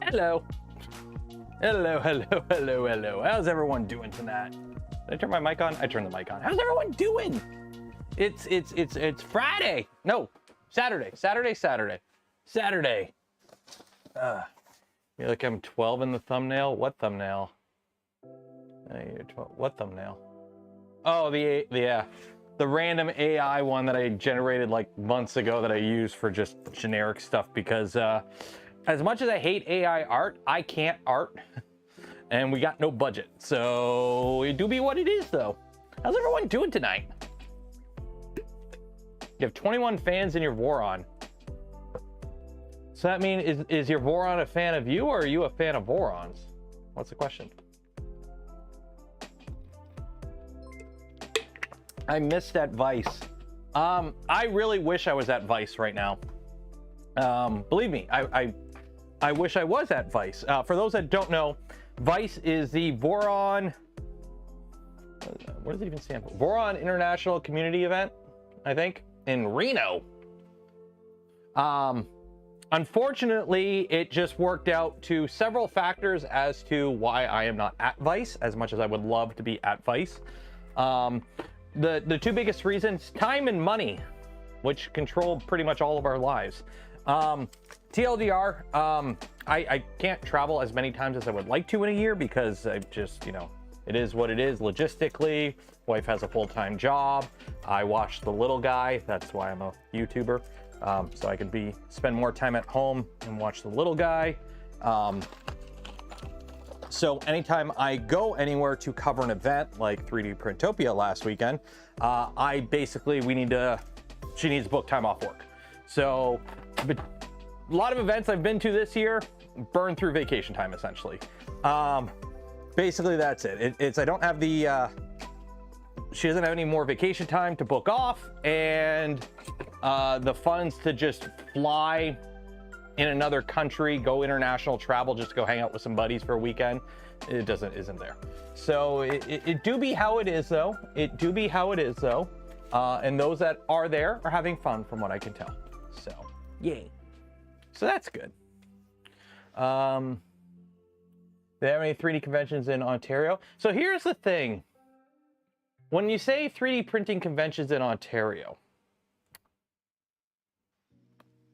Hello. Hello, hello, hello, hello. How's everyone doing tonight? Did I turn my mic on? I turned the mic on. How's everyone doing? It's Friday. No, Saturday. Saturday. You look, I'm 12 in the thumbnail. What thumbnail? You're 12. What thumbnail? Oh, the random AI one that I generated like months ago that I use for just generic stuff because as much as I hate AI art, I can't art, and we got no budget. So it do be what it is, though. How's everyone doing tonight? You have 21 fans in your Voron. So that means, is your Voron a fan of you, or are you a fan of Vorons? What's the question? I missed at Vice. I really wish I was at Vice right now. Believe me, I wish I was at Vice. For those that don't know, Vice is the Voron, what does it even stand for? Voron International Community Event, I think, in Reno. Unfortunately, it just worked out to several factors as to why I am not at Vice, as much as I would love to be at Vice. The two biggest reasons, time and money, which control pretty much all of our lives. TLDR, I can't travel as many times as I would like to in a year because I just, you know, it is what it is logistically. Wife has a full-time job. I watch The Little Guy. That's why I'm a YouTuber. So I can spend more time at home and watch The Little Guy. So anytime I go anywhere to cover an event like 3D Printopia last weekend, she needs to book time off work. So but a lot of events I've been to this year burn through vacation time essentially. Basically that's it. It's I don't have she doesn't have any more vacation time to book off, and the funds to just fly in another country, go international travel, just to go hang out with some buddies for a weekend, isn't there. So it do be how it is though. And those that are there are having fun from what I can tell. So yay. So that's good. Do they have any 3D conventions in Ontario? So here's the thing. When you say 3D printing conventions in Ontario,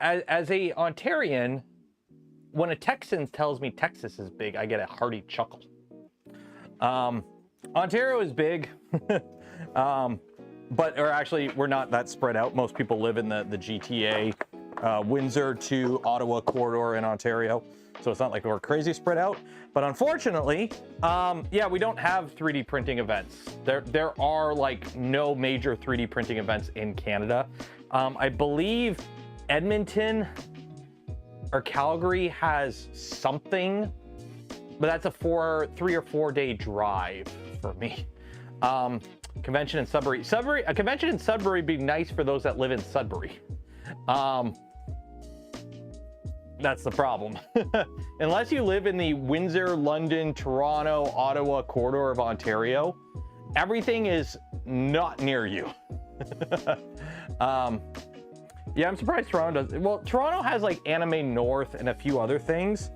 as a Ontarian, when a Texan tells me Texas is big, I get a hearty chuckle. Ontario is big, or actually we're not that spread out. Most people live in the GTA, Windsor to Ottawa corridor in Ontario. So it's not like we're crazy spread out, but unfortunately, yeah, we don't have 3D printing events. There are like no major 3D printing events in Canada. I believe Edmonton or Calgary has something, but that's a 3 or 4 day drive for me. Convention in Sudbury. A convention in Sudbury would be nice for those that live in Sudbury. That's the problem. Unless you live in the Windsor, London, Toronto, Ottawa corridor of Ontario, everything is not near you. Yeah, I'm surprised Toronto does. Well, Toronto has like Anime North and a few other things,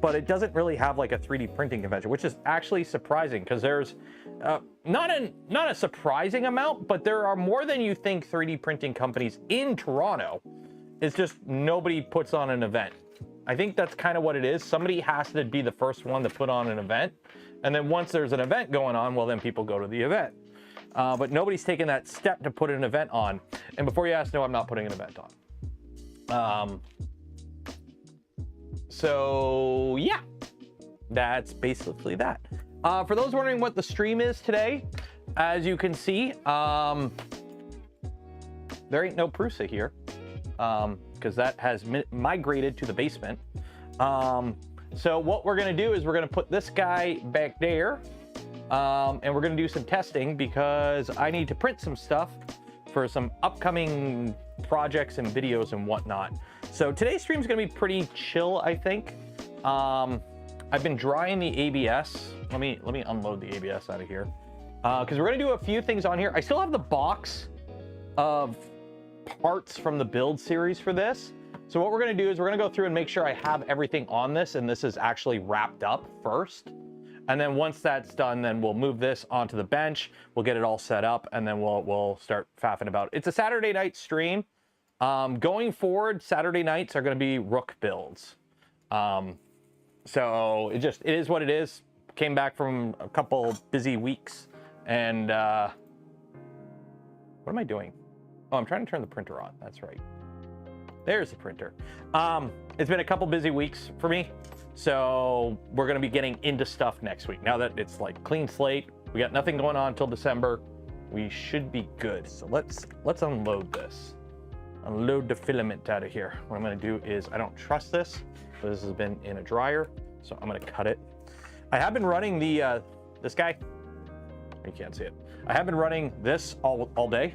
but it doesn't really have like a 3D printing convention, which is actually surprising because there's not a surprising amount, but there are more than you think 3D printing companies in Toronto. It's just nobody puts on an event. I think that's kind of what it is. Somebody has to be the first one to put on an event. And then once there's an event going on, well, then people go to the event. But nobody's taken that step to put an event on. And before you ask, no, I'm not putting an event on. So yeah, that's basically that. For those wondering what the stream is today, as you can see, there ain't no Prusa here. Because that has migrated to the basement. So what we're gonna do is we're gonna put this guy back there, and we're gonna do some testing because I need to print some stuff for some upcoming projects and videos and whatnot. So today's stream is gonna be pretty chill, I think. I've been drying the ABS. Let me unload the ABS out of here because we're gonna do a few things on here. I still have the box of parts from the build series for this. So what we're going to do is we're going to go through and make sure I have everything on this and this is actually wrapped up first. And then once that's done, then we'll move this onto the bench. We'll get it all set up and then we'll start faffing about. It's a Saturday night stream. Going forward, Saturday nights are going to be Rook builds. So it is what it is. Came back from a couple busy weeks and what am I doing? Oh, I'm trying to turn the printer on. That's right. There's the printer. It's been a couple busy weeks for me. So we're going to be getting into stuff next week. Now that it's like clean slate, we got nothing going on until December. We should be good. So let's unload this. Unload the filament out of here. What I'm going to do is I don't trust this. So this has been in a dryer. So I'm going to cut it. I have been running the, this guy. You can't see it. I have been running this all day.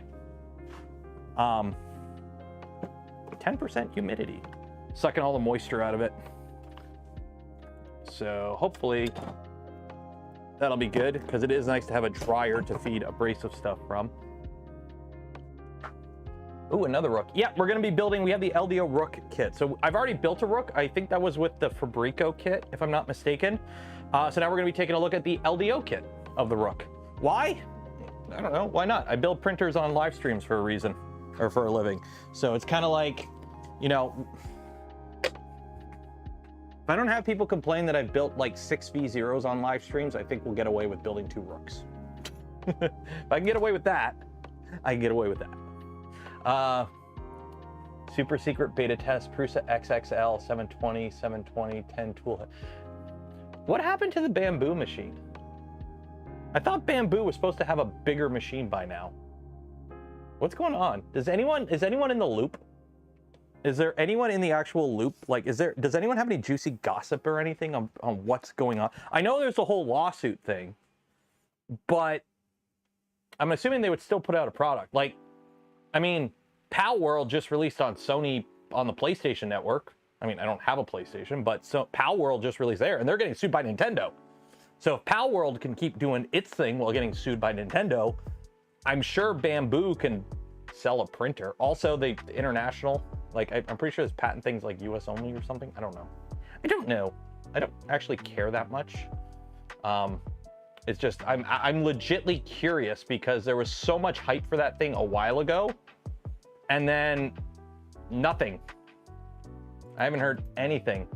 10% humidity, sucking all the moisture out of it. So hopefully that'll be good because it is nice to have a dryer to feed abrasive stuff from. Ooh, another Rook. Yeah, we're going to be building, we have the LDO Rook kit. So I've already built a Rook. I think that was with the Fabrico kit, if I'm not mistaken. So now we're going to be taking a look at the LDO kit of the Rook. Why? I don't know. Why not? I build printers on live streams for a reason. Or for a living. So it's kind of like, you know, if I don't have people complain that I've built like 6 V0s on live streams, I think we'll get away with building 2 Rooks. If I can get away with that, I can get away with that. Super secret beta test, Prusa XXL 720, 10 tool. What happened to the Bambu machine? I thought Bambu was supposed to have a bigger machine by now. What's going on? Is anyone in the loop? Is there anyone in the actual loop? Like, does anyone have any juicy gossip or anything on what's going on? I know there's a whole lawsuit thing, but I'm assuming they would still put out a product. Like, I mean, Pal World just released on Sony on the PlayStation Network. I mean, I don't have a PlayStation, but so Pal World just released there, and they're getting sued by Nintendo. So if Pal World can keep doing its thing while getting sued by Nintendo, I'm sure Bambu can sell a printer. Also, the international, like I'm pretty sure there's patent things like US only or something. I don't know. I don't actually care that much. It's just I'm legitly curious because there was so much hype for that thing a while ago, and then nothing. I haven't heard anything.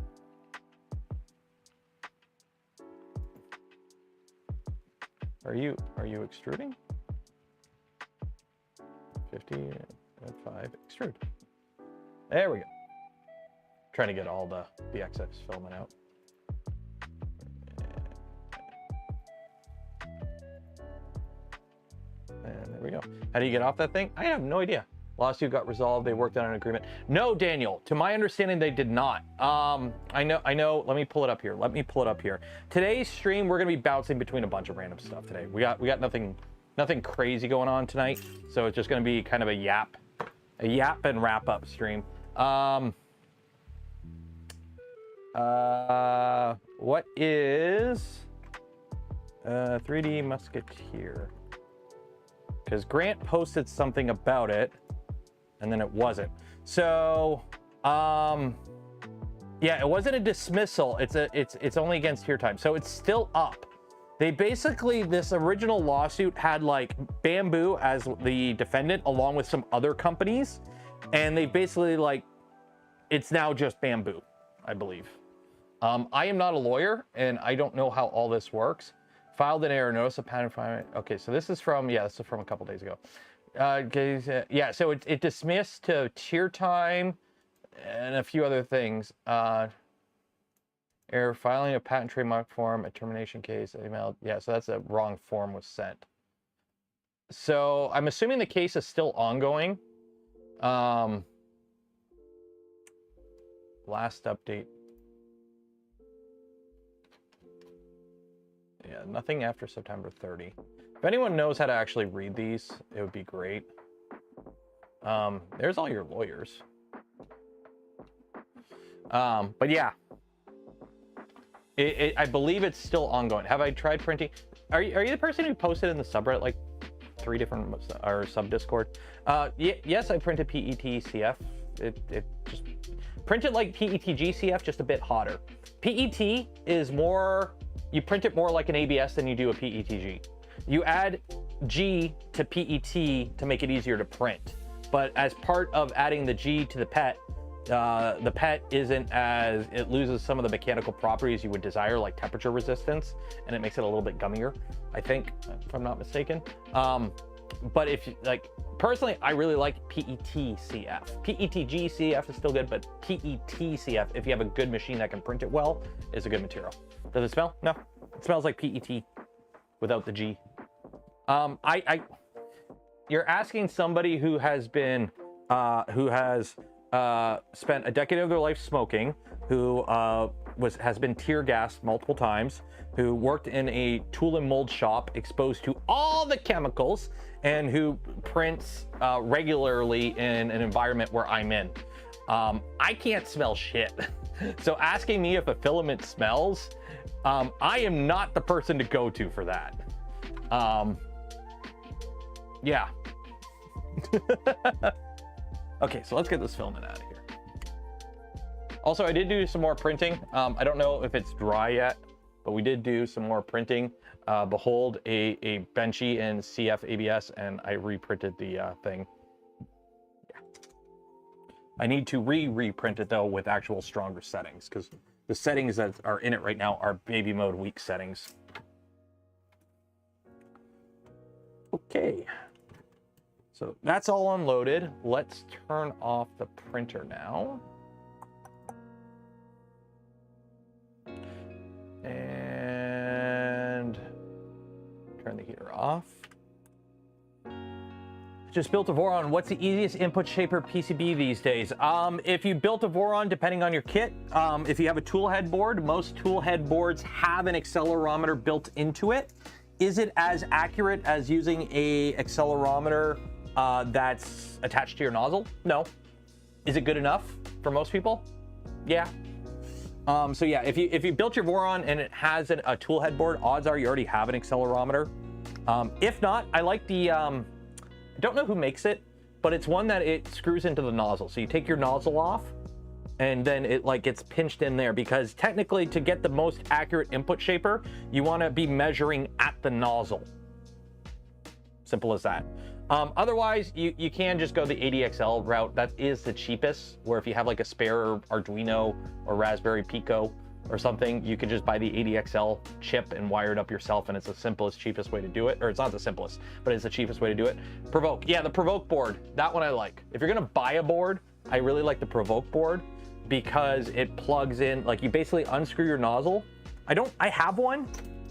Are you extruding? 50, 5, extrude. There we go. Trying to get all the excess filament out. And there we go. How do you get off that thing? I have no idea. Lawsuit got resolved. They worked on an agreement. No, Daniel. To my understanding, they did not. I know. Let me pull it up here. Today's stream, we're gonna be bouncing between a bunch of random stuff today. We got nothing crazy going on tonight, so it's just gonna be kind of a yap and wrap up stream. What is 3D Musketeer? Because Grant posted something about it, and then it wasn't. So, yeah, it wasn't a dismissal. It's only against tier time. So it's still up. They basically, this original lawsuit had like Bambu as the defendant along with some other companies. And they basically like, it's now just Bambu, I believe. I am not a lawyer and I don't know how all this works. Filed an error, notice of patent infringement. Okay, so this is from, yeah, this is from a couple days ago. Yeah, so it dismissed to tier time and a few other things. Error, filing a patent trademark form, a termination case, email. Yeah, so that's a wrong form was sent. So I'm assuming the case is still ongoing. Last update. Yeah, nothing after September 30. If anyone knows how to actually read these, it would be great. There's all your lawyers. But yeah, I believe it's still ongoing. Have I tried printing? Are you the person who posted in the subreddit like 3 different or sub Discord? Yes, I printed PET-CF. It just printed like PET-GCF, just a bit hotter. PET is more, you print it more like an ABS than you do a PETG. You add G to PET to make it easier to print. But as part of adding the G to the PET isn't as, it loses some of the mechanical properties you would desire, like temperature resistance, and it makes it a little bit gummier, I think, if I'm not mistaken. But if you, like, personally, I really like PET-CF. PETG-CF is still good, but PET-CF, if you have a good machine that can print it well, is a good material. Does it smell? No, it smells like PET without the G. You're asking somebody who has been, spent a decade of their life smoking, who has been tear gassed multiple times, who worked in a tool and mold shop exposed to all the chemicals, and who prints regularly in an environment where I'm in. I can't smell shit. So asking me if a filament smells, I am not the person to go to for that. Yeah. Okay, so let's get this filament out of here. Also, I did do some more printing. I don't know if it's dry yet, but we did do some more printing. Behold, a Benchy in CF ABS, and I reprinted the thing. Yeah. I need to reprint it though with actual stronger settings, because the settings that are in it right now are baby mode weak settings. Okay. So that's all unloaded. Let's turn off the printer now. And turn the heater off. Just built a Voron. What's the easiest input shaper PCB these days? If you built a Voron, depending on your kit, if you have a tool head board, most tool head boards have an accelerometer built into it. Is it as accurate as using a accelerometer that's attached to your nozzle? No. Is it good enough for most people? Yeah. So yeah, if you built your Voron and it has a tool head board, odds are you already have an accelerometer. If not, I like the, I don't know who makes it, but it's one that it screws into the nozzle. So you take your nozzle off and then it like gets pinched in there, because technically to get the most accurate input shaper, you want to be measuring at the nozzle. Simple as that. Otherwise, you can just go the ADXL route. That is the cheapest, where if you have like a spare Arduino or Raspberry Pico or something, you could just buy the ADXL chip and wire it up yourself, and it's the simplest, cheapest way to do it. Or it's not the simplest, but it's the cheapest way to do it. Provoke. Yeah, the Provoke board. That one I like. If you're going to buy a board, I really like the Provoke board, because it plugs in, like you basically unscrew your nozzle. I have one.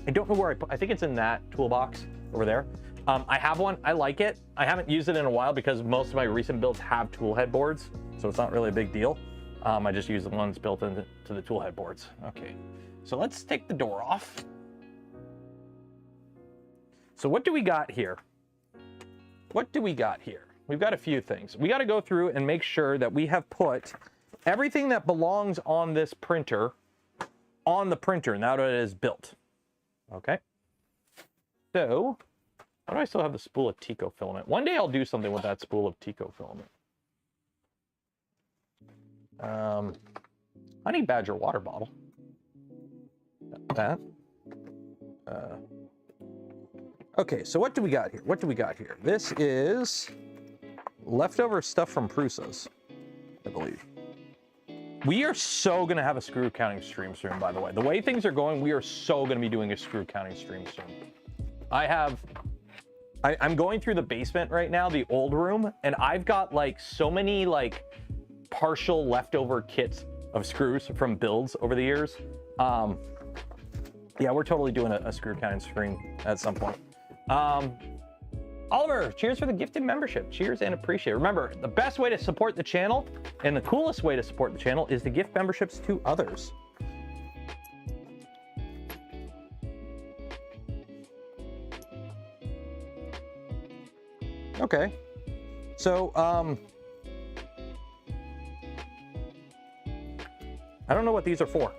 I don't know where I think it's in that toolbox over there. I have one. I like it. I haven't used it in a while because most of my recent builds have tool head boards, so it's not really a big deal. I just use the ones built into the tool head boards. Okay, so let's take the door off. So what do we got here? What do we got here? We've got a few things. We got to go through and make sure that we have put everything that belongs on this printer on the printer now that it is built. Okay, so why do I still have the spool of Tico filament? One day I'll do something with that spool of Tico filament. Honey Badger water bottle. Got that. Okay, so what do we got here? What do we got here? This is leftover stuff from Prusa's, I believe. We are so going to have a screw counting stream soon, by the way. The way things are going, we are so going to be doing a screw counting stream soon. I'm going through the basement right now, the old room, and I've got like so many like partial leftover kits of screws from builds over the years. Yeah, we're totally doing a screw counting stream at some point. Oliver, cheers for the gifted membership. Cheers and appreciate it. Remember, the best way to support the channel and the coolest way to support the channel is to gift memberships to others. Okay, so I don't know what these are for.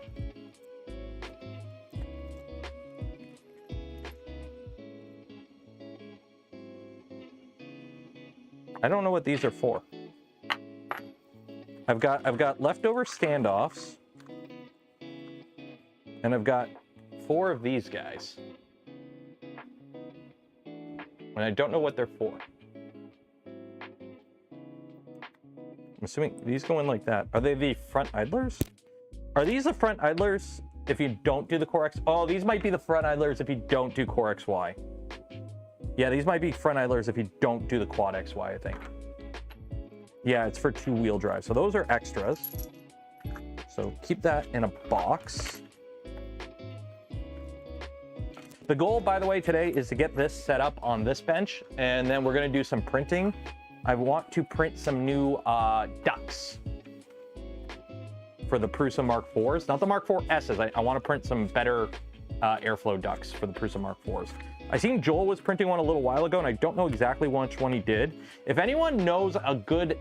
I don't know what these are for. I've got leftover standoffs, and I've got 4 of these guys, and I don't know what they're for. I'm assuming these go in like that. Are they the front idlers? Are these the front idlers if you don't do the Core X? Oh, these might be the front idlers if you don't do Core XY. Yeah, these might be front idlers if you don't do the Quad XY, I think. Yeah, it's for 2-wheel drive. So those are extras. So keep that in a box. The goal, by the way, today is to get this set up on this bench, and then we're going to do some printing. I want to print some new ducts for the Prusa Mark IVs, not the Mark IV S's. I want to print some better airflow ducts for the Prusa Mark IVs. I seen Joel was printing one a little while ago, and I don't know exactly which one he did. If anyone knows a good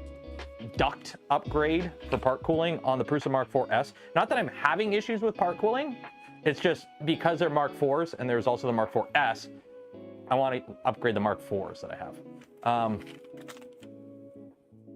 duct upgrade for part cooling on the Prusa Mark IV S, not that I'm having issues with part cooling, it's just because they're Mark IVs and there's also the Mark IV S, I want to upgrade the Mark IVs that I have.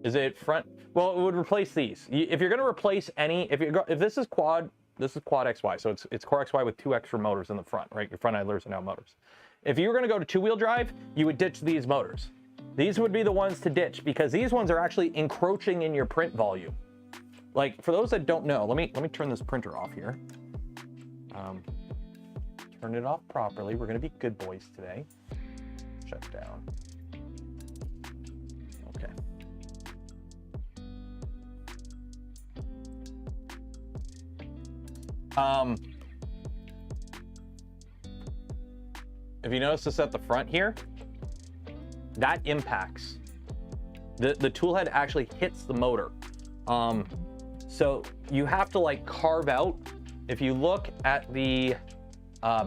Is it front? Well, it would replace these. If you're going to replace any, if this is Quad XY, so it's Core XY with 2 extra motors in the front, right? Your front idlers are now motors. If you were going to go to 2-wheel drive, you would ditch these motors. These would be the ones to ditch because these ones are actually encroaching in your print volume. Like, for those that don't know, let me turn this printer off here. Turn it off properly. We're going to be good boys today. Shut down. Okay. If you notice this at the front here, that impacts. The tool head actually hits the motor. So you have to like carve out. If you look at the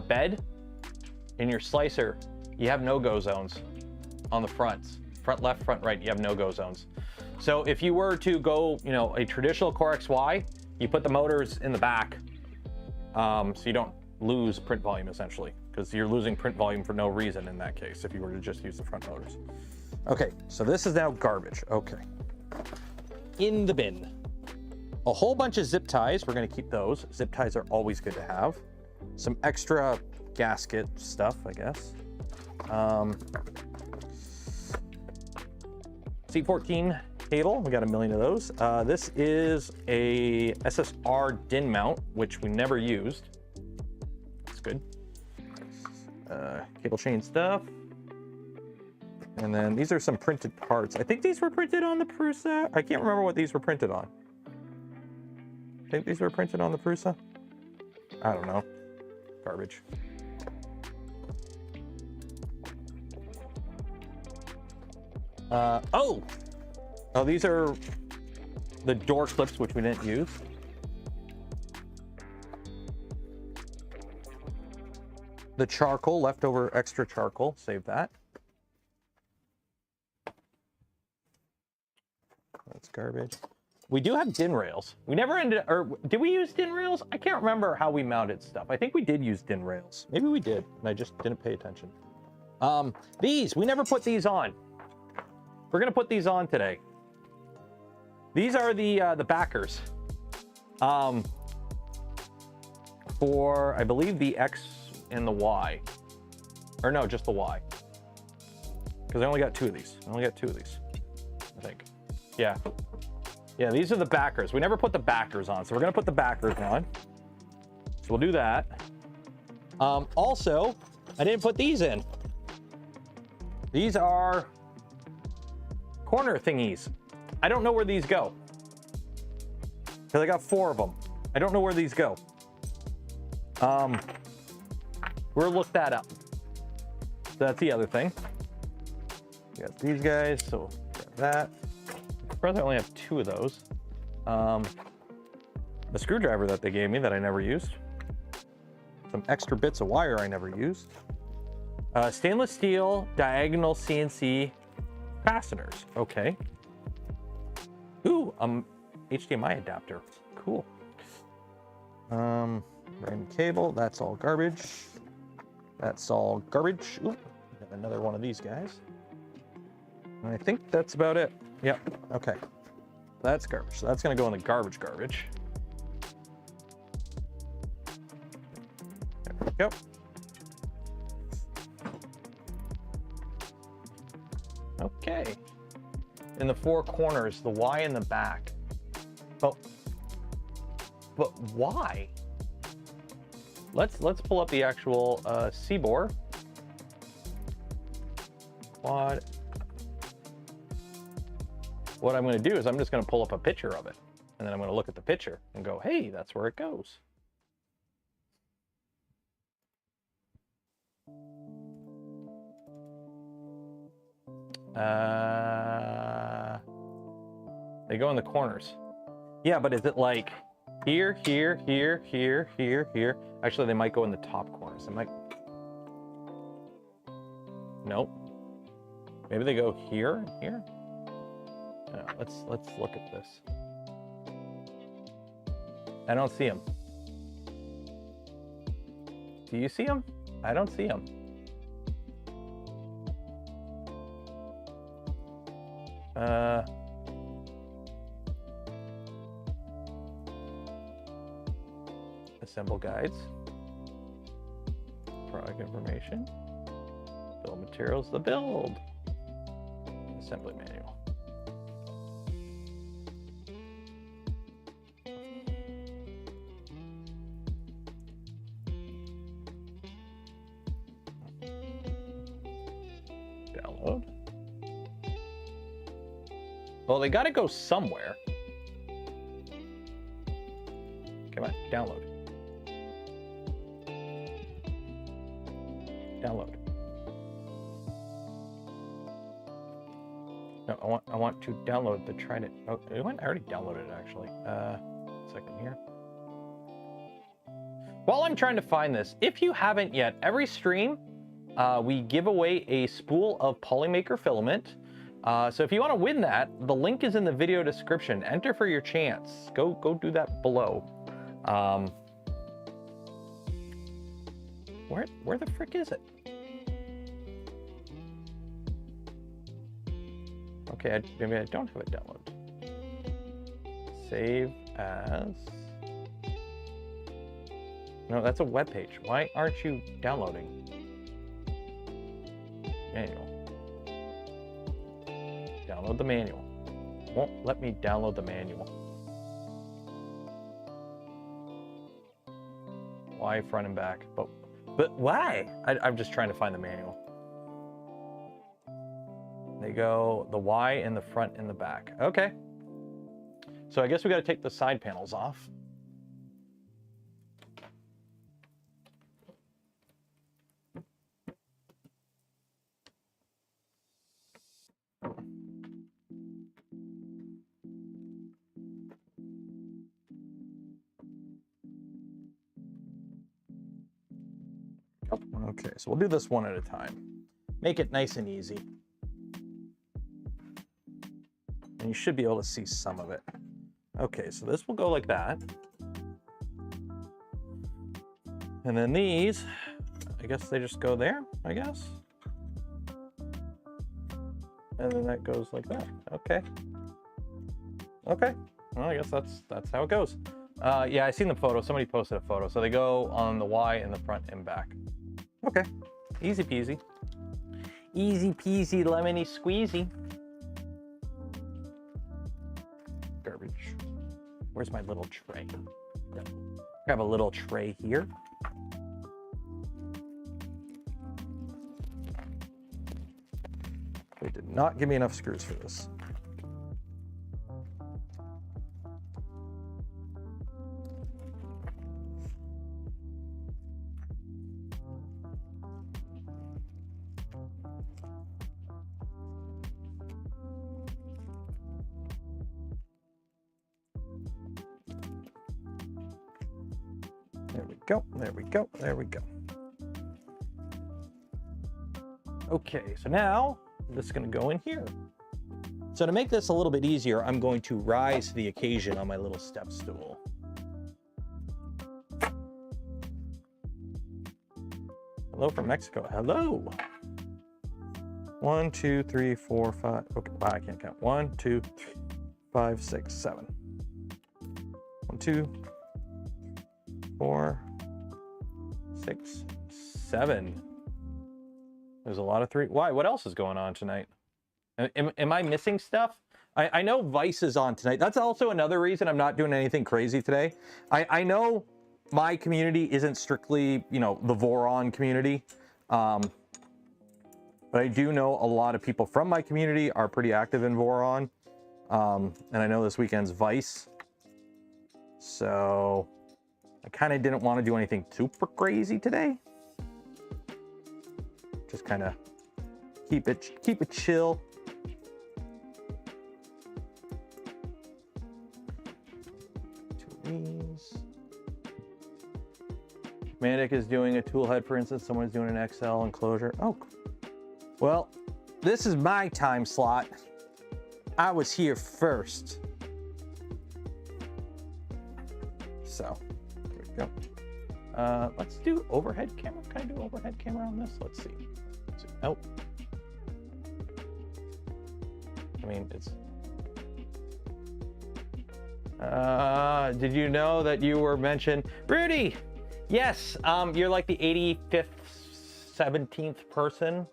bed in your slicer, you have no-go zones on the fronts. Front left, front right, you have no-go zones. So if you were to go, you know, a traditional Core XY, you put the motors in the back, so you don't lose print volume essentially, because you're losing print volume for no reason in that case if you were to just use the front motors. Okay, so this is now garbage. Okay, in the bin. A whole bunch of zip ties. We're going to keep those. Zip ties are always good to have. Some extra gasket stuff, I guess. C14 cable. We got a million of those. This is a SSR DIN mount, which we never used. That's good. Cable chain stuff. And then these are some printed parts. I think these were printed on the Prusa. I can't remember what these were printed on. I think these were printed on the Prusa. I don't know. Garbage. Oh, these are the door clips, which we didn't use. The charcoal, leftover extra charcoal, save that. That's garbage. We do have DIN rails. We never ended, or did we use DIN rails? I can't remember how we mounted stuff. I think we did use DIN rails. Maybe we did, and I just didn't pay attention. These, we never put these on. We're gonna put these on today. These are the backers for, I believe, the X and the Y. Or no, just the Y. Because I only got 2 of these. I think. Yeah. Yeah, these are the backers. We never put the backers on, so we're gonna put the backers on. So we'll do that. Also, I didn't put these in. These are corner thingies. I don't know where these go. Because I got 4 of them. I don't know where these go. We'll look that up. So that's the other thing. We got these guys, so grab that. I probably only have 2 of those. The screwdriver that they gave me that I never used. Some extra bits of wire I never used. Stainless steel diagonal CNC fasteners. Okay. Ooh, HDMI adapter. Cool. Random cable. That's all garbage. That's all garbage. Ooh, got another one of these guys. And I think that's about it. Yep. Okay. That's garbage. So that's gonna go in the garbage. There we go. Okay. In the 4 corners, the Y in the back. But why? Let's pull up the actual C-bore. What I'm going to do is I'm just going to pull up a picture of it, and then I'm going to look at the picture and go, hey, that's where it goes. They go in the corners. Yeah, but is it like here, here, here, here, here, here? Actually, they might go in the top corners. They might. Nope. Maybe they go here and here. Let's look at this. I don't see them. Do you see them? I don't see them. Assemble guides. Product information. Bill of materials, the build. Assembly manual. Download. Well, they gotta go somewhere. Come on, download. Download. No, I want to download the Trident. Oh, I already downloaded it actually. Second here. While I'm trying to find this, if you haven't yet, every stream we give away a spool of Polymaker filament. So if you want to win that, the link is in the video description. Enter for your chance. Go do that below. Where the frick is it? Okay, maybe I don't have it downloaded. Save as. No, that's a web page. Why aren't you downloading? Manual. Download the manual. Won't let me download the manual. Why front and back? But why? I'm just trying to find the manual. They go the Y in the front and the back. Okay. So I guess we got to take the side panels off. Okay, so we'll do this one at a time. Make it nice and easy. And you should be able to see some of it. Okay, so this will go like that. And then these, I guess they just go there, I guess. And then that goes like that. Okay. Okay. Well, I guess that's how it goes. Yeah, I seen the photo. Somebody posted a photo. So they go on the Y in the front and back. Okay. Easy peasy. Easy peasy lemony squeezy. Garbage. Where's my little tray? Grab a little tray here. They did not give me enough screws for this. There we go, there we go, there we go. Okay, so now this is going to go in here. So to make this a little bit easier, I'm going to rise to the occasion on my little step stool. Hello from Mexico. Hello. 1, 2, 3, 4, 5. Okay, wow, I can't count. 1, 2, 3, 5, 6, 7. 1, 2, 4, 6, 7. There's a lot of 3. Why? What else is going on tonight? Am I missing stuff? I know Vice is on tonight. That's also another reason I'm not doing anything crazy today. I know my community isn't strictly, you know, the Voron community. But I do know a lot of people from my community are pretty active in Voron. And I know this weekend's Vice. So I kind of didn't want to do anything super crazy today. Just kind of keep it chill. Two of these. Manic is doing a tool head, for instance. Someone's doing an XL enclosure. Oh, well, this is my time slot. I was here first. So, there we go. Let's do overhead camera. Can I do overhead camera on this? Let's see. Oh. I mean, it's... did you know that you were mentioned? Rudy! Yes, you're like the 85th, 17th person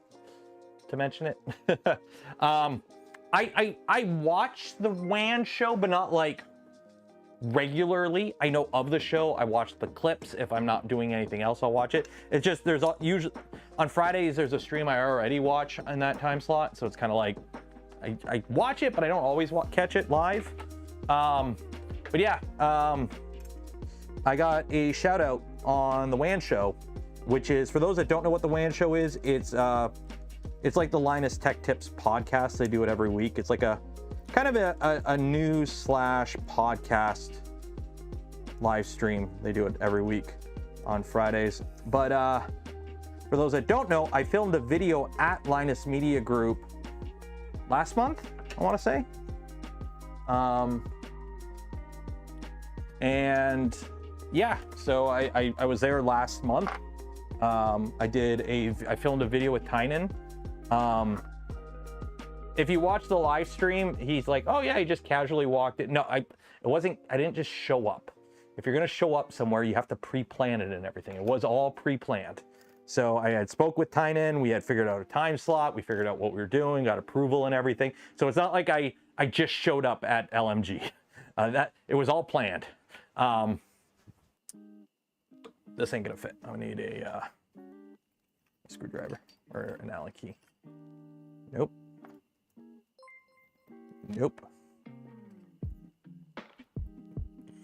to mention it. I watch the WAN show, but not like regularly. I know of the show. I watch the clips. If I'm not doing anything else, I'll watch it. It's just there's usually on Fridays there's a stream I already watch in that time slot, so it's kind of like I watch it, but I don't always catch it live. But yeah, I got a shout out on the WAN show, which is, for those that don't know what the WAN show is, it's like the Linus Tech Tips podcast. They do it every week. It's like a kind of a news / podcast live stream. They do it every week on Fridays. But for those that don't know, I filmed a video at Linus Media Group last month, I want to say. And yeah, so I was there last month. I filmed a video with Tynan. If you watch the live stream, he's like, oh yeah, he just casually walked it. No, I didn't just show up. If you're gonna show up somewhere, you have to pre-plan it and everything. It was all pre-planned. So I had spoke with Tynan, we had figured out a time slot, we figured out what we were doing, got approval and everything. So it's not like I just showed up at LMG. It was all planned. This ain't gonna fit. I need a screwdriver or an Allen key. Nope. Nope.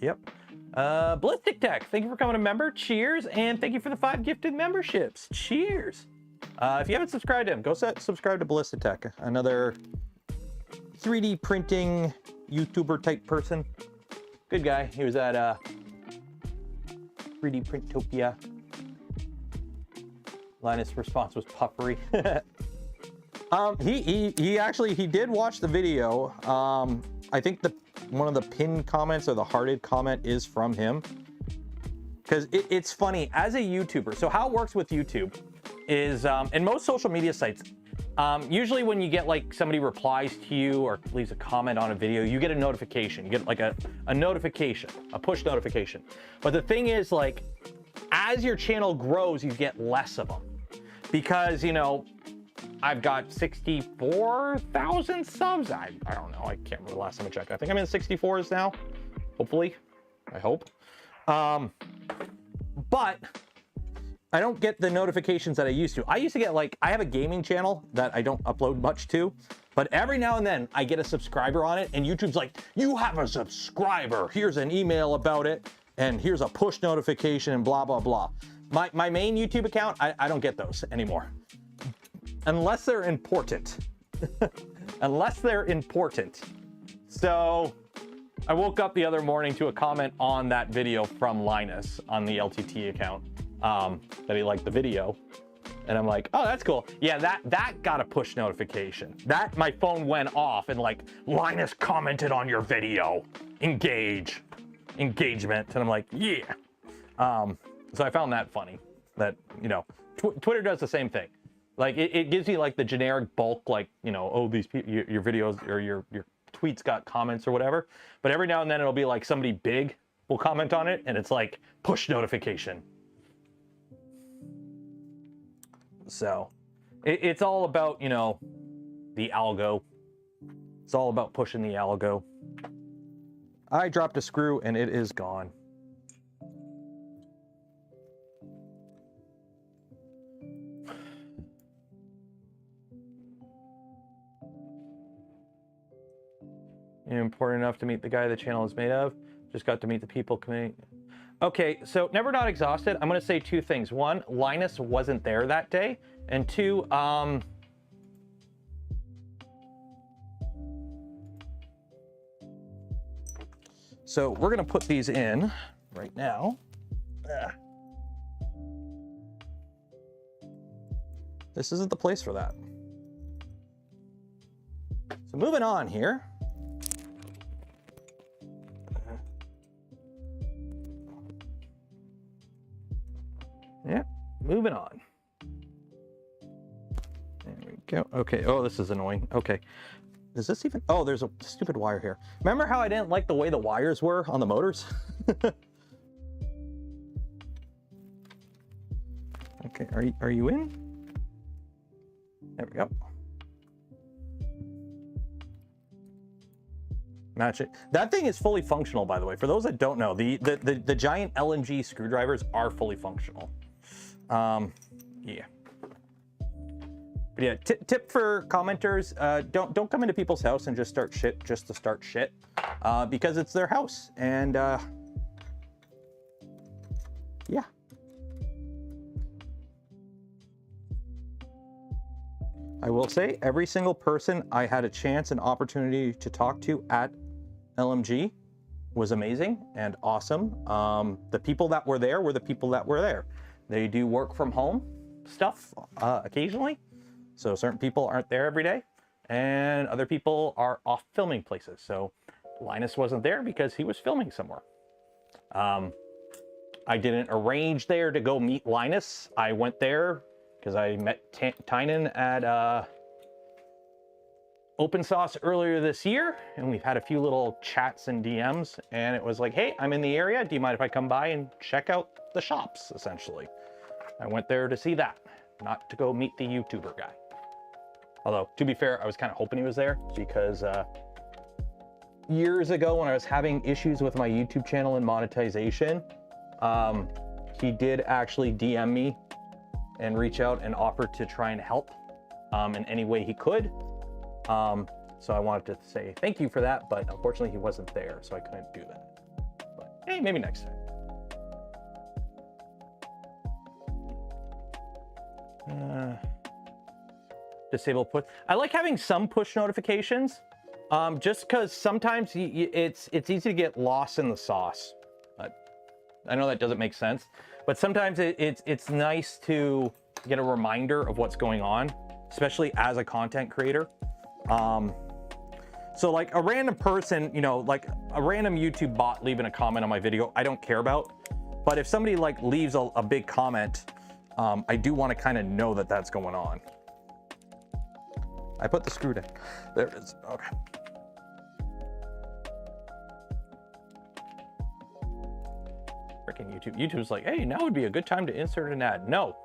Yep. Ballistic Tech, thank you for becoming a member. Cheers. And thank you for the 5 gifted memberships. Cheers. If you haven't subscribed to him, go subscribe to Ballistic Tech, another 3D printing YouTuber type person. Good guy. He was at 3D Printopia. Linus' response was puffery. He actually did watch the video. I think one of the pinned comments or the hearted comment is from him. Because it's funny, as a YouTuber, so how it works with YouTube is, and most social media sites, Usually when you get like somebody replies to you or leaves a comment on a video, you get a notification. You get like a notification, a push notification. But the thing is, like, as your channel grows, you get less of them because, you know, I've got 64,000 subs. I don't know. I can't remember the last time I checked. I think I'm in 64s now. Hopefully, I hope. But I don't get the notifications that I used to. I used to get, like, I have a gaming channel that I don't upload much to, but every now and then I get a subscriber on it and YouTube's like, you have a subscriber. Here's an email about it and here's a push notification and blah, blah, blah. My main YouTube account, I don't get those anymore. Unless they're important. Unless they're important. So I woke up the other morning to a comment on that video from Linus on the LTT account. That he liked the video, and I'm like, oh, that's cool. Yeah, that got a push notification. That my phone went off and like, Linus commented on your video. Engagement. And I'm like, yeah. So I found that funny. That, you know, Twitter does the same thing. Like it gives you like the generic bulk, like, you know, oh, these people, your videos or your tweets got comments or whatever. But every now and then it'll be like somebody big will comment on it, and it's like push notification. So it's all about, you know, the algo. It's all about pushing the algo. I dropped a screw and it is gone. Important enough to meet the guy the channel is made of. Just got to meet the people committee. Okay, so never not exhausted. I'm going to say two things. One, Linus wasn't there that day. And two, so we're going to put these in right now. This isn't the place for that. So moving on here. Yeah, moving on. There we go. Okay, oh, this is annoying. Okay. Is this even... Oh, there's a stupid wire here. Remember how I didn't like the way the wires were on the motors? Okay, are you in? There we go. Match it. That thing is fully functional, by the way. For those that don't know, the giant LMG screwdrivers are fully functional. Yeah. But yeah, tip for commenters, don't come into people's house and just start shit just to start shit, because it's their house. And yeah. I will say every single person I had a chance and opportunity to talk to at LMG was amazing and awesome. The people that were there were the people that were there. They do work from home stuff occasionally. So certain people aren't there every day and other people are off filming places. So Linus wasn't there because he was filming somewhere. I didn't arrange there to go meet Linus. I went there because I met Tynan at Open Sauce earlier this year, and we've had a few little chats and DMs, and it was like, hey, I'm in the area. Do you mind if I come by and check out the shops, essentially? I went there to see that, not to go meet the YouTuber guy. Although, to be fair, I was kind of hoping he was there because years ago when I was having issues with my YouTube channel and monetization, he did actually DM me and reach out and offer to try and help in any way he could. So I wanted to say thank you for that, but unfortunately he wasn't there, so I couldn't do that. But hey, maybe next time. Disable push. I like having some push notifications, just because sometimes it's easy to get lost in the sauce. I know that doesn't make sense, but sometimes it's nice to get a reminder of what's going on, especially as a content creator. So like a random person, you know, like a random YouTube bot leaving a comment on my video, I don't care about. But if somebody like leaves a big comment, I do want to kind of know that that's going on. I put the screw down. There it is. Okay. Freaking YouTube. YouTube's like, hey, now would be a good time to insert an ad. No.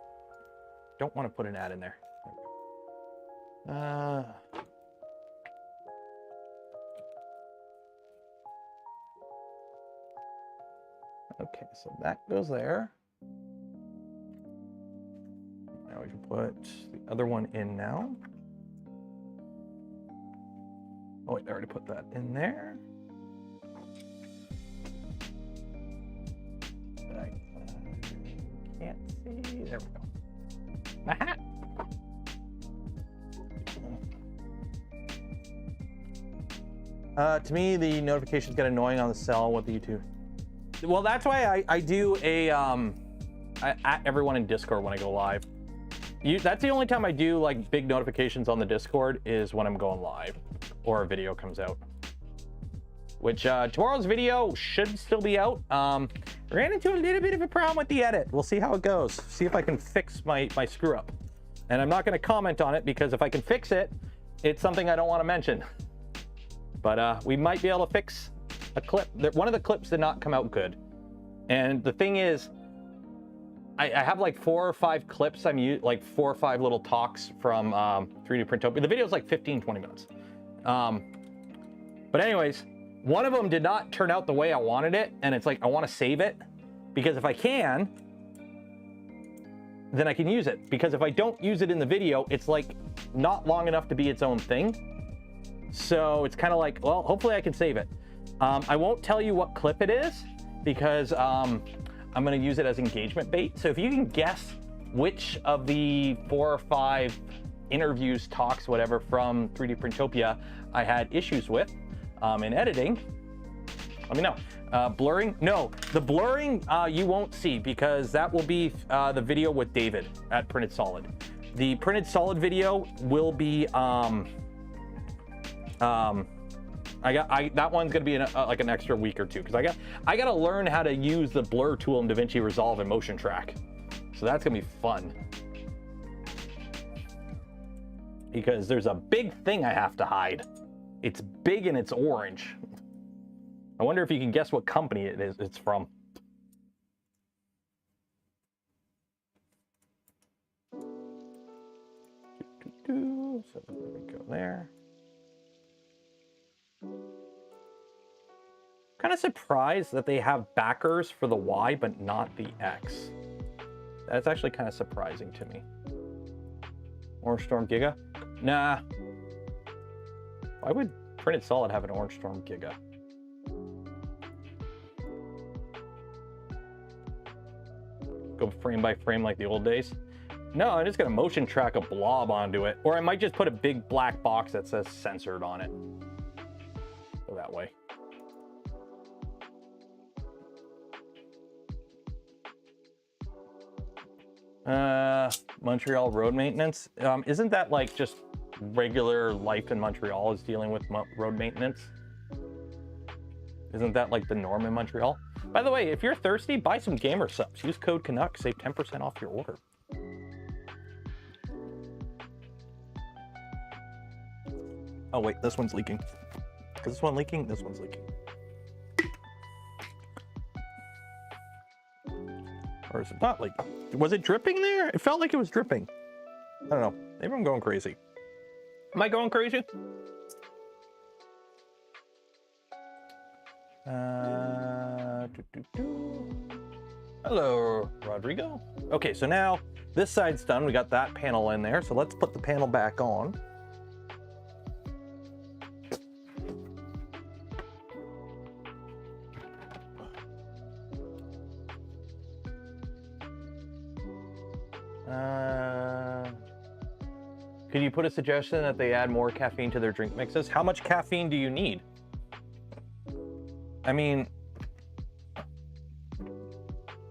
Don't want to put an ad in there. Okay, so that goes there. Now we can put the other one in now. Oh wait, I already put that in there. But I can't see. There we go. Aha! To me, the notifications get annoying on the cell with the YouTube. Well, that's why I do a at everyone in Discord when I go live. That's the only time I do like big notifications on the Discord is when I'm going live or a video comes out. Which tomorrow's video should still be out. Ran into a little bit of a problem with the edit. We'll see how it goes. See if I can fix my screw up. And I'm not going to comment on it because if I can fix it, it's something I don't want to mention. But we might be able to fix a clip. One of the clips did not come out good. And the thing is, I have like 4 or 5 clips I'm using, like 4 or 5 little talks from 3D Printopia. The video is like 15-20 minutes. But anyways, one of them did not turn out the way I wanted it. And it's like, I want to save it because if I can, then I can use it. Because if I don't use it in the video, it's like not long enough to be its own thing. So it's kind of like, well, hopefully I can save it. I won't tell you what clip it is because I'm going to use it as engagement bait. So if you can guess which of the 4 or 5 interviews, talks, whatever from 3D Printopia I had issues with in editing, let me know. Blurring? No, the blurring you won't see because that will be the video with David at Printed Solid. The Printed Solid video will be that one's gonna be like an extra week or 2 because I gotta learn how to use the blur tool in DaVinci Resolve and Motion Track, so that's gonna be fun because there's a big thing I have to hide. It's big and it's orange. I wonder if you can guess what company it's from. So there we go there. Kind of surprised that they have backers for the Y but not the X. That's actually kind of surprising to me. Orange Storm Giga? Nah. Why would Printed Solid have an Orange Storm Giga? Go frame by frame like the old days? No, I'm just gonna motion track a blob onto it. Or I might just put a big black box that says censored on it. Go that way. Montreal road maintenance. Isn't that like just regular life in Montreal is dealing with road maintenance? Isn't that like the norm in Montreal? By the way, if you're thirsty, buy some gamer subs. Use code Canuck, save 10% off your order. Oh wait, this one's leaking. Is this one leaking? This one's leaking. Or is it not leaking? Was it dripping there? It felt like it was dripping. I don't know. Maybe I'm going crazy. Am I going crazy? Hello, Rodrigo. Okay, so now this side's done. We got that panel in there. So let's put the panel back on. Could you put a suggestion that they add more caffeine to their drink mixes? How much caffeine do you need? I mean,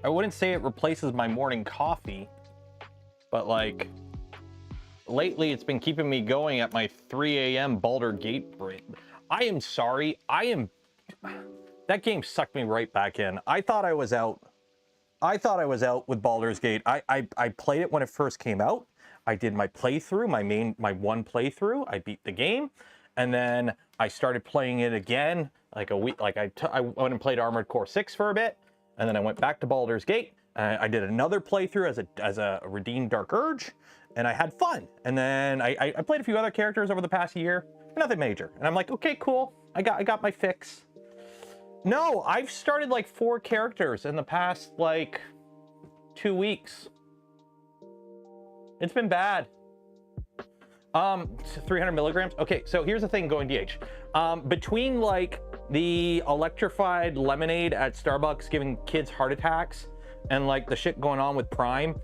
I wouldn't say it replaces my morning coffee, but like lately it's been keeping me going at my 3 a.m. Baldur's Gate break. I am sorry. That game sucked me right back in. I thought I was out. I thought I was out with Baldur's Gate. I played it when it first came out. I did my playthrough, my one playthrough. I beat the game, and then I started playing it again like a week. Like I went and played Armored Core 6 for a bit, and then I went back to Baldur's Gate. I did another playthrough as a Redeemed Dark Urge, and I had fun. And then I played a few other characters over the past year, nothing major. And I'm like, okay, cool. I got my fix. No, I've started like 4 characters in the past like 2 weeks. It's been bad. 300 milligrams. Okay, so here's the thing going DH. Between like the electrified lemonade at Starbucks giving kids heart attacks and like the shit going on with Prime,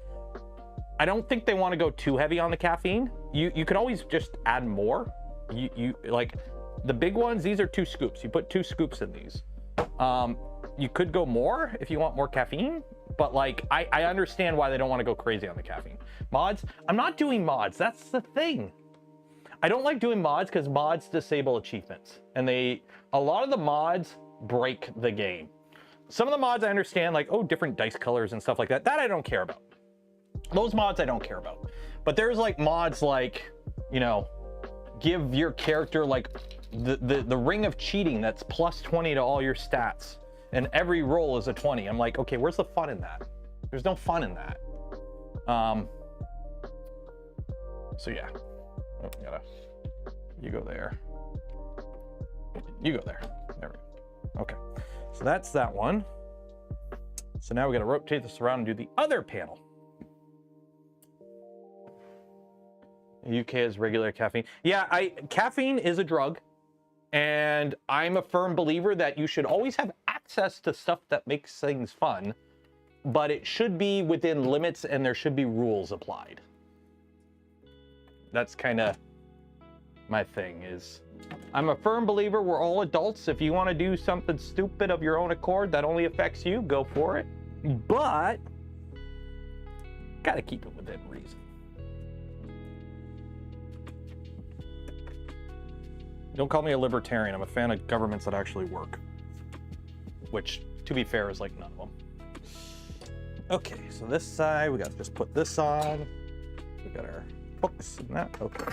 I don't think they want to go too heavy on the caffeine. You could always just add more. You like the big ones, these are 2 scoops. You put 2 scoops in these. You could go more if you want more caffeine, but like I understand why they don't want to go crazy on the caffeine. Mods, I'm not doing mods. That's the thing. I don't like doing mods because mods disable achievements, and a lot of the mods break the game. Some of the mods I understand, like, oh, different dice colors and stuff like that. That I don't care about. Those mods I don't care about. But there's like mods like, you know, give your character like the ring of cheating that's plus 20 to all your stats, and every roll is a 20. I'm like, okay, where's the fun in that? There's no fun in that. So yeah, you go there. You go there. There we go. Okay, so that's that one. So now we got to rotate this around and do the other panel. UK is regular caffeine. Yeah, caffeine is a drug, and I'm a firm believer that you should always have access to stuff that makes things fun, but it should be within limits and there should be rules applied. That's kind of my thing. Is I'm a firm believer we're all adults. If you want to do something stupid of your own accord that only affects you, go for it, but gotta keep it within reason. Don't call me a libertarian. I'm a fan of governments that actually work, which, to be fair, is like none of them. Okay, so this side, we got to just put this on. We got our hooks and that. Okay.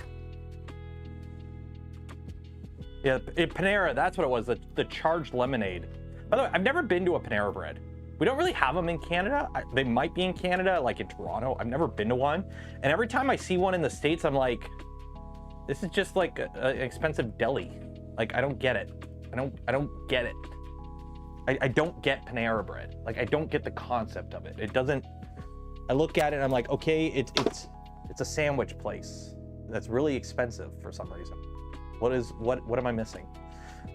Yeah, Panera, that's what it was, the charged lemonade. By the way, I've never been to a Panera Bread. We don't really have them in Canada. They might be in Canada, like in Toronto. I've never been to one. And every time I see one in the States, I'm like, this is just like an expensive deli. Like, I don't get it. I don't get it. I don't get Panera Bread. Like, I don't get the concept of it. It doesn't, I look at it and I'm like, okay, it's a sandwich place that's really expensive for some reason. What am I missing?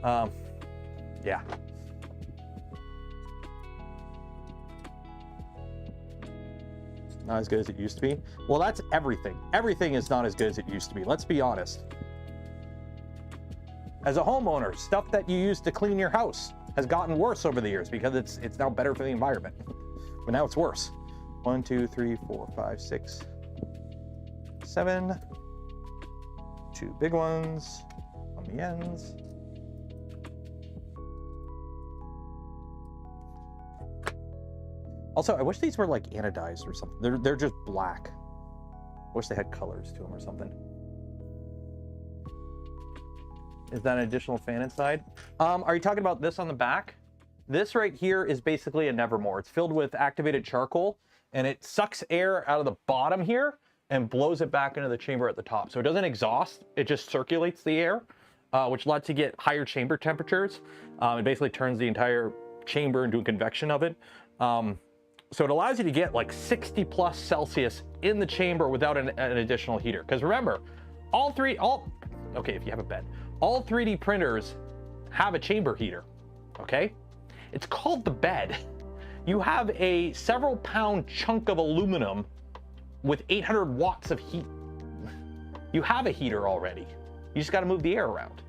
Yeah. Not as good as it used to be. Well, that's everything. Everything is not as good as it used to be. Let's be honest. As a homeowner, stuff that you use to clean your house has gotten worse over the years because it's now better for the environment. But now it's worse. 1, 2, 3, 4, 5, 6, 7. 2 big ones on the ends. Also, I wish these were like anodized or something. They're just black. I wish they had colors to them or something. Is that an additional fan inside? Are you talking about this on the back? This right here is basically a Nevermore. It's filled with activated charcoal, and it sucks air out of the bottom here and blows it back into the chamber at the top. So it doesn't exhaust, it just circulates the air, which lets you get higher chamber temperatures. It basically turns the entire chamber into a convection oven. So it allows you to get like 60 plus Celsius in the chamber without an additional heater. Because remember, okay, if you have a bed, all 3D printers have a chamber heater, okay? It's called the bed. You have a several pound chunk of aluminum with 800 watts of heat. You have a heater already. You just gotta move the air around.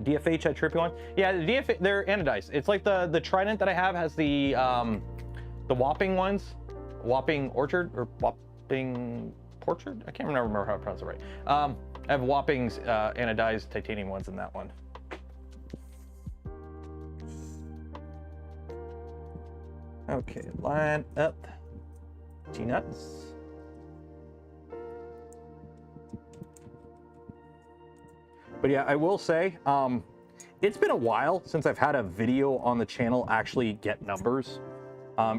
DFH had trippy one. Yeah, the DFH, they're anodized. It's like the Trident that I have has the Whopping ones. Whopping Orchard or Whopping Portrait? I can't remember how to pronounce it right. I have Whopping's anodized titanium ones in that one. Okay, line up. T-nuts. But yeah, I will say, it's been a while since I've had a video on the channel actually get numbers.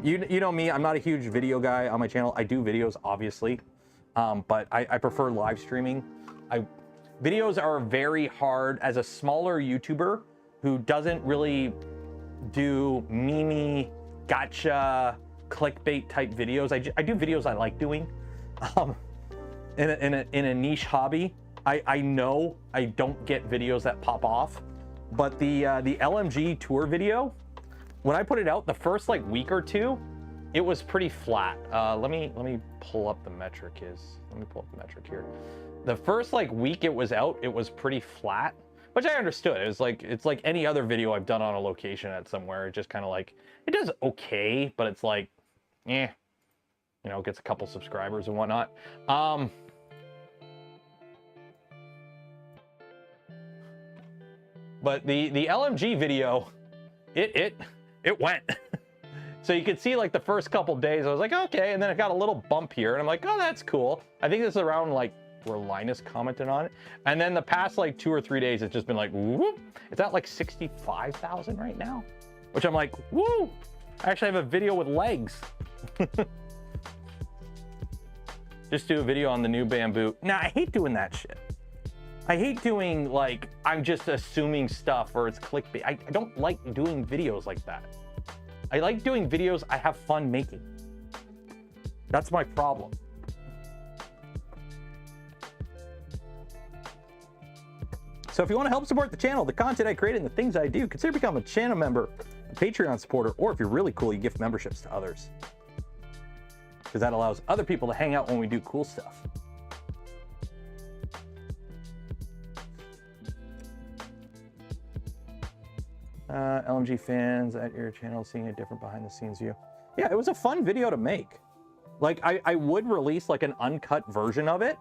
You know me, I'm not a huge video guy on my channel. I do videos, obviously, but I prefer live streaming. Videos are very hard as a smaller YouTuber who doesn't really do meme, gotcha, clickbait type videos. I do videos I like doing in a niche hobby. I know I don't get videos that pop off, but the LMG tour video, when I put it out, the first like week or two, it was pretty flat. Let me pull up the metric Let me pull up the metric here. The first like week it was out, it was pretty flat, which I understood. It's like any other video I've done on a location at somewhere. It just kind of like, it does okay, but it's like, you know, gets a couple subscribers and whatnot. But the LMG video, it went. So you could see like the first couple days, I was like, okay, and then it got a little bump here, and I'm like, oh, that's cool. I think this is around like where Linus commented on it. And then the past like 2 or 3 days, it's just been like, whoop. It's at like 65,000 right now, which I'm like, woo! I actually have a video with legs. Just do a video on the new Bambu. Nah, I hate doing that shit. I hate doing like, I'm just assuming stuff or it's clickbait. I don't like doing videos like that. I like doing videos I have fun making. That's my problem. So if you want to help support the channel, the content I create and the things I do, consider becoming a channel member, a Patreon supporter, or if you're really cool, you gift memberships to others. Because that allows other people to hang out when we do cool stuff. LMG fans at your channel seeing a different behind the scenes view. Yeah, it was a fun video to make. Like I would release like an uncut version of it,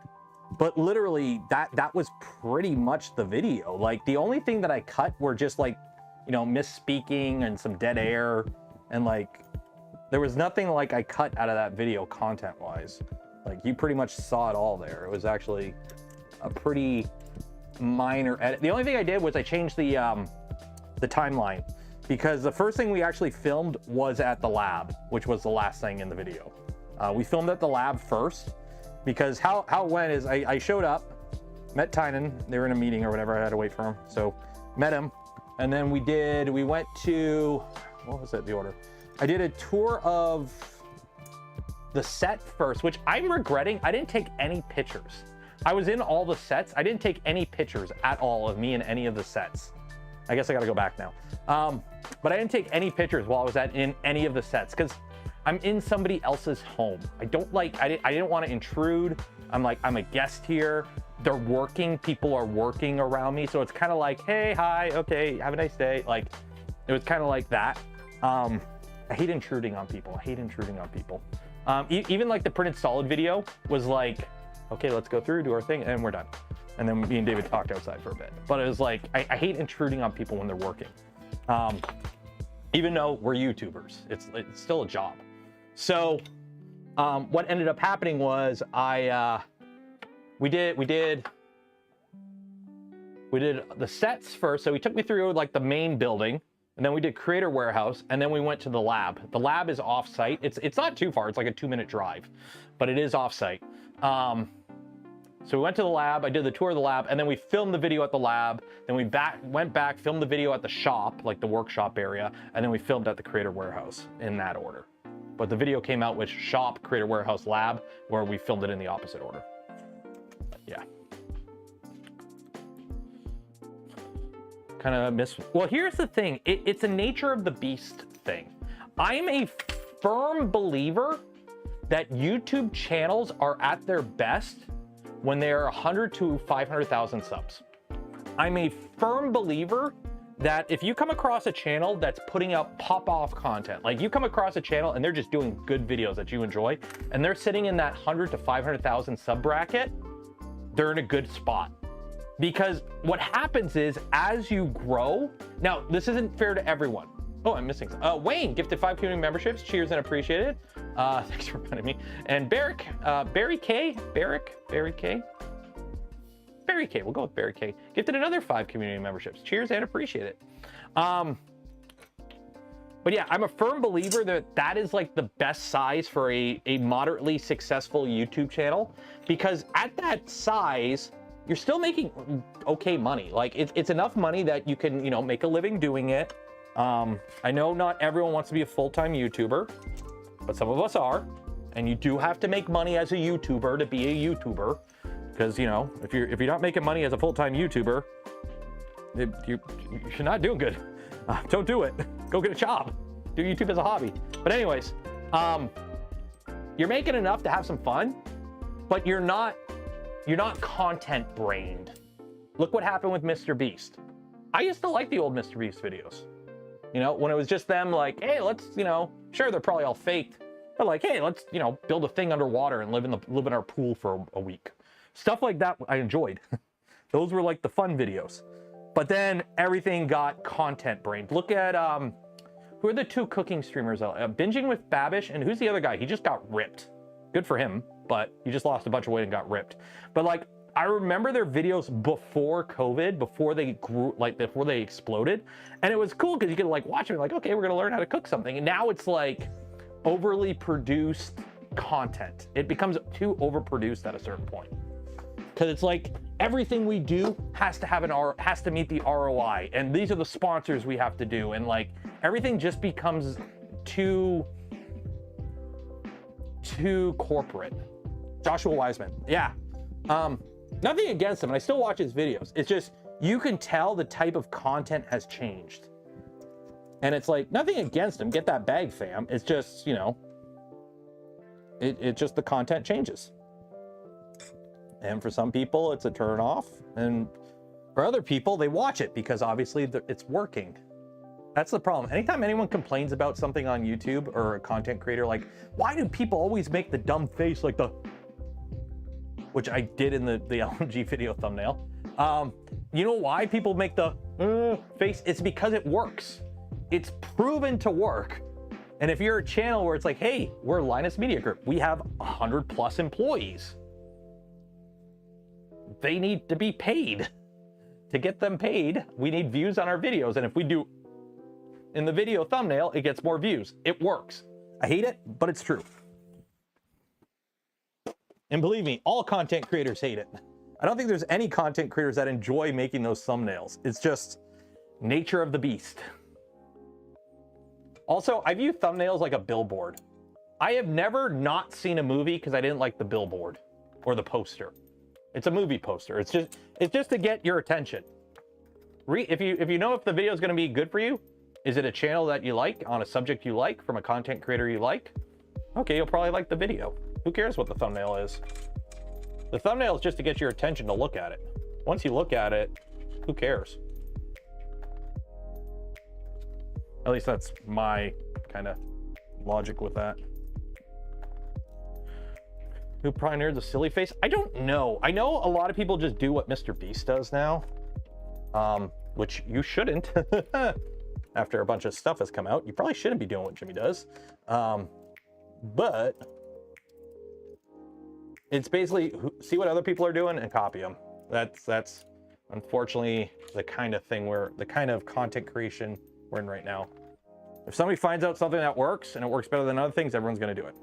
but literally that was pretty much the video. Like the only thing that I cut were just like, you know, misspeaking and some dead air, and like there was nothing like I cut out of that video content wise. Like you pretty much saw it all there. It was actually a pretty minor edit. The only thing I did was I changed the timeline, because the first thing we actually filmed was at the lab, which was the last thing in the video. We filmed at the lab first, because how it went is I showed up, met Tynan, they were in a meeting or whatever, I had to wait for him, so met him, and then we went to, what was it, the order? I did a tour of the set first, which I'm regretting. I didn't take any pictures. I was in all the sets. I didn't take any pictures at all of me in any of the sets. I guess I gotta go back now. But I didn't take any pictures while I was in any of the sets, because I'm in somebody else's home. I didn't want to intrude. I'm a guest here. They're working, people are working around me. So it's kind of like, hey, hi, okay, have a nice day. Like, it was kind of like that. I hate intruding on people. Even like the printed solid video was like, okay, let's go through, do our thing, and we're done. And then me and David talked outside for a bit. But it was like, I hate intruding on people when they're working. Even though we're YouTubers, it's still a job. So what ended up happening was we did the sets first. So he took me through like the main building, and then we did Creator Warehouse, and then we went to the lab. The lab is off-site. It's not too far. It's like a 2-minute drive, but it is off-site. So we went to the lab, I did the tour of the lab, and then we filmed the video at the lab. Then we went back, filmed the video at the shop, like the workshop area, and then we filmed at the Creator Warehouse in that order. But the video came out with shop, Creator Warehouse, lab, where we filmed it in the opposite order. Yeah. Kind of well, here's the thing. It's a nature of the beast thing. I'm a firm believer that YouTube channels are at their best when they are 100 to 500,000 subs. I'm a firm believer that if you come across a channel that's putting out pop-off content, like you come across a channel and they're just doing good videos that you enjoy, and they're sitting in that 100 to 500,000 sub bracket, they're in a good spot. Because what happens is, as you grow, now this isn't fair to everyone, Oh, I'm missing some. Wayne gifted 5 community memberships. Cheers and appreciated. Thanks for reminding me. And Barry K. We'll go with Barry K. Gifted another 5 community memberships. Cheers and appreciate it. But yeah, I'm a firm believer that that is like the best size for a moderately successful YouTube channel, because at that size, you're still making okay money. Like it's enough money that you can, you know, make a living doing it. I know not everyone wants to be a full-time YouTuber, but some of us are, and you do have to make money as a YouTuber to be a YouTuber, because, you know, if you're not making money as a full-time YouTuber, you're not doing good. Don't do it. Go get a job. Do YouTube as a hobby. But anyways, you're making enough to have some fun, but you're not content brained. Look what happened with Mr. Beast. I used to like the old Mr. Beast videos. You know, when it was just them like, hey, let's, you know, sure, they're probably all faked, but like, hey, let's, you know, build a thing underwater and live in our pool for a week. Stuff like that I enjoyed. Those were like the fun videos. But then everything got content brained. Look at, who are the 2 cooking streamers? Binging with Babish, and who's the other guy? He just got ripped. Good for him, but he just lost a bunch of weight and got ripped. But like, I remember their videos before COVID, before they grew, like before they exploded. And it was cool because you could like watch them like, okay, we're gonna learn how to cook something. And now it's like overly produced content. It becomes too overproduced at a certain point. Because it's like everything we do has to meet the ROI, and these are the sponsors we have to do, and like everything just becomes too corporate. Joshua Wiseman, yeah. Nothing against him, and I still watch his videos. It's just you can tell the type of content has changed, and it's like nothing against him. Get that bag, fam. It's just, you know, it just the content changes. And for some people, it's a turn off. And for other people, they watch it because obviously it's working. That's the problem. Anytime anyone complains about something on YouTube or a content creator, like, why do people always make the dumb face like the, which I did in the LMG video thumbnail. You know why people make the face? It's because it works. It's proven to work. And if you're a channel where it's like, hey, we're Linus Media Group, we have 100+ employees. They need to be paid. To get them paid, we need views on our videos. And if we do in the video thumbnail, it gets more views. It works. I hate it, but it's true. And believe me, all content creators hate it. I don't think there's any content creators that enjoy making those thumbnails. It's just nature of the beast. Also, I view thumbnails like a billboard. I have never not seen a movie because I didn't like the billboard or the poster. It's a movie poster. It's just to get your attention. If you know if the video is going to be good for you, is it a channel that you like on a subject you like from a content creator you like? Okay, you'll probably like the video. Who cares what the thumbnail is? The thumbnail is just to get your attention to look at it. Once you look at it, who cares? At least that's my kind of logic with that. Who pioneered the silly face? I don't know. I know a lot of people just do what Mr. Beast does now, which you shouldn't. After a bunch of stuff has come out, you probably shouldn't be doing what Jimmy does. But it's basically see what other people are doing and copy them. That's unfortunately the kind of thing the kind of content creation we're in right now. If somebody finds out something that works and it works better than other things, everyone's going to do it.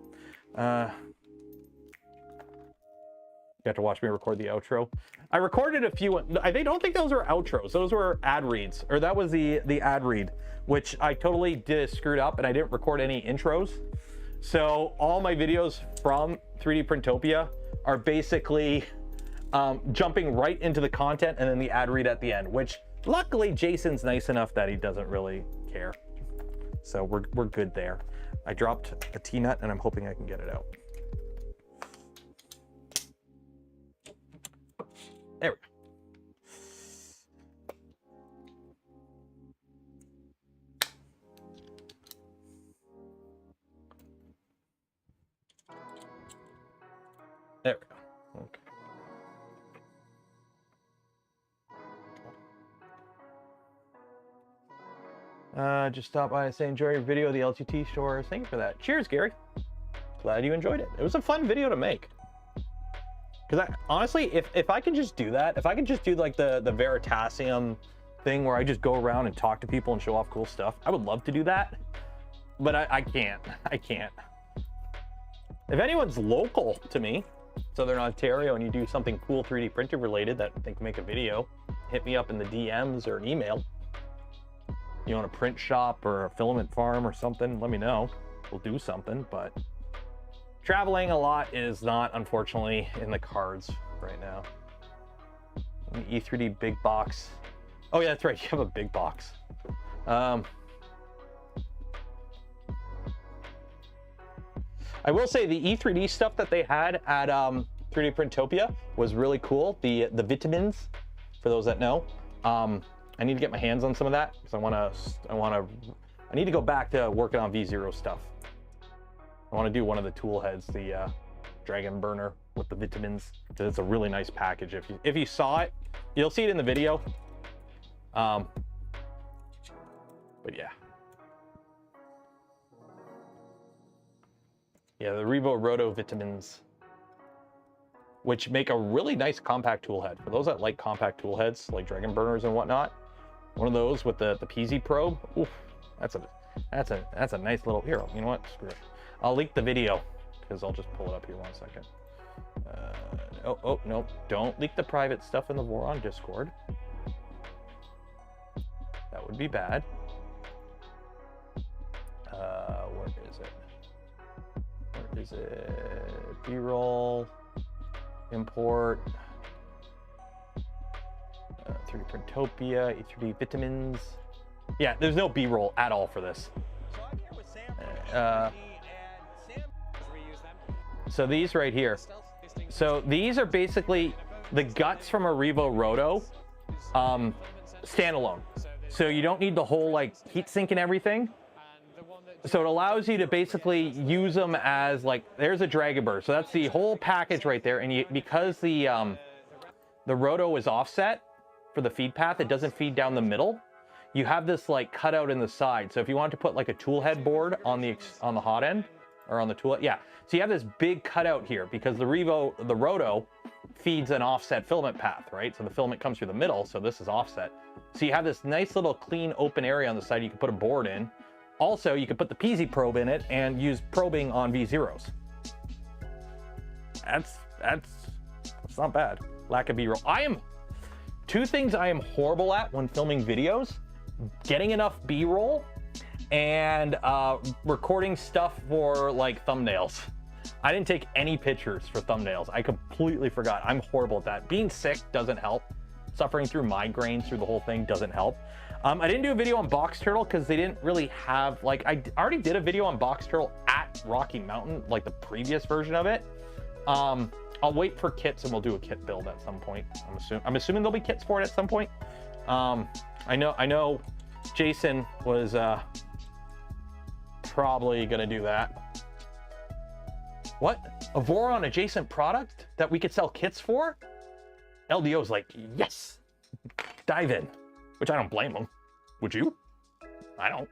You have to watch me record the outro. I recorded a few. I don't think those were outros. Those were ad reads, or that was the ad read, which I totally screwed up, and I didn't record any intros. So all my videos from 3D Printopia are basically jumping right into the content and then the ad read at the end, which luckily Jason's nice enough that he doesn't really care. So we're good there. I dropped a T-nut and I'm hoping I can get it out. There we go. There we go. Okay. Just stop by and say, enjoy your video of the LTT store. Thank you for that. Cheers, Gary. Glad you enjoyed it. It was a fun video to make. Because honestly, if I could just do that, if I could just do like the Veritasium thing where I just go around and talk to people and show off cool stuff, I would love to do that. But I can't. I can't. If anyone's local to me, Southern Ontario, and you do something cool 3D printer related that they can make a video, hit me up in the DMs or an email. You own a print shop or a filament farm or something, let me know. We'll do something, but traveling a lot is not, unfortunately, in the cards right now. E3D big box. Oh yeah, that's right, you have a big box. I will say the E3D stuff that they had at 3D Printopia was really cool. The vitamins, for those that know. I need to get my hands on some of that because I need to go back to working on V0 stuff. I want to do one of the tool heads, the dragon burner with the vitamins. It's a really nice package. If you saw it, you'll see it in the video. But yeah. Yeah, the Revo Roto vitamins, which make a really nice compact tool head. For those that like compact tool heads, like dragon burners and whatnot, one of those with the PZ probe, oof, that's a nice little hero. You know what? Screw it. I'll link the video because I'll just pull it up here 1 second. Oh no! Don't leak the private stuff in the Voron Discord. That would be bad. Where is it? Where is it? B-roll, import, 3D Printopia, E3D vitamins. Yeah, there's no B-roll at all for this. So these right here. So these are basically the guts from a Revo Roto, standalone. So you don't need the whole like heat sink and everything. So it allows you to basically use them as like, there's a dragon burner. So that's the whole package right there. And because the Roto is offset for the feed path, it doesn't feed down the middle. You have this like cutout in the side. So if you want to put like a tool head board on the hot end or on the tool, yeah. So you have this big cutout here because the Roto feeds an offset filament path, right? So the filament comes through the middle. So this is offset. So you have this nice little clean open area on the side you can put a board in. Also, you could put the PZ probe in it and use probing on V0s. That's not bad. Lack of B-roll. Two things I am horrible at when filming videos: getting enough B-roll and recording stuff for like thumbnails. I didn't take any pictures for thumbnails. I completely forgot. I'm horrible at that. Being sick doesn't help. Suffering through migraines through the whole thing doesn't help. I didn't do a video on Box Turtle because they didn't really have, like, I already did a video on Box Turtle at Rocky Mountain, like the previous version of it. I'll wait for kits and we'll do a kit build at some point. I'm assuming there'll be kits for it at some point. I know Jason was probably gonna do that. What? A Voron adjacent product that we could sell kits for? LDO's like, yes, dive in. Which I don't blame them. Would you? I don't.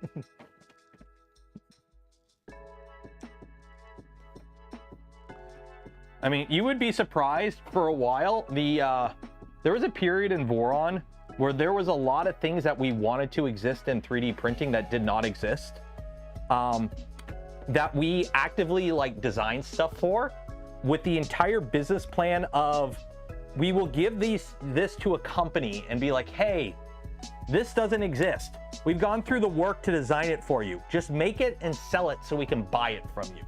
I mean, you would be surprised. For a while, there was a period in Voron where there was a lot of things that we wanted to exist in 3D printing that did not exist. That we actively like designed stuff for, with the entire business plan of, we will give this to a company and be like, hey, this doesn't exist. We've gone through the work to design it for you. Just make it and sell it so we can buy it from you.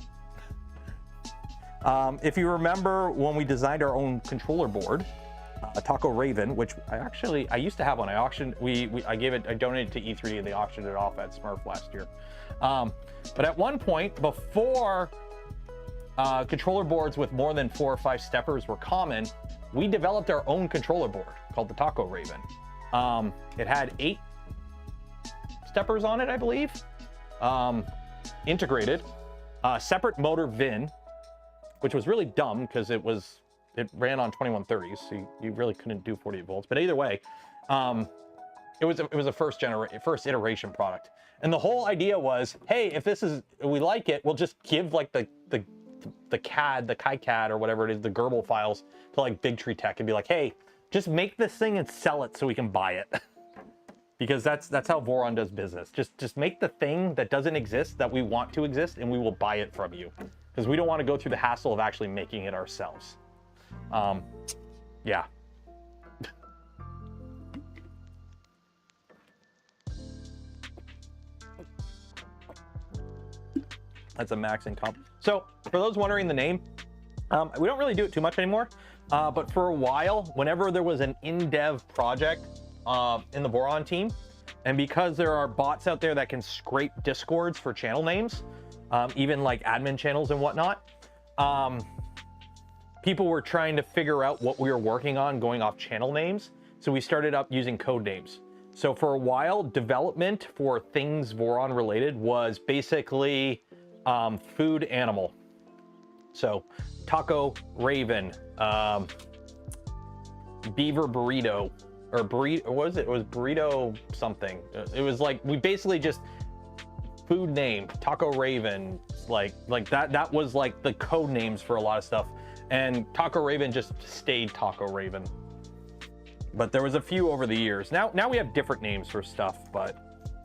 If you remember when we designed our own controller board, a Taco Raven, which I used to have one. I auctioned, I donated to E3D and they auctioned it off at Smurf last year. But at one point, before controller boards with more than 4 or 5 steppers were common, we developed our own controller board called the Taco Raven. It had 8 steppers on it, I believe, integrated, separate motor VIN, which was really dumb because it ran on 2130s, so you really couldn't do 48 volts. But either way, It was a first iteration product. And the whole idea was, hey, if we like it, we'll just give like the CAD, the KiCad or whatever it is, the Gerbil files to like Big Tree Tech and be like, hey, just make this thing and sell it so we can buy it. Because that's how Voron does business. Just make the thing that doesn't exist that we want to exist, and we will buy it from you. Because we don't want to go through the hassle of actually making it ourselves. Yeah. That's a max income. So for those wondering the name, we don't really do it too much anymore. But for a while, whenever there was an in-dev project in the Voron team, and because there are bots out there that can scrape discords for channel names, even like admin channels and whatnot, people were trying to figure out what we were working on going off channel names. So we started up using code names. So for a while, development for things Voron related was basically food animal. So Taco Raven, Beaver Burrito, or burrito, what was it? It was burrito something. It was like, we basically just food name, Taco Raven, like that was like the code names for a lot of stuff. And Taco Raven just stayed Taco Raven. But there was a few over the years. Now we have different names for stuff, but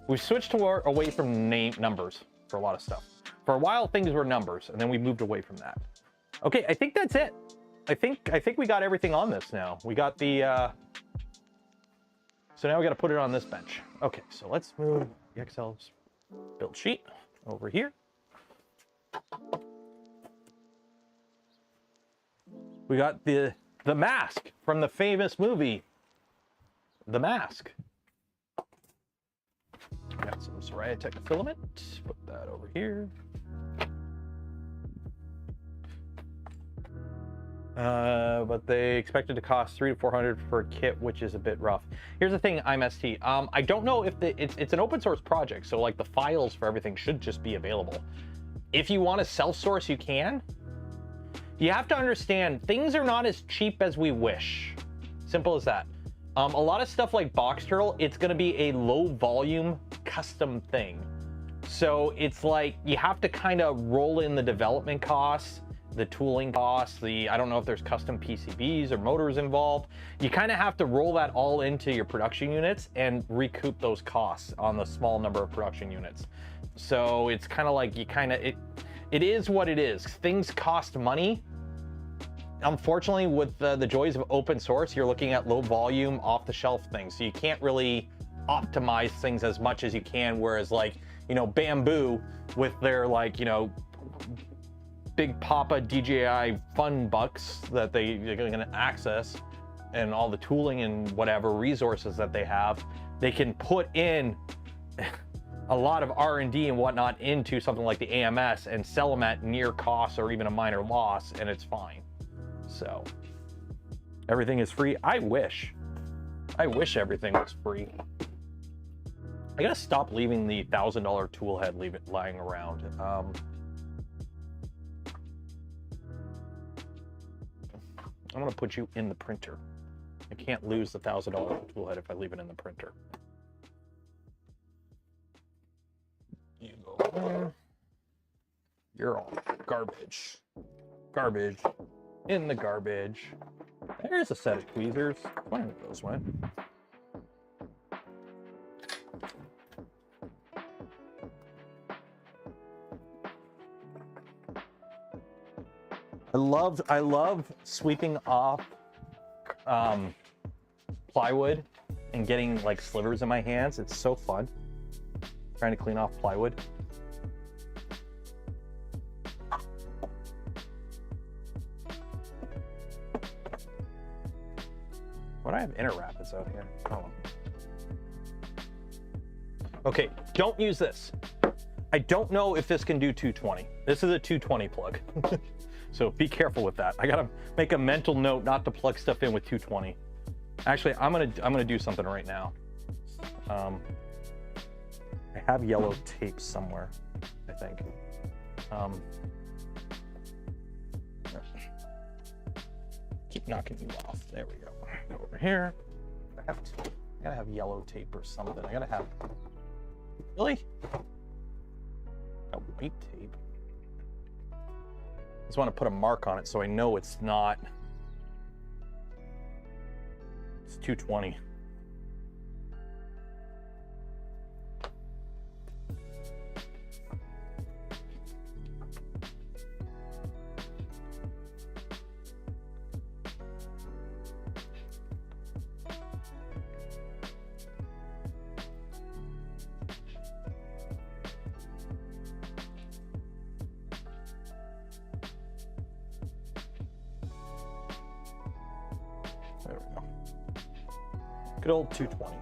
we've switched away from numbers for a lot of stuff. For a while, things were numbers, and then we moved away from that. Okay, I think that's it. I think we got everything on this now. We got the, so now we got to put it on this bench. Okay, so let's move the Excel's build sheet over here. We got the mask from the famous movie, The Mask. Got some Soraya Tech filament. Put that over here. But they expected to cost $300 to $400 for a kit, which is a bit rough. Here's the thing, IMST. I don't know if it's an open source project, so like the files for everything should just be available. If you want to self-source, you can. You have to understand, things are not as cheap as we wish. Simple as that. A lot of stuff like Box Turtle, it's going to be a low volume custom thing. So it's like you have to kind of roll in the development costs, the tooling costs, I don't know if there's custom PCBs or motors involved. You kind of have to roll that all into your production units and recoup those costs on the small number of production units. So it's kind of like it is what it is. Things cost money. Unfortunately, with the joys of open source, you're looking at low volume, off-the-shelf things. So you can't really optimize things as much as you can. Whereas like, Bambu with their like, Big Papa DJI fun bucks that they're going to access, and all the tooling and whatever resources that they have, they can put in a lot of R&D and whatnot into something like the AMS and sell them at near cost or even a minor loss, and it's fine. So everything is free. I wish everything was free. I gotta stop leaving the $1,000 tool head lying around. I'm gonna put you in the printer. I can't lose the $1,000 tool head if I leave it in the printer. You go there. You're all garbage. Garbage. In the garbage. There's a set of tweezers. Where did those went? I love sweeping off plywood and getting like slivers in my hands. It's so fun trying to clean off plywood. What do I have inner rapids out here? Oh. Okay, don't use this. I don't know if this can do 220. This is a 220 plug. So be careful with that. I gotta make a mental note not to plug stuff in with 220. Actually, I'm gonna do something right now. I have yellow tape somewhere, I think. Keep knocking you off. There we go. Go over here. I gotta have yellow tape or something. I gotta have, really? A white tape? I just want to put a mark on it so I know it's not, it's 220. There we go. Good old 220.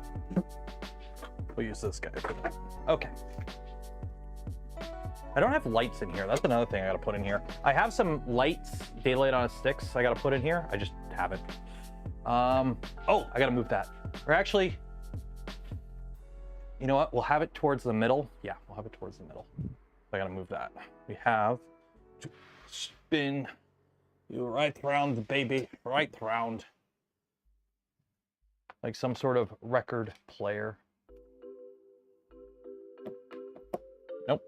We'll use this guy for that. Okay. I don't have lights in here. That's another thing I gotta put in here. I have some lights, daylight on sticks I gotta put in here. I just haven't. Oh, I gotta move that. Or actually, you know what? We'll have it towards the middle. Yeah, we'll have it towards the middle. I gotta move that. We have to spin you right round, the baby, right round. Like some sort of record player. Nope.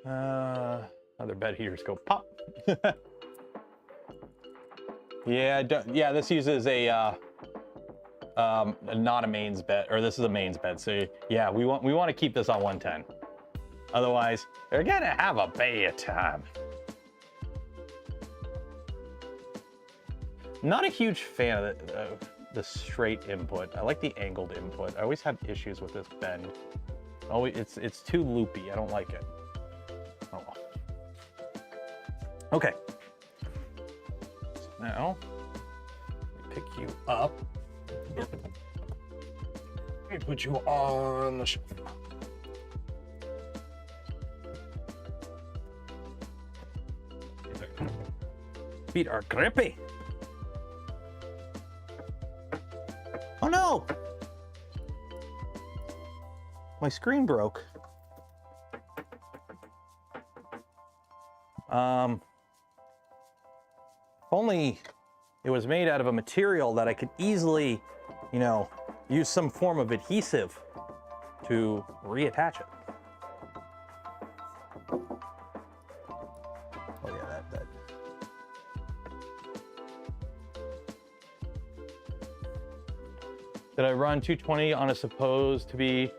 Other bed heaters go pop. Yeah, yeah. This uses a not a mains bed, or this is a mains bed. So yeah, we want to keep this on 110. Otherwise, they're gonna have a bad time. Not a huge fan of the straight input. I like the angled input. I always have issues with this bend. Oh, it's too loopy. I don't like it. Oh well. Okay. So now, let me pick you up. Let me put you on the shelf. Feet are grippy. Oh no! My screen broke. If only it was made out of a material that I could easily, you know, use some form of adhesive to reattach it. Oh yeah, that. Did I run 220 on a supposed to be?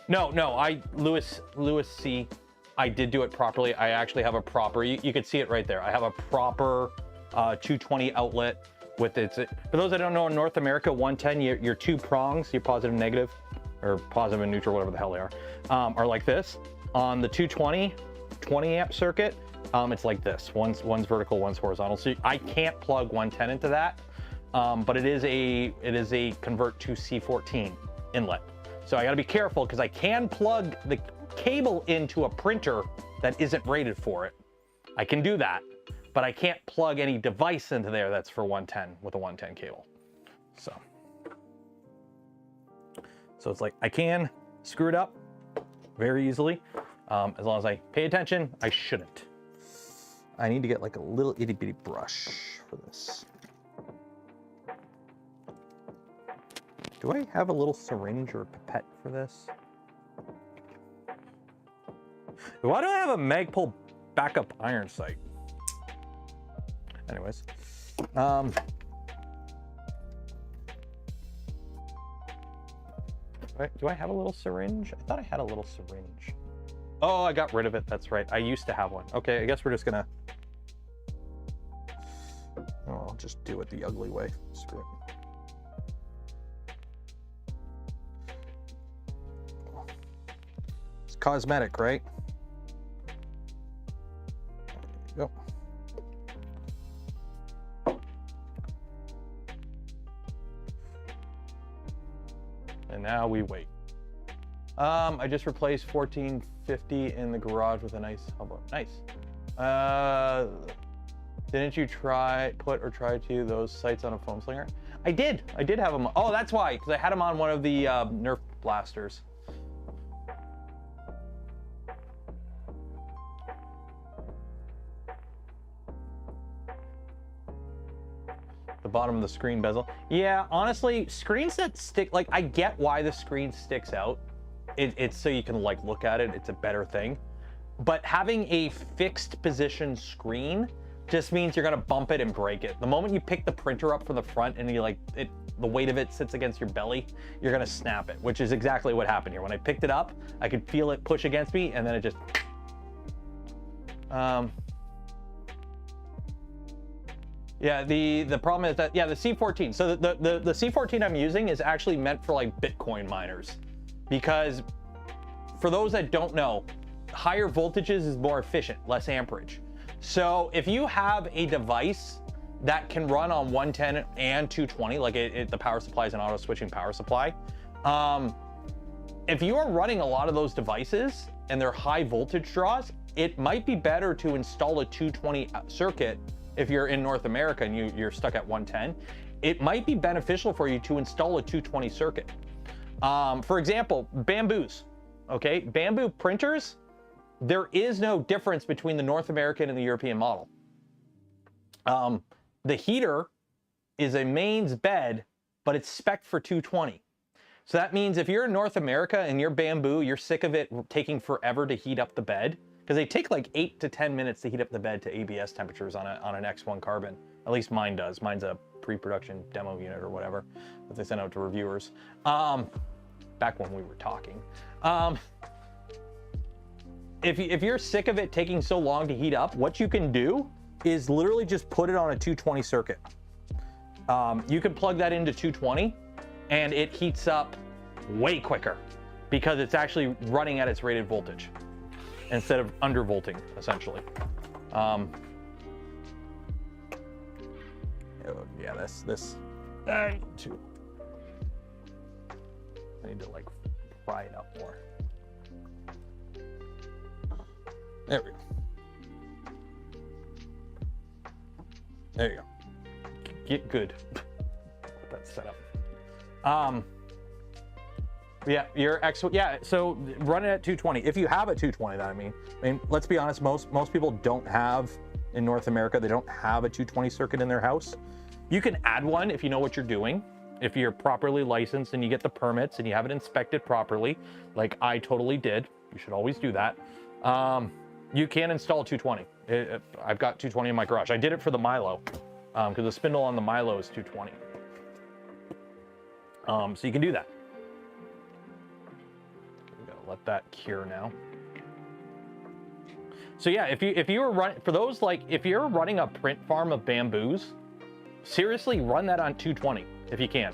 No, Lewis C. I did do it properly. I actually have a proper, you could see it right there. I have a proper 220 outlet with its, for those that don't know, in North America, 110, your two prongs, your positive and negative, or positive and neutral, whatever the hell they are like this. On the 220, 20 amp circuit, it's like this. One's vertical, one's horizontal. So I can't plug 110 into that. But it is a convert to C14 inlet. So I gotta be careful because I can plug the cable into a printer that isn't rated for it. I can do that, but I can't plug any device into there that's for 110 with a 110 cable. So it's like I can screw it up very easily. As long as I pay attention, I shouldn't. I need to get like a little itty bitty brush for this. Do I have a little syringe or a pipette for this? Why do I have a Magpul backup iron sight? Anyways, do I have a little syringe? I thought I had a little syringe. Oh, I got rid of it. That's right. I used to have one. Okay, I guess we're just gonna. Oh, I'll just do it the ugly way. Screw it. Cosmetic, right? There you go. And now we wait. I just replaced 1450 in the garage with a nice hub. Nice. Didn't you try to those sights on a foam slinger? I did have them. Oh, that's why, because I had them on one of the Nerf blasters. The bottom of the screen bezel. Yeah, honestly, screens that stick, like, I get why the screen sticks out. It's so you can like look at it. It's a better thing. But having a fixed position screen just means you're gonna bump it and break it. The moment you pick the printer up from the front and you like it, the weight of it sits against your belly, you're gonna snap it, which is exactly what happened here. When I picked it up, I could feel it push against me, and then it just. Yeah, the problem is that, yeah, the C14. So the C14 I'm using is actually meant for like Bitcoin miners, because for those that don't know, higher voltages is more efficient, less amperage. So if you have a device that can run on 110 and 220, like the power supply is an auto switching power supply, if you are running a lot of those devices and they're high voltage draws, it might be better to install a 220 circuit. If you're in North America and you're stuck at 110, it might be beneficial for you to install a 220 circuit. For example, Bambus, okay? Bambu printers, there is no difference between the North American and the European model. The heater is a mains bed, but it's spec'd for 220. So that means if you're in North America and you're Bambu, you're sick of it taking forever to heat up the bed, because they take like 8 to 10 minutes to heat up the bed to ABS temperatures on an X1 carbon. At least mine does. Mine's a pre-production demo unit or whatever that they sent out to reviewers. Back when we were talking. If you're sick of it taking so long to heat up, what you can do is literally just put it on a 220 circuit. You can plug that into 220 and it heats up way quicker because it's actually running at its rated voltage instead of undervolting, essentially. Oh, yeah, this too. I need to like fry it up more. There we go. There you go. Get good. That's set up. Yeah, your X. Yeah, so run it at 220. If you have a 220, that I mean, let's be honest. Most people don't have in North America. They don't have a 220 circuit in their house. You can add one if you know what you're doing. If you're properly licensed and you get the permits and you have it inspected properly, like I totally did. You should always do that. You can install 220. I've got 220 in my garage. I did it for the Milo because the spindle on the Milo is 220. So you can do that. We gotta let that cure now. So yeah, if you were running, for those like, if you're running a print farm of Bambus, seriously run that on 220 if you can.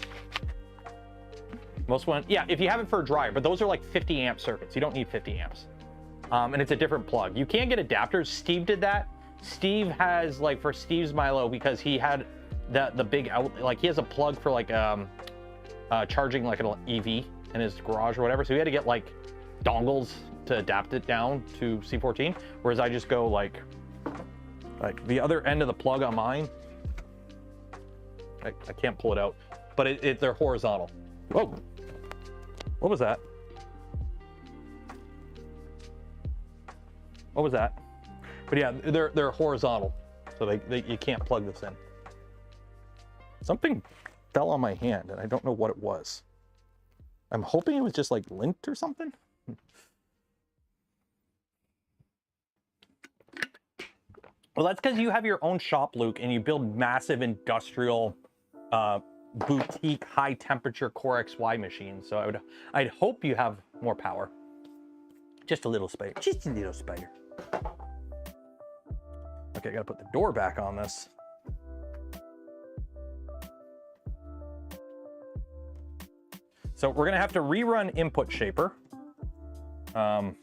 Most one, yeah, if you have it for a dryer, but those are like 50 amp circuits. You don't need 50 amps. And it's a different plug. You can get adapters. Steve did that. Steve has, like, for Steve's Milo, because he had the big out, like he has a plug for like charging like an EV in his garage or whatever. So he had to get like dongles to adapt it down to C14. Whereas I just go like the other end of the plug on mine. I can't pull it out, but they're horizontal. Whoa, what was that? What was that? But yeah, they're horizontal, so you can't plug this in. Something fell on my hand, and I don't know what it was. I'm hoping it was just like lint or something. Well, that's because you have your own shop, Luke, and you build massive industrial, boutique, high-temperature Core XY machines. So I'd hope you have more power. Just a little spider. Just a little spider. Okay, I gotta put the door back on this. So we're gonna have to rerun input shaper. So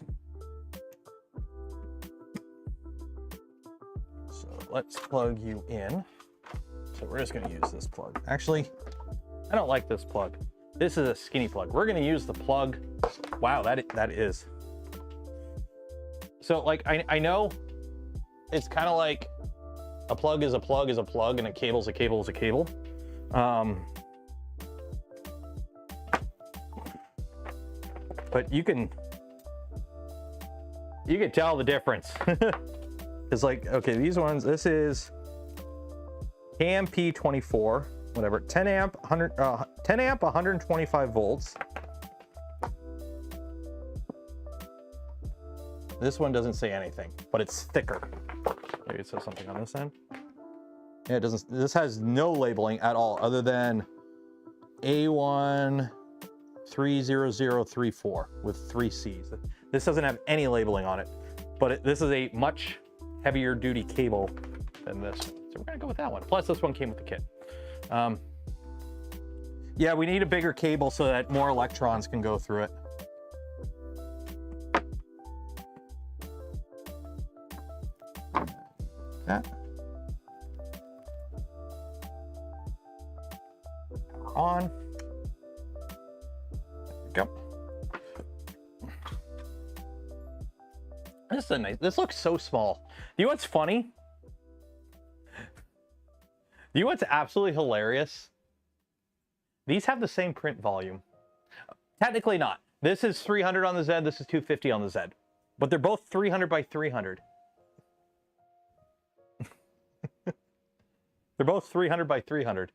let's plug you in. So we're just gonna use this plug. Actually, I don't like this plug. This is a skinny plug. We're gonna use the plug. Wow, that is. So like, I know it's kind of like a plug is a plug is a plug and a cable is a cable is a cable. But you can tell the difference. It's like, okay, these ones, this is KMP24, whatever, 10 amp, 125 volts. This one doesn't say anything, but it's thicker. Maybe it says something on this end. Yeah, it doesn't. This has no labeling at all other than A1 30034 with 3 C's. This doesn't have any labeling on it, but this is a much heavier duty cable than this. So we're gonna go with that one. Plus this one came with the kit. Yeah, we need a bigger cable so that more electrons can go through it. That. On. There we go. This is a nice, this looks so small. You know what's funny? You know what's absolutely hilarious? These have the same print volume. Technically not. This is 300 on the Z, this is 250 on the Z. But they're both 300 by 300. They're both 300 by 300.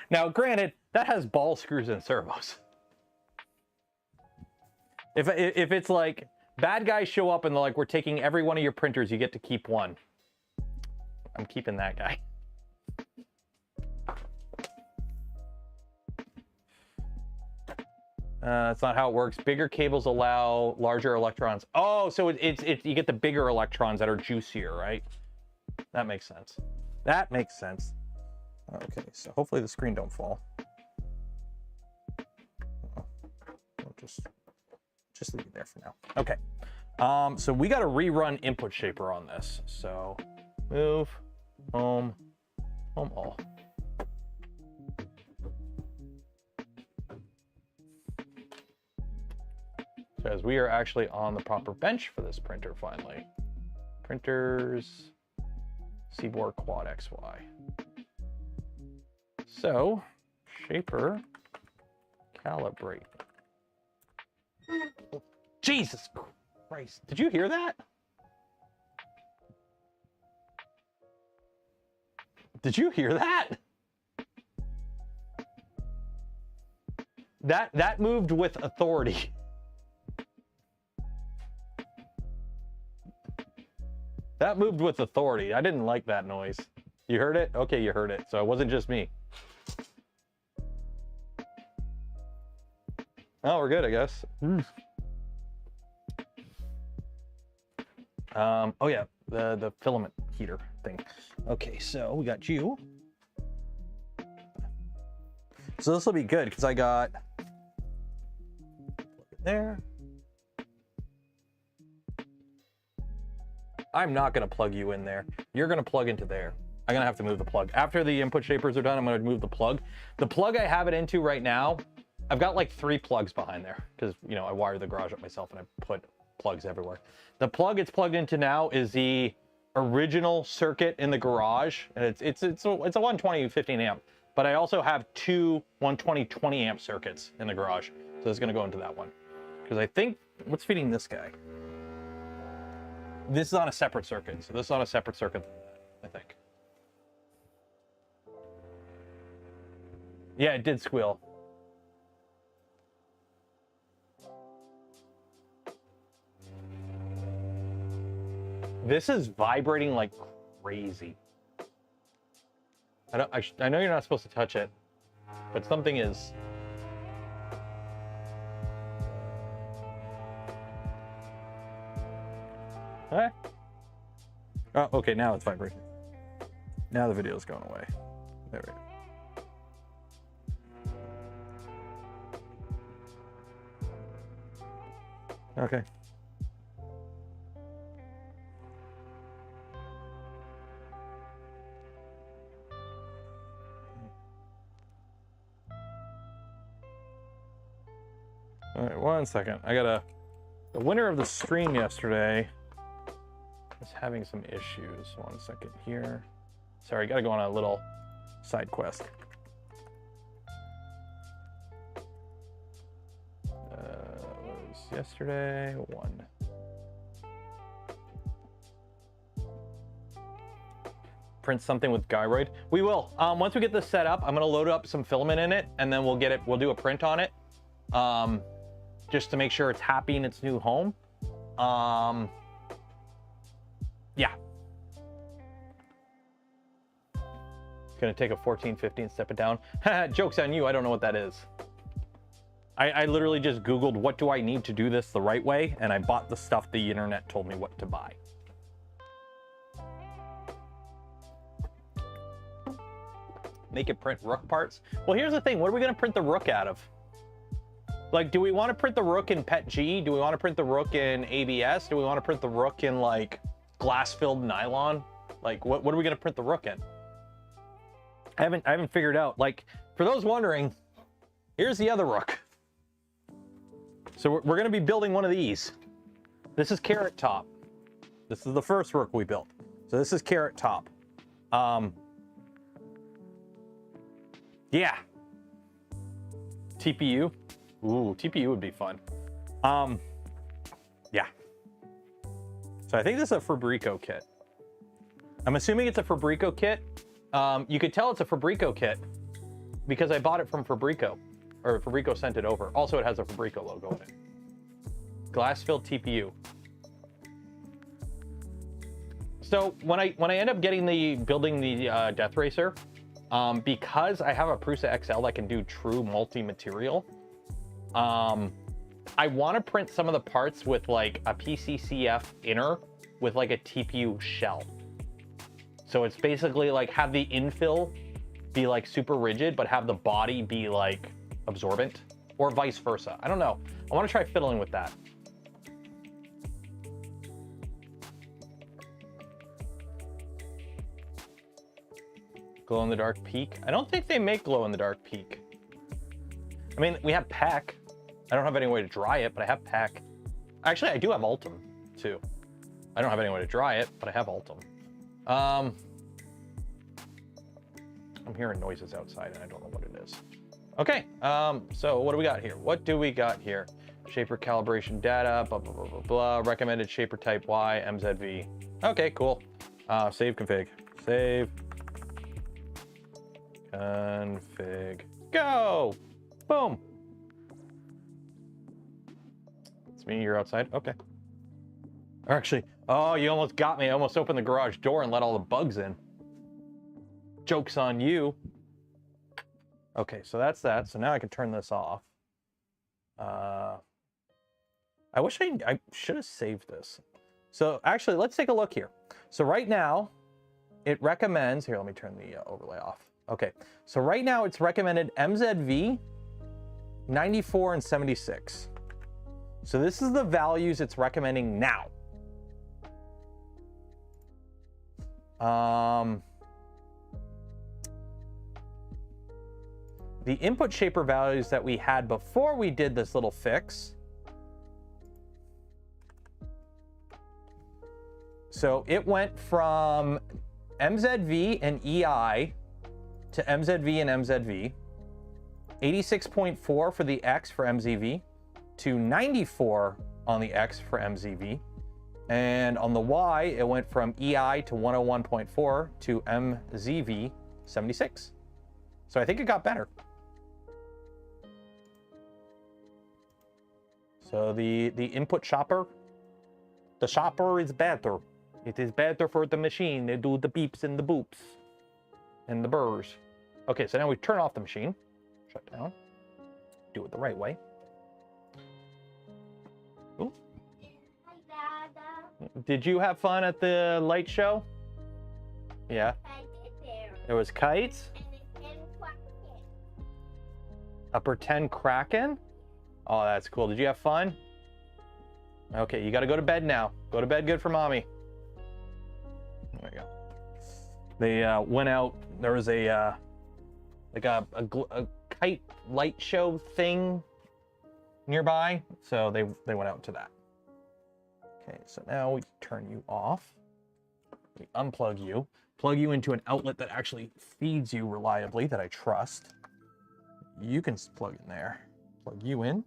Now, granted, that has ball screws and servos. If it's like, bad guys show up and they're like, we're taking every one of your printers, you get to keep one. I'm keeping that guy. That's not how it works. Bigger cables allow larger electrons. Oh, so it's you get the bigger electrons that are juicier, right? That makes sense. That makes sense. Okay, so hopefully the screen don't fall. We'll just leave it there for now. Okay. So we got to rerun input shaper on this. So move, home all. Because we are actually on the proper bench for this printer finally. Printers, Seaboard Quad XY. So, shaper, calibrate. Oh, Jesus Christ, did you hear that? Did you hear that? That moved with authority. That moved with authority. I didn't like that noise. You heard it? Okay, you heard it. So it wasn't just me. Oh, we're good, I guess. Oh yeah, the filament heater thing. Okay, so we got you. So this will be good because I got there. I'm not going to plug you in there. You're going to plug into there. I'm going to have to move the plug. After the input shapers are done, I'm going to move the plug. The plug I have it into right now, I've got like 3 plugs behind there because, you know, I wired the garage up myself and I put plugs everywhere. The plug it's plugged into now is the original circuit in the garage. And it's a 120 15 amp, but I also have 2 120 20 amp circuits in the garage. So it's going to go into that one because I think what's feeding this guy? This is on a separate circuit. So this is on a separate circuit than that, I think. Yeah, it did squeal. This is vibrating like crazy. I know you're not supposed to touch it, but something is. Huh? Oh, okay, now it's vibrating. Now the video is going away. There we go. Okay. All right, 1 second. The winner of the stream yesterday is having some issues. 1 second here. Sorry, gotta go on a little side quest. Was yesterday 1. print something with gyroid. We will. Once we get this set up, I'm gonna load up some filament in it, and then we'll do a print on it, just to make sure it's happy in its new home. Yeah. It's gonna take a 14, 15, step it down. Joke's on you, I don't know what that is. I literally just Googled what do I need to do this the right way, and I bought the stuff the internet told me what to buy. Make it print Rook parts. Well, here's the thing. What are we going to print the Rook out of? Like, do we want to print the Rook in PETG? Do we want to print the Rook in ABS? Do we want to print the Rook in, like, glass-filled nylon? Like, what are we going to print the Rook in? I haven't figured out. Like, for those wondering, here's the other Rook. So we're going to be building one of these. This is Carrot Top. This is the first Rook we built. So this is Carrot Top. Yeah. TPU. Ooh, TPU would be fun. Yeah. So I think this is a Fabrico kit. I'm assuming it's a Fabrico kit. You could tell it's a Fabrico kit because I bought it from Fabrico, or Fabrico sent it over. Also, it has a Fabrico logo in it. Glass-filled TPU. So when I end up building the Death Racer, because I have a Prusa XL that can do true multi-material, I want to print some of the parts with like a PCCF inner with like a TPU shell. So it's basically like have the infill be like super rigid, but have the body be like absorbent, or vice versa. I don't know. I want to try fiddling with that. Glow-in-the-dark peak. I don't think they make glow-in-the-dark peak. I mean, we have PEC. I don't have any way to dry it, but I have PEC. Actually, I do have Ultim, too. I don't have any way to dry it, but I have Ultim. I'm hearing noises outside, and I don't know what it is. Okay, so what do we got here? What do we got here? Shaper calibration data, blah, blah, blah, blah, blah. Recommended shaper type Y, MZV. Okay, cool. Save config. Save. Config. Go! Boom! It's me, you're outside? Okay. Or actually, oh, you almost got me. I almost opened the garage door and let all the bugs in. Joke's on you. Okay, so that's that. So now I can turn this off. I wish I should have saved this. So actually, let's take a look here. So right now, it recommends, here, let me turn the overlay off. Okay, so right now it's recommended MZV 94 and 76. So this is the values it's recommending now. The input shaper values that we had before we did this little fix. So it went from MZV and EI to MZV and MZV, 86.4 for the X for MZV, to 94 on the X for MZV. And on the Y, it went from EI to 101.4 to MZV 76. So I think it got better. So the input shopper, the shopper is better. It is better for the machine. They do the beeps and the boops and the burrs. Okay, so now we turn off the machine. Shut down. Do it the right way. Ooh. Did you have fun at the light show? Yeah. There was kites. A pretend kraken. Oh, that's cool. Did you have fun? Okay, you got to go to bed now. Go to bed good for mommy. There you go. They went out. There was a like a kite light show thing nearby, so they went out to that. Okay, so now we turn you off. We unplug you, plug you into an outlet that actually feeds you reliably, that I trust. You can plug in there. Plug you in.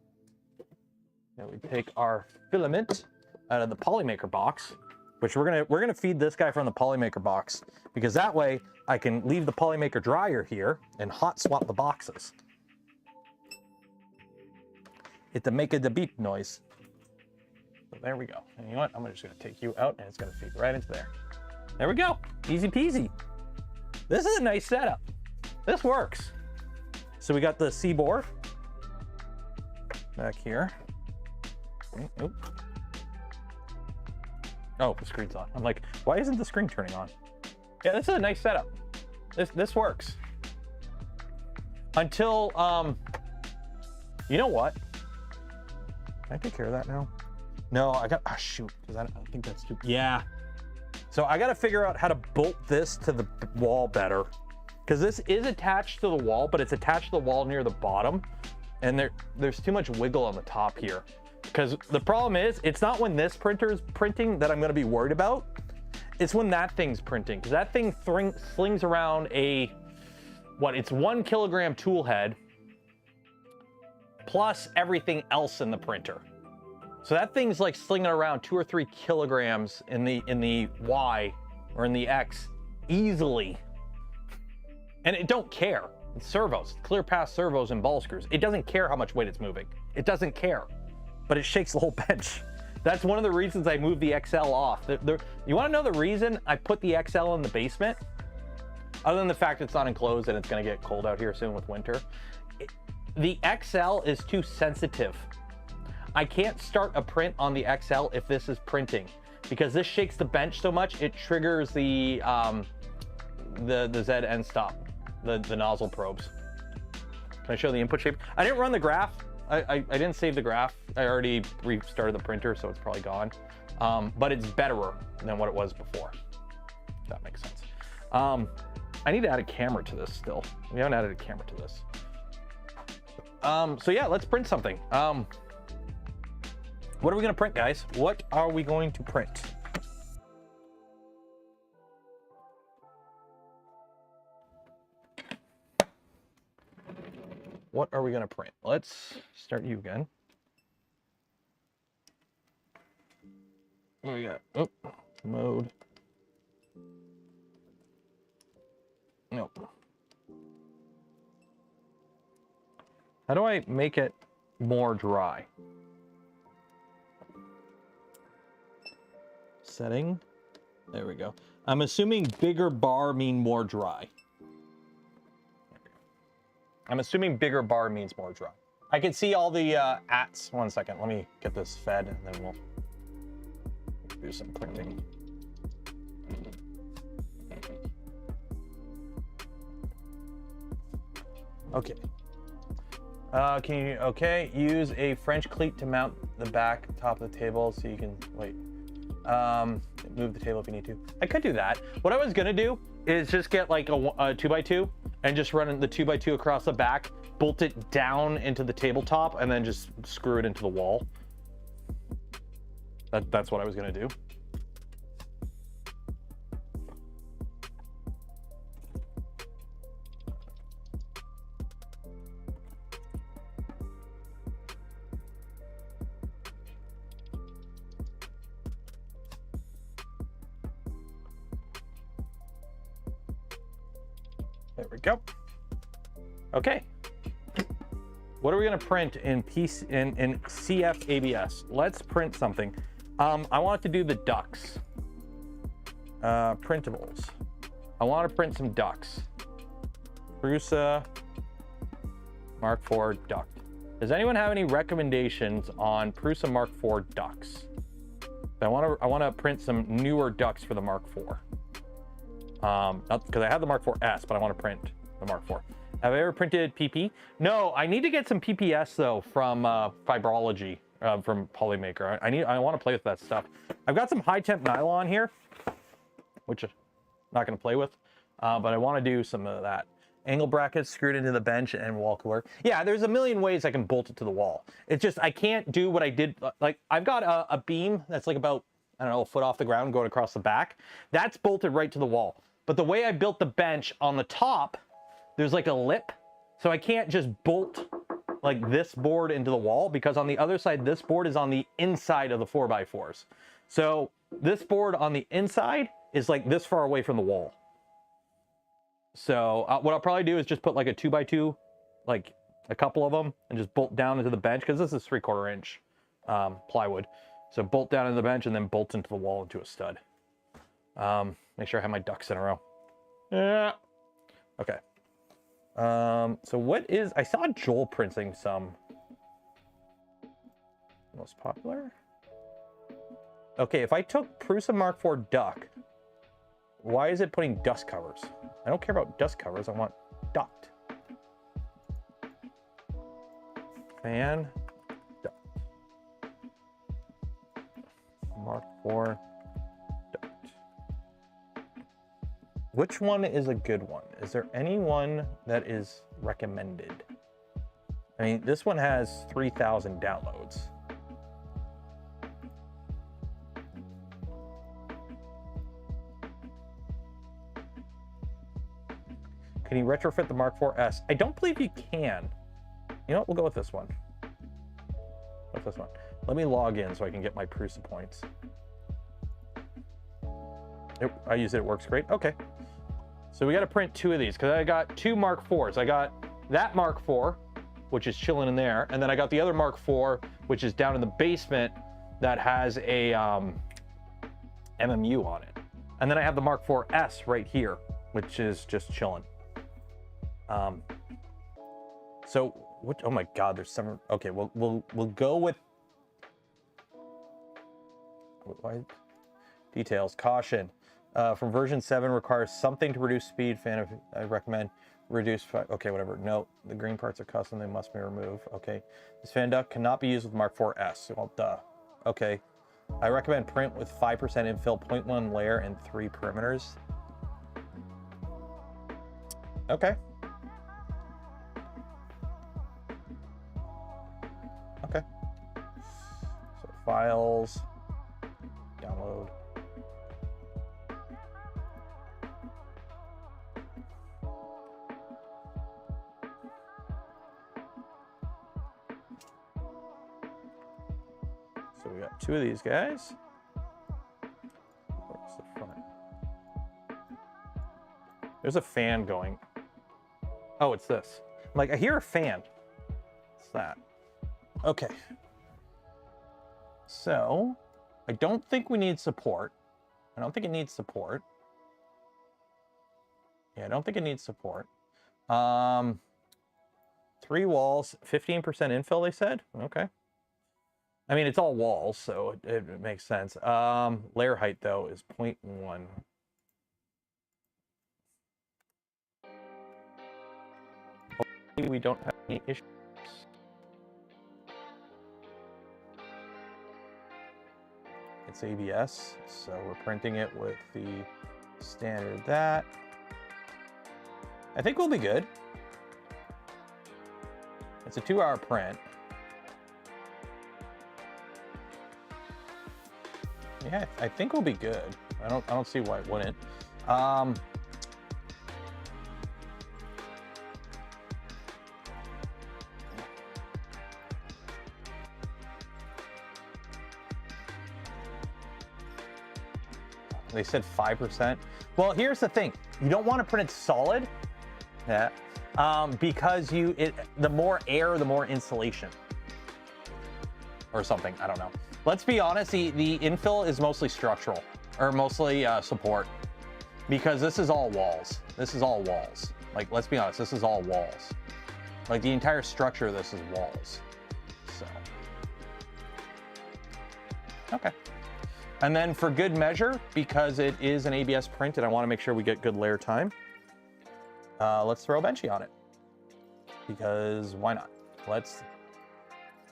Then we take our filament out of the polymaker box. which we're gonna feed this guy from the polymaker box, because that way I can leave the polymaker dryer here and hot swap the boxes. It to make a beep noise. So there we go. And you know what? I'm just gonna take you out and it's gonna feed right into there. There we go. Easy peasy. This is a nice setup. This works. So we got the C board back here. Oop. Oh, the screen's on. I'm like, why isn't the screen turning on? Yeah, this is a nice setup. This works. Until, you know what? Can I take care of that now? No, I got, oh shoot, because I think that's too, yeah. So I got to figure out how to bolt this to the wall better. Because this is attached to the wall, but it's attached to the wall near the bottom. And there's too much wiggle on the top here. Because the problem is, it's not when this printer is printing that I'm going to be worried about. It's when that thing's printing. Because that thing slings around it's 1 kilogram tool head plus everything else in the printer. So that thing's like slinging around 2 or 3 kilograms in the Y or in the X easily. And it don't care. It's servos, clear path servos and ball screws. It doesn't care how much weight it's moving. It doesn't care, but it shakes the whole bench. That's one of the reasons I moved the XL off. You want to know the reason I put the XL in the basement? Other than the fact it's not enclosed and it's going to get cold out here soon with winter. The XL is too sensitive. I can't start a print on the XL if this is printing, because this shakes the bench so much it triggers the Z end stop, the nozzle probes. Can I show the input shape? I didn't run the graph. I didn't save the graph. I already restarted the printer, so it's probably gone. But it's betterer than what it was before. If that makes sense. I need to add a camera to this still. We haven't added a camera to this. So yeah, let's print something. What are we gonna print, guys? What are we going to print? What are we gonna print? Let's start you again. What do we got? Oh, mode. Nope. How do I make it more dry? Setting. There we go. I'm assuming bigger bar mean more dry. I'm assuming bigger bar means more dry. I can see all the ats. 1 second. Let me get this fed and then we'll do some printing. Okay. Okay, use a French cleat to mount the back top of the table so you can, wait. Move the table if you need to. I could do that. What I was gonna do is just get like a 2x2 and just run the 2x2 across the back, bolt it down into the tabletop, and then just screw it into the wall. That's what I was gonna do. There we go. Okay. What are we going to print in CF ABS? Let's print something. I want to do the ducks. Printables. I want to print some ducks. Prusa Mark IV duct. Does anyone have any recommendations on Prusa Mark IV ducks? I want to print some newer ducks for the Mark IV. Not because I have the Mark IVS, but I want to print the Mark IV. Have I ever printed PP? No, I need to get some PPS though from Fibrology, from Polymaker. I want to play with that stuff. I've got some high temp nylon here, which I'm not going to play with, but I want to do some of that. Angle brackets screwed into the bench and wall cooler. Yeah, there's a million ways I can bolt it to the wall. It's just I can't do what I did. Like I've got a beam that's like about, I don't know, a foot off the ground going across the back. That's bolted right to the wall. But the way I built the bench on the top, there's like a lip. So I can't just bolt like this board into the wall because on the other side, this board is on the inside of the 4x4s. So this board on the inside is like this far away from the wall. So what I'll probably do is just put like a 2x2, like a couple of them, and just bolt down into the bench, because this is 3/4 inch plywood. So bolt down into the bench and then bolt into the wall into a stud. Make sure I have my ducks in a row. Yeah. Okay. So what is, I saw Joel printing some. Most popular? Okay, if I took Prusa Mark IV duct, why is it putting dust covers? I don't care about dust covers, I want duct. Fan, duct. Mark IV duct. Which one is a good one? Is there any one that is recommended? I mean, this one has 3,000 downloads. Can you retrofit the Mark IV's? I don't believe you can. You know what? We'll go with this one. What's this one? Let me log in so I can get my Prusa points. Yep, I use it. It works great. Okay. So we got to print 2 of these because I got 2 Mark IVs. I got that Mark IV, which is chilling in there, and then I got the other Mark IV, which is down in the basement that has a MMU on it. And then I have the Mark IV's right here, which is just chilling. So what? Oh my God, there's 7. Okay, we'll go with. Why? Details. Caution. From version 7 requires something to reduce speed. I recommend reduce. Okay, whatever. No, the green parts are custom. They must be removed. Okay. This fan duct cannot be used with Mark IV's. Well, duh. Okay. I recommend print with 5% infill, 0.1 layer, and 3 perimeters. Okay. Okay. So files, download. So we got 2 of these guys. Where's the front? There's a fan going. Oh, it's this. I'm like, I hear a fan. What's that? Okay. So, I don't think we need support. I don't think it needs support. Yeah, I don't think it needs support. 3 walls, 15% infill, they said. Okay. I mean, it's all walls, so it makes sense. Layer height, though, is 0.1. Hopefully we don't have any issues. It's ABS, so we're printing it with the standard that. I think we'll be good. It's a 2-hour print. Yeah, I think we'll be good. I don't see why it wouldn't. They said 5%. Well, here's the thing. You don't want to print it solid. Yeah. Because the more air, the more insulation. Or something, I don't know. Let's be honest, the infill is mostly structural, or mostly support. Because this is all walls. This is all walls. Like, let's be honest, this is all walls. Like, the entire structure of this is walls. So. Okay. And then for good measure, because it is an ABS print and I want to make sure we get good layer time, let's throw a benchy on it. Because why not? Let's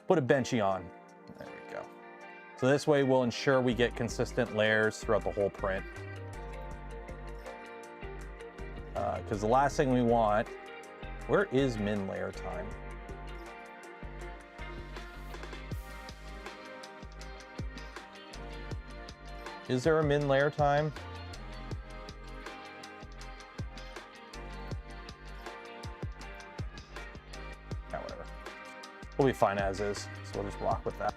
put a benchy on. There we go. So this way we'll ensure we get consistent layers throughout the whole print. Because the last thing we want, where is min layer time? Is there a min layer time? Yeah, whatever. We'll be fine as is, so we'll just rock with that.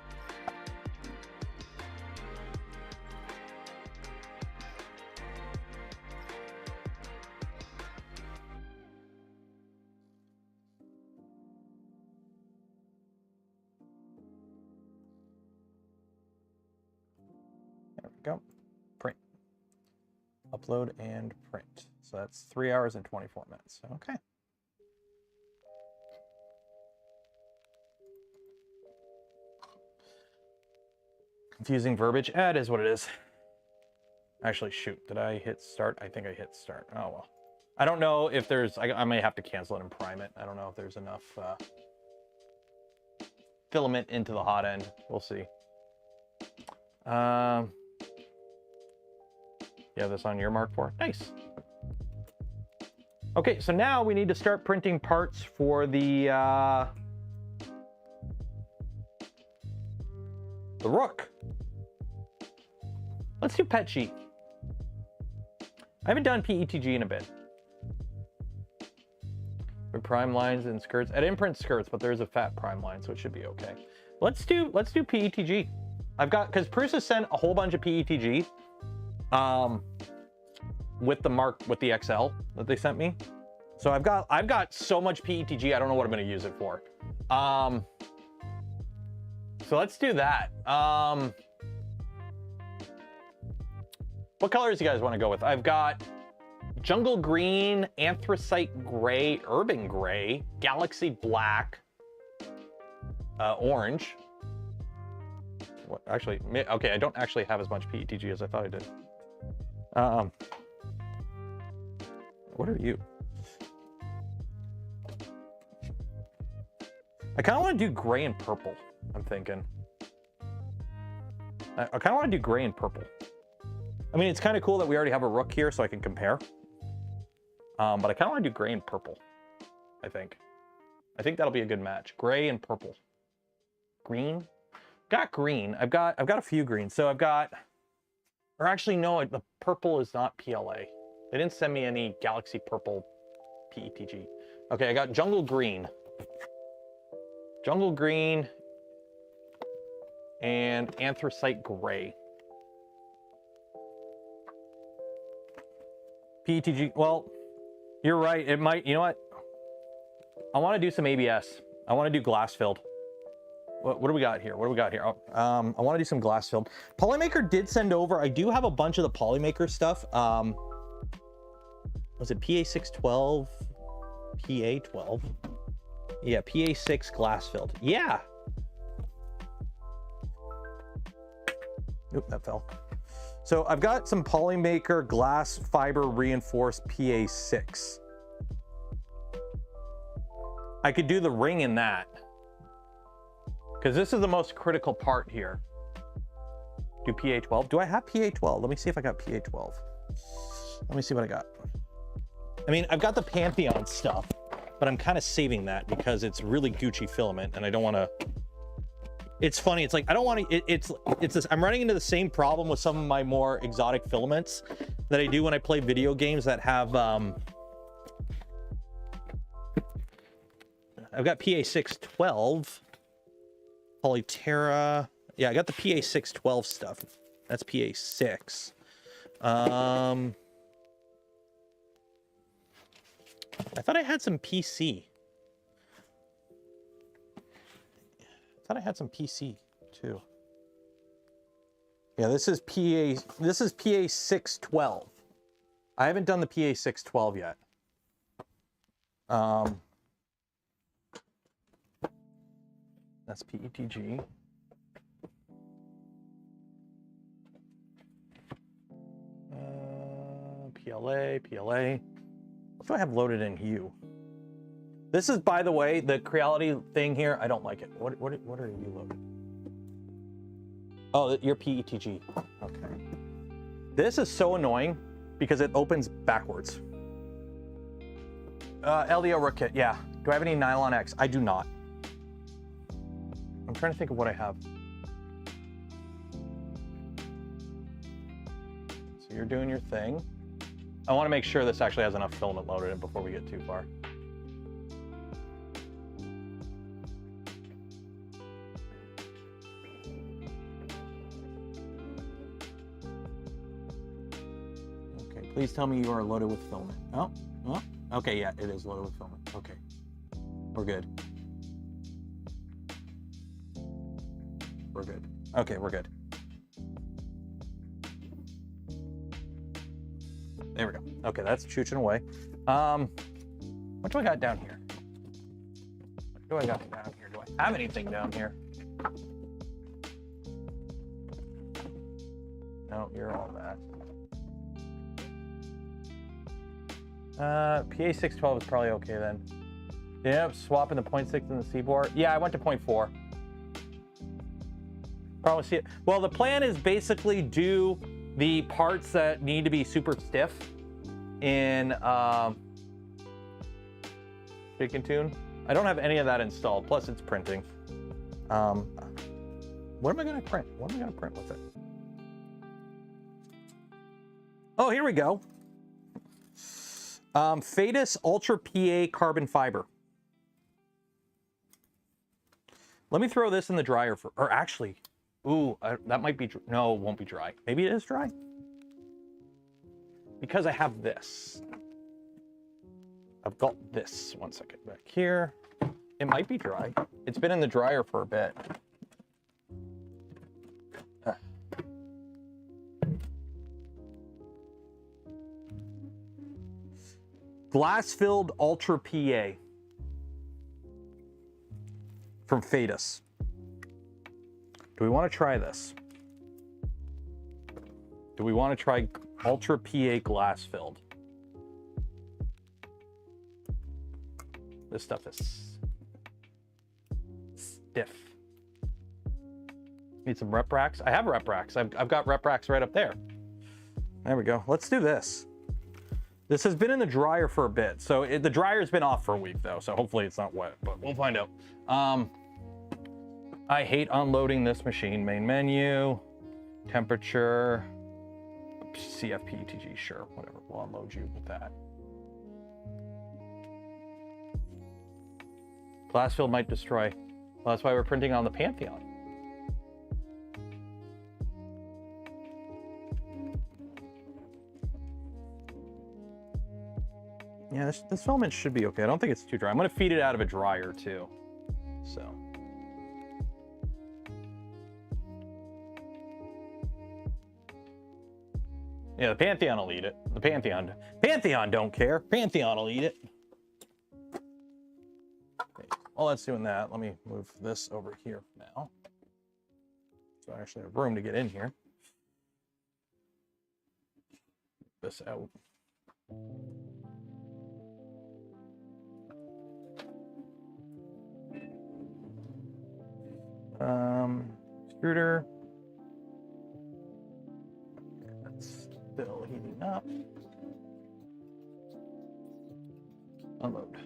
Upload and print. So that's 3 hours and 24 minutes. Okay. Confusing verbiage. It is what it is. Actually, shoot. Did I hit start? I think I hit start. Oh, well. I don't know if there's... I may have to cancel it and prime it. I don't know if there's enough filament into the hot end. We'll see. You have this on your Mark IV. Nice. Okay, so now we need to start printing parts for the Rook. Let's do pet sheet. I haven't done PETG in a bit. With prime lines and skirts. I didn't print skirts, but there's a fat prime line, so it should be okay. Let's do PETG. I've got, because Prusa sent a whole bunch of PETG. With the XL that they sent me. So I've got so much PETG, I don't know what I'm gonna use it for. So let's do that. What colors do you guys want to go with? I've got jungle green, anthracite gray, urban gray, galaxy black, orange. What, actually, okay, I don't actually have as much PETG as I thought I did. What are you? I kind of want to do gray and purple, I'm thinking. I kind of want to do gray and purple. I mean, it's kind of cool that we already have a Rook here so I can compare. But I kind of want to do gray and purple, I think. I think that'll be a good match. Gray and purple. Green? Got green. I've got a few greens. So I've got, or actually no, the purple is not PLA. They didn't send me any Galaxy Purple PETG. Okay, I got Jungle Green. Jungle Green and Anthracite Gray. PETG, well, you're right. It might, you know what? I want to do some ABS. I want to do glass filled. What do we got here? What do we got here? I want to do some glass filled. Polymaker did send over. I do have a bunch of the Polymaker stuff. Was it PA612? PA12? Yeah, PA6 glass filled. Yeah. Oop, that fell. So I've got some Polymaker glass fiber reinforced PA6. I could do the ring in that, because this is the most critical part here. Do PA12. Do I have PA12? Let me see if I got PA12. Let me see what I got. I mean, I've got the Pantheon stuff, but I'm kind of saving that because it's really Gucci filament and I don't want to... It's funny. It's like, I don't want to... It's this, I'm running into the same problem with some of my more exotic filaments that I do when I play video games that have... I've got PA612, Polyterra. Yeah, I got the PA612 stuff. That's PA6. I thought I had some PC. I thought I had some PC too. Yeah, this is PA612. I haven't done the PA612 yet. That's PETG. PLA. What do I have loaded in Hue? This is, by the way, the Creality thing here. I don't like it. What are you loaded? Oh, your PETG. Okay. This is so annoying because it opens backwards. LDO Rook Kit, yeah. Do I have any Nylon X? I do not. I'm trying to think of what I have. So you're doing your thing. I want to make sure this actually has enough filament loaded in before we get too far. Okay, please tell me you are loaded with filament. Oh, okay, yeah, it is loaded with filament. Okay, we're good. We're good. Okay, we're good. There we go. Okay, that's chooching away. What do I got down here? What do I got down here? Do I have anything down here? No, you're all that. PA 612 is probably okay then. Yep, swapping the 0.6 in the C-bore. Yeah, I went to 0.4. Probably see it. Well, the plan is basically do the parts that need to be super stiff in Shake and Tune. I don't have any of that installed, plus it's printing. What am I gonna print? What am I gonna print with it? Oh, here we go. Fadus Ultra PA carbon fiber. Let me throw this in the dryer for, or actually, ooh, that might be, no, it won't be dry. Maybe it is dry. Because I have this. I've got this, one second, back here. It might be dry. It's been in the dryer for a bit. Glass-filled Ultra PA from Fadus. Do we want to try this? Do we want to try Ultra PA glass-filled? This stuff is stiff. Need some rep racks? I have rep racks. I've got rep racks right up there. There we go. Let's do this. This has been in the dryer for a bit. So the dryer's been off for a week though. So hopefully it's not wet, but we'll find out. I hate unloading this machine. Main menu, temperature, CFP, ETG, sure, whatever. We'll unload you with that. Glass field might destroy. Well, that's why we're printing on the Pantheon. Yeah, this filament should be okay. I don't think it's too dry. I'm gonna feed it out of a dryer too, so. Yeah, the Pantheon will eat it. The Pantheon don't care. Pantheon will eat it. Okay, while that's doing that, let me move this over here now. So I actually have room to get in here. This out. Extruder. That's still heating up. Unload.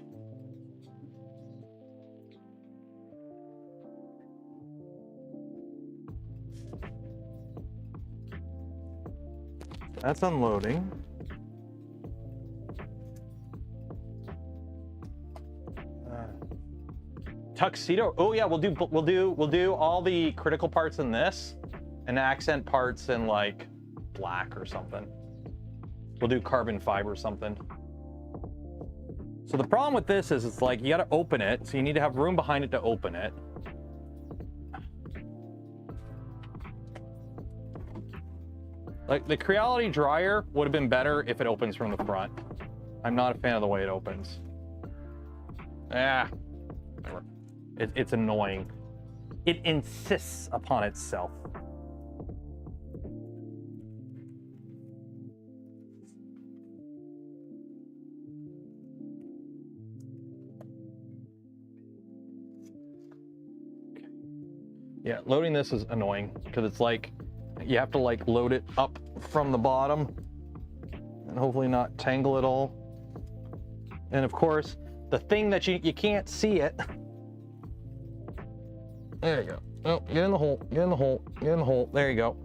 That's unloading. Tuxedo. Oh yeah, we'll do all the critical parts in this, and accent parts in like black or something. We'll do carbon fiber or something. So the problem with this is it's like you got to open it, so you need to have room behind it to open it. Like the Creality dryer would have been better if it opens from the front. I'm not a fan of the way it opens. Yeah, whatever. It's annoying. It insists upon itself. Okay. Yeah, loading this is annoying because it's like you have to like load it up from the bottom and hopefully not tangle it all. And of course, the thing that you can't see it. There you go. Oh, get in the hole, get in the hole, get in the hole. There you go.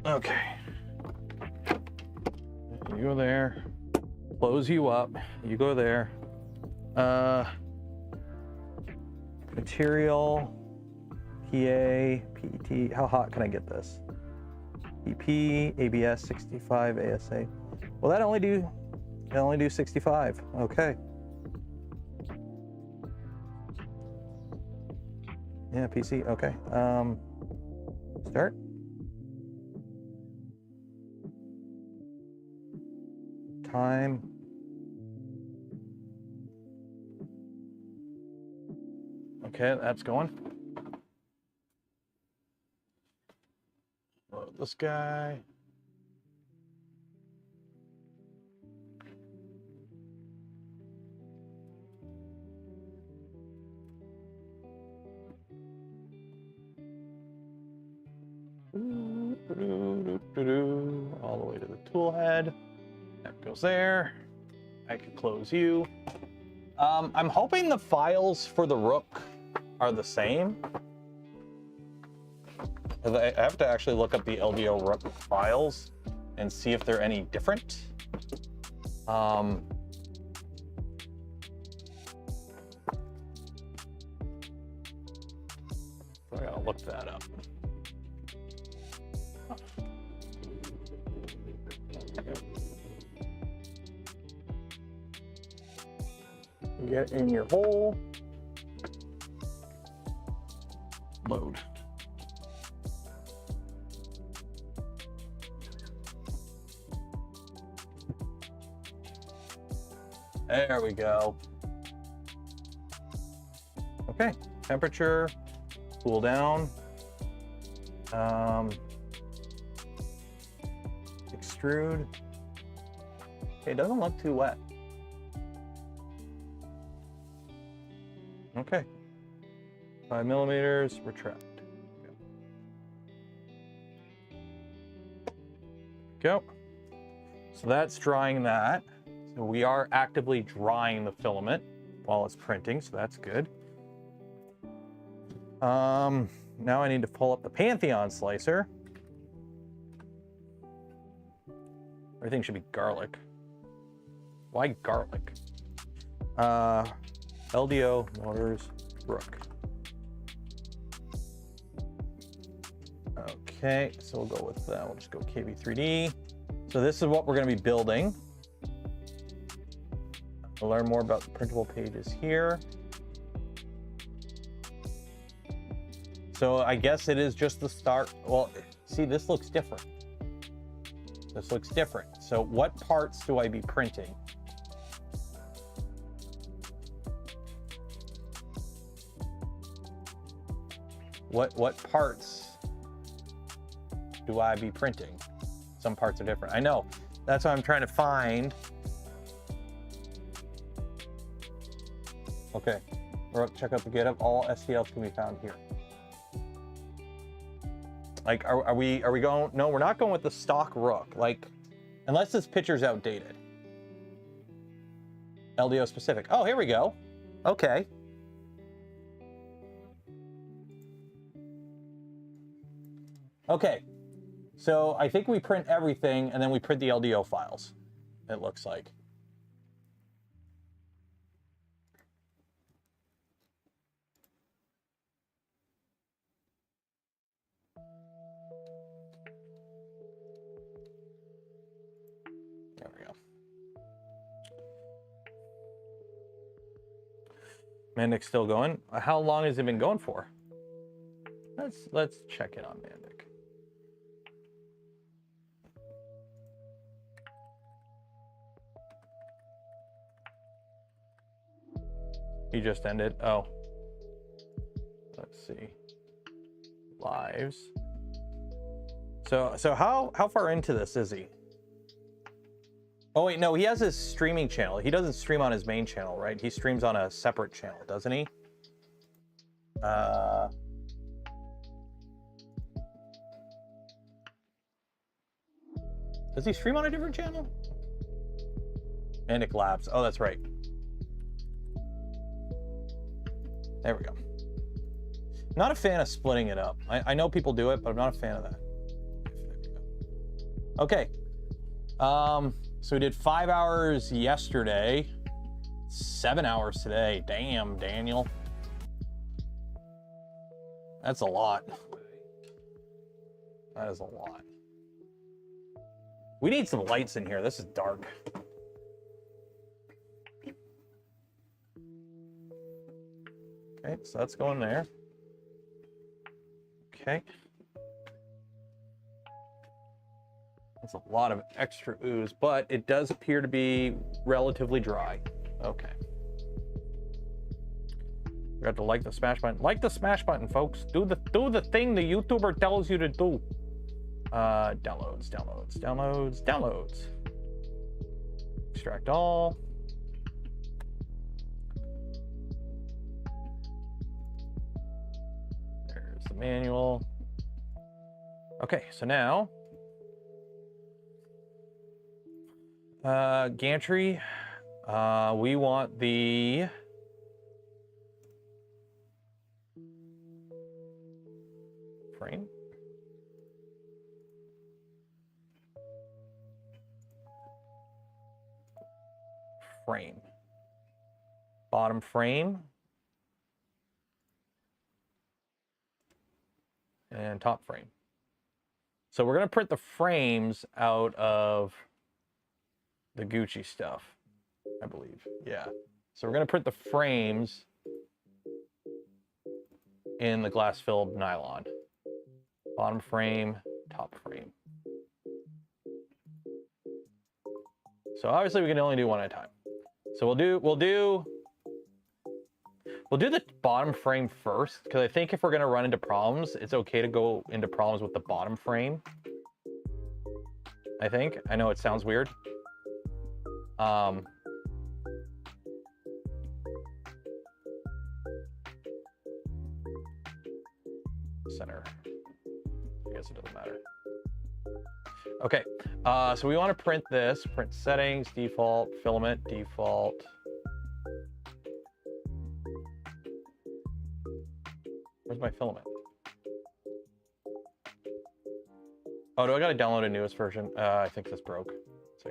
Okay. You go there. Close you up. You go there. Material. PA, PET. How hot can I get this? EP, ABS 65, ASA. Well, that only do 65. Okay. Yeah, PC. Okay. Start. time. Okay, that's going. Load this guy. All the way to the tool head. That goes there. I could close you. I'm hoping the files for the Rook are the same. I have to actually look up the LDO Rook files and see if they're any different. I gotta look that up. Get in your hole. Load. There we go. Okay, temperature, cool down. Extrude. Okay, it doesn't look too wet. Okay. 5 millimeters, retract. Go. So that's drying that. So we are actively drying the filament while it's printing, so that's good. Now I need to pull up the Pantheon slicer. Everything should be garlic. Why garlic? LDO, motors, Rook. Okay, so we'll go with that. We'll just go KB3D. So this is what we're going to be building. We'll learn more about the printable pages here. So I guess it is just the start. Well, see, this looks different. This looks different. So what parts do I be printing? What parts do I be printing? Some parts are different. I know. That's what I'm trying to find. Okay. Check out the GitHub. All STLs can be found here. Like, are we going? No, we're not going with the stock Rook. Like, unless this picture's outdated. LDO specific. Oh, here we go. Okay. Okay, so I think we print everything and then we print the LDO files, it looks like. There we go. Mandic's still going. How long has it been going for? Let's check in on Mandic. He just ended. Oh. Let's see. Lives. So how far into this is he? Oh wait, no, he has his streaming channel. He doesn't stream on his main channel, right? He streams on a separate channel, doesn't he? Does he stream on a different channel? Canuck Labs. Oh, that's right. There we go. Not a fan of splitting it up. I know people do it, but I'm not a fan of that. Okay. So we did 5 hours yesterday, 7 hours today. Damn, Daniel. That's a lot. That is a lot. We need some lights in here. This is dark. Okay, so that's going there. Okay. That's a lot of extra ooze, but it does appear to be relatively dry. Okay. You got to like the smash button. Like the smash button, folks. Do the thing the YouTuber tells you to do. Downloads, downloads, downloads, downloads. Extract all. There's the manual. Okay, so now gantry, we want the frame. Frame. Bottom frame. And top frame. So we're going to print the frames out of the Gucci stuff, I believe. Yeah. So we're going to print the frames in the glass-filled nylon. Bottom frame, top frame. So obviously we can only do one at a time. So we'll do the bottom frame first, because I think if we're going to run into problems, it's okay to go into problems with the bottom frame. I think. I know it sounds weird. Center. I guess it doesn't matter. Okay, so we want to print this. Print settings, default, filament, default. Where's my filament? Oh, do I gotta download a newest version? I think this broke. Let's see.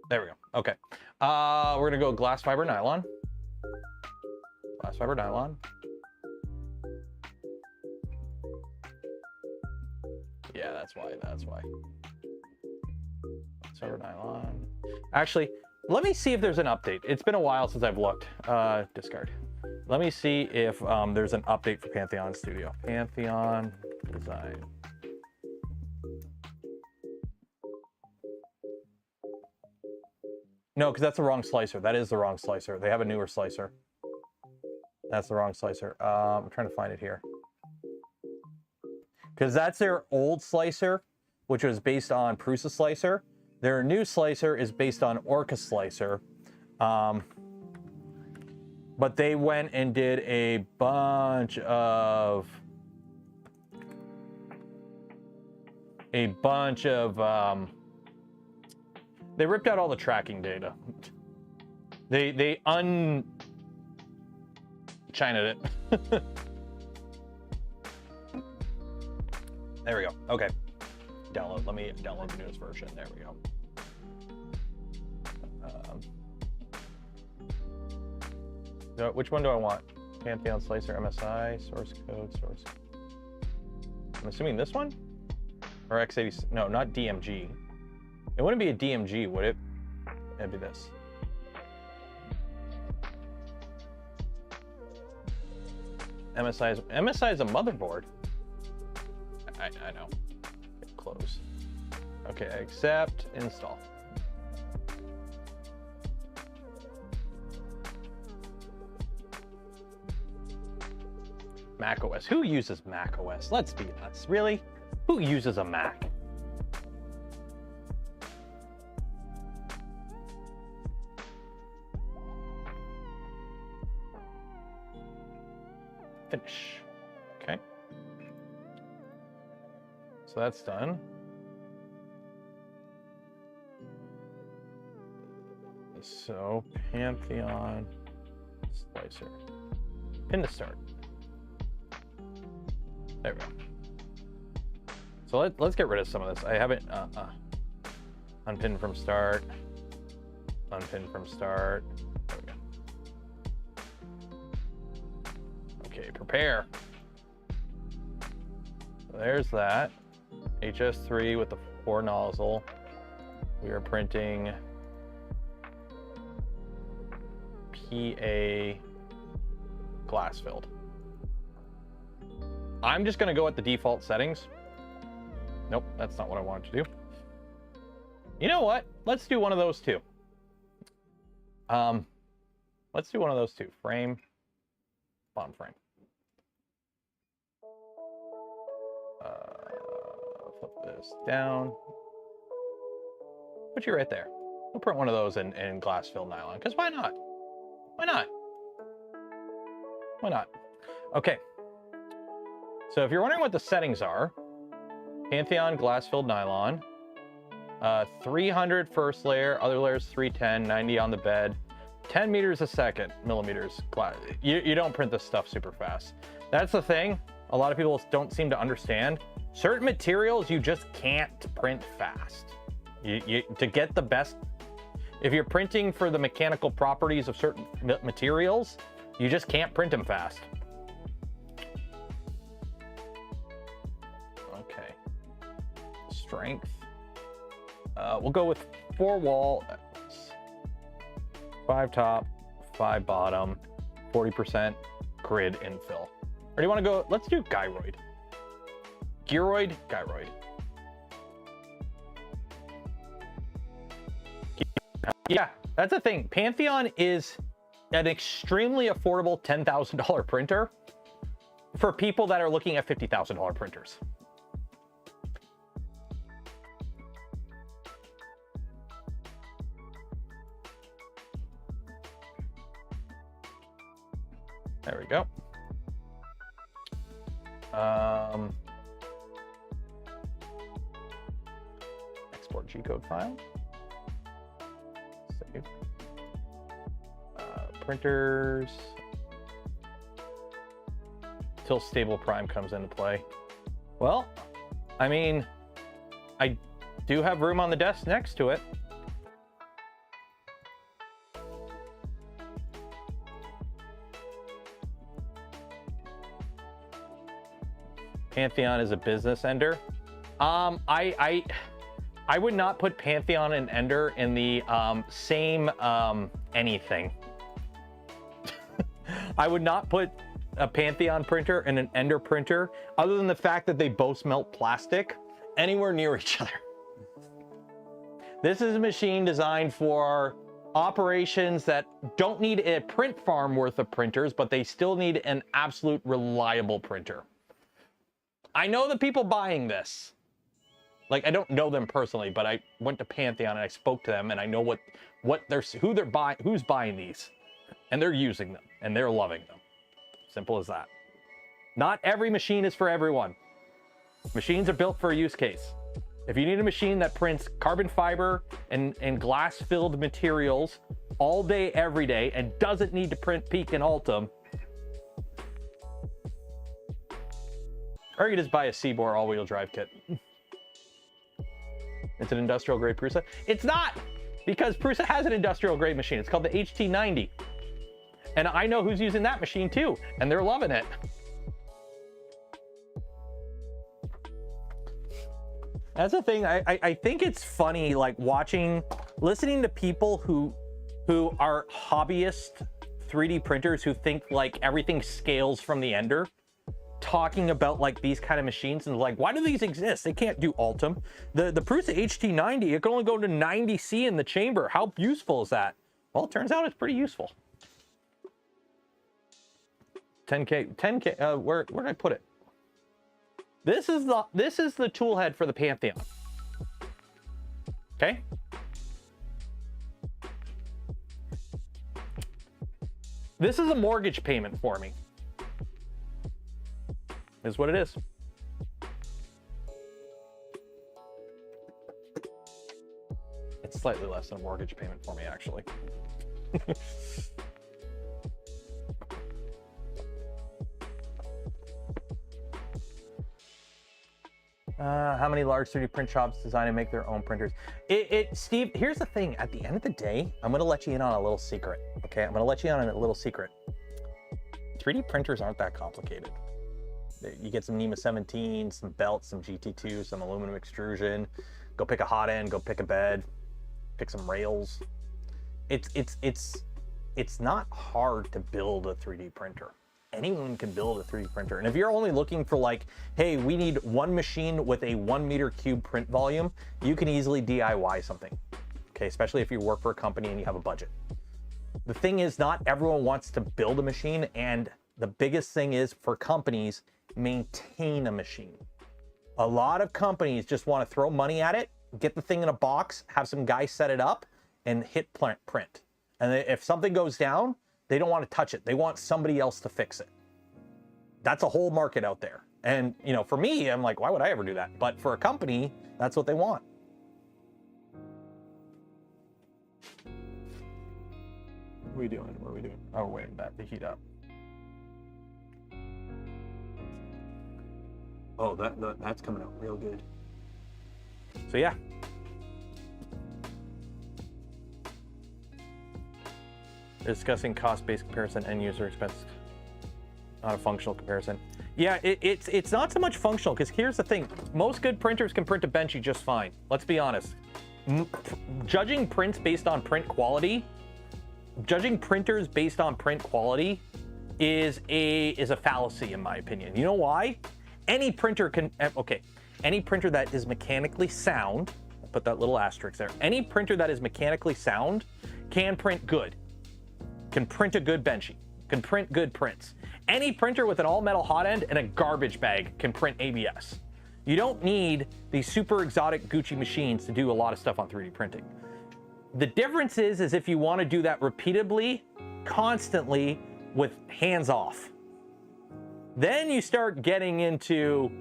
There we go. Okay. We're gonna go glass fiber nylon. Glass fiber nylon. Yeah, that's why. That's why. Glass fiber nylon. Actually, let me see if there's an update. It's been a while since I've looked. Discard. Let me see if there's an update for Pantheon Studio. Pantheon design. No, because that's the wrong slicer. That is the wrong slicer. They have a newer slicer. That's the wrong slicer. I'm trying to find it here. Because that's their old slicer, which was based on Prusa slicer. Their new slicer is based on Orca slicer. But they went and did a bunch of they ripped out all the tracking data. They Chinaed it. There we go. Okay. Download. Let me download the newest version. There we go. Which one do I want? Pantheon Slicer, MSI, source code, source. I'm assuming this one? Or x86, no, not DMG. It wouldn't be a DMG, would it? It'd be this. MSI is a motherboard. I know. Close. Okay, accept, install. Mac OS. Who uses Mac OS? Let's be nuts. Really? Who uses a Mac? Finish. Okay. So that's done. So Pantheon Slicer. Pin to start. There we go. So let's get rid of some of this. I haven't unpin from start. Unpin from start. There we go. Okay, prepare. So there's that. HS3 with the 4 nozzle. We are printing PA glass filled. I'm just gonna go with the default settings. Nope, that's not what I wanted to do. You know what? Let's do one of those two. Let's do one of those two. Frame, bottom frame. Flip this down. Put you right there. We'll print one of those in glass filled nylon, because why not? Why not? Why not? Okay. So if you're wondering what the settings are, Pantheon glass filled nylon, 300 first layer, other layers 310, 90 on the bed, 10 meters a second, millimeters glass. You don't print this stuff super fast. That's the thing. A lot of people don't seem to understand. Certain materials you just can't print fast. To get the best, if you're printing for the mechanical properties of certain materials, you just can't print them fast. Okay. Strength. We'll go with 4 wall, 5 top, 5 bottom, 40% grid infill. Or do you want to go, let's do gyroid. Gyroid, gyroid. Yeah, that's the thing. Pantheon is an extremely affordable $10,000 printer for people that are looking at $50,000 printers. There we go. Export G-code file. Save. Printers. Till stable prime comes into play. Well, I mean, I do have room on the desk next to it. Pantheon is a business ender. I would not put Pantheon and Ender in the same anything. I would not put a Pantheon printer and an Ender printer, other than the fact that they both melt plastic, anywhere near each other. This is a machine designed for operations that don't need a print farm worth of printers, but they still need an absolute reliable printer. I know the people buying this. Like, I don't know them personally, but I went to Pantheon and I spoke to them, and I know who's buying these, and they're using them and they're loving them. Simple as that. Not every machine is for everyone. Machines are built for a use case. If you need a machine that prints carbon fiber and glass-filled materials all day, every day, and doesn't need to print Peak and Ultim, or you just buy a Seabor all-wheel drive kit. It's an industrial grade Prusa. It's not, because Prusa has an industrial grade machine. It's called the HT90. And I know who's using that machine too, and they're loving it. That's the thing. I think it's funny, like listening to people who are hobbyist 3D printers who think like everything scales from the Ender, talking about like these kind of machines, and like, why do these exist? They can't do Ultim. The Prusa HT90, it can only go to 90C in the chamber. How useful is that? Well, it turns out it's pretty useful. 10K, where did I put it? This is the tool head for the Pantheon. Okay. This is a mortgage payment for me. Is what it is. It's slightly less than a mortgage payment for me, actually. How many large 3D print shops design and make their own printers? Steve, here's the thing. At the end of the day, I'm going to let you in on a little secret. Okay, I'm going to let you in on a little secret. 3D printers aren't that complicated. You get some NEMA 17, some belts, some GT2, some aluminum extrusion. Go pick a hot end, go pick a bed, pick some rails. It's not hard to build a 3D printer. anyone can build a 3D printer. And if you're only looking for like, hey, we need one machine with a 1 meter cube print volume, you can easily DIY something. Okay, especially if you work for a company and you have a budget. The thing is, not everyone wants to build a machine, and the biggest thing is for companies, maintain a machine. A lot of companies just want to throw money at it, get the thing in a box, have some guy set it up, and hit print. And if something goes down, they don't want to touch it. They want somebody else to fix it. That's a whole market out there. And, you know, for me, I'm like, why would I ever do that? But for a company, that's what they want. What are we doing? What are we doing? Oh, we're waiting that to heat up. Oh, that's coming out real good. So yeah. Discussing cost-based comparison and user expense, not a functional comparison. Yeah, it's not so much functional, because here's the thing. Most good printers can print a Benchy just fine. Let's be honest. Judging prints based on print quality, judging printers based on print quality is a fallacy, in my opinion. You know why? Any printer can, okay, any printer that is mechanically sound, I'll put that little asterisk there, any printer that is mechanically sound can print good, can print a good Benchy, can print good prints. Any printer with an all-metal hot end and a garbage bag can print ABS. You don't need these super exotic Gucci machines to do a lot of stuff on 3D printing. The difference is if you want to do that repeatedly, constantly, with hands off. Then you start getting into,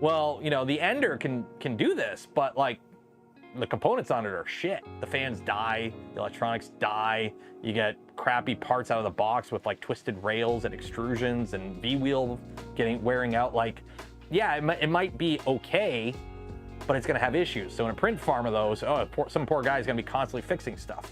well, you know, the Ender can do this, but like the components on it are shit. The fans die, the electronics die, you get crappy parts out of the box with like twisted rails and extrusions and V-wheel wearing out. Like, yeah, it might be okay, but it's gonna have issues. So in a print farm of those, oh, some poor guy's gonna be constantly fixing stuff.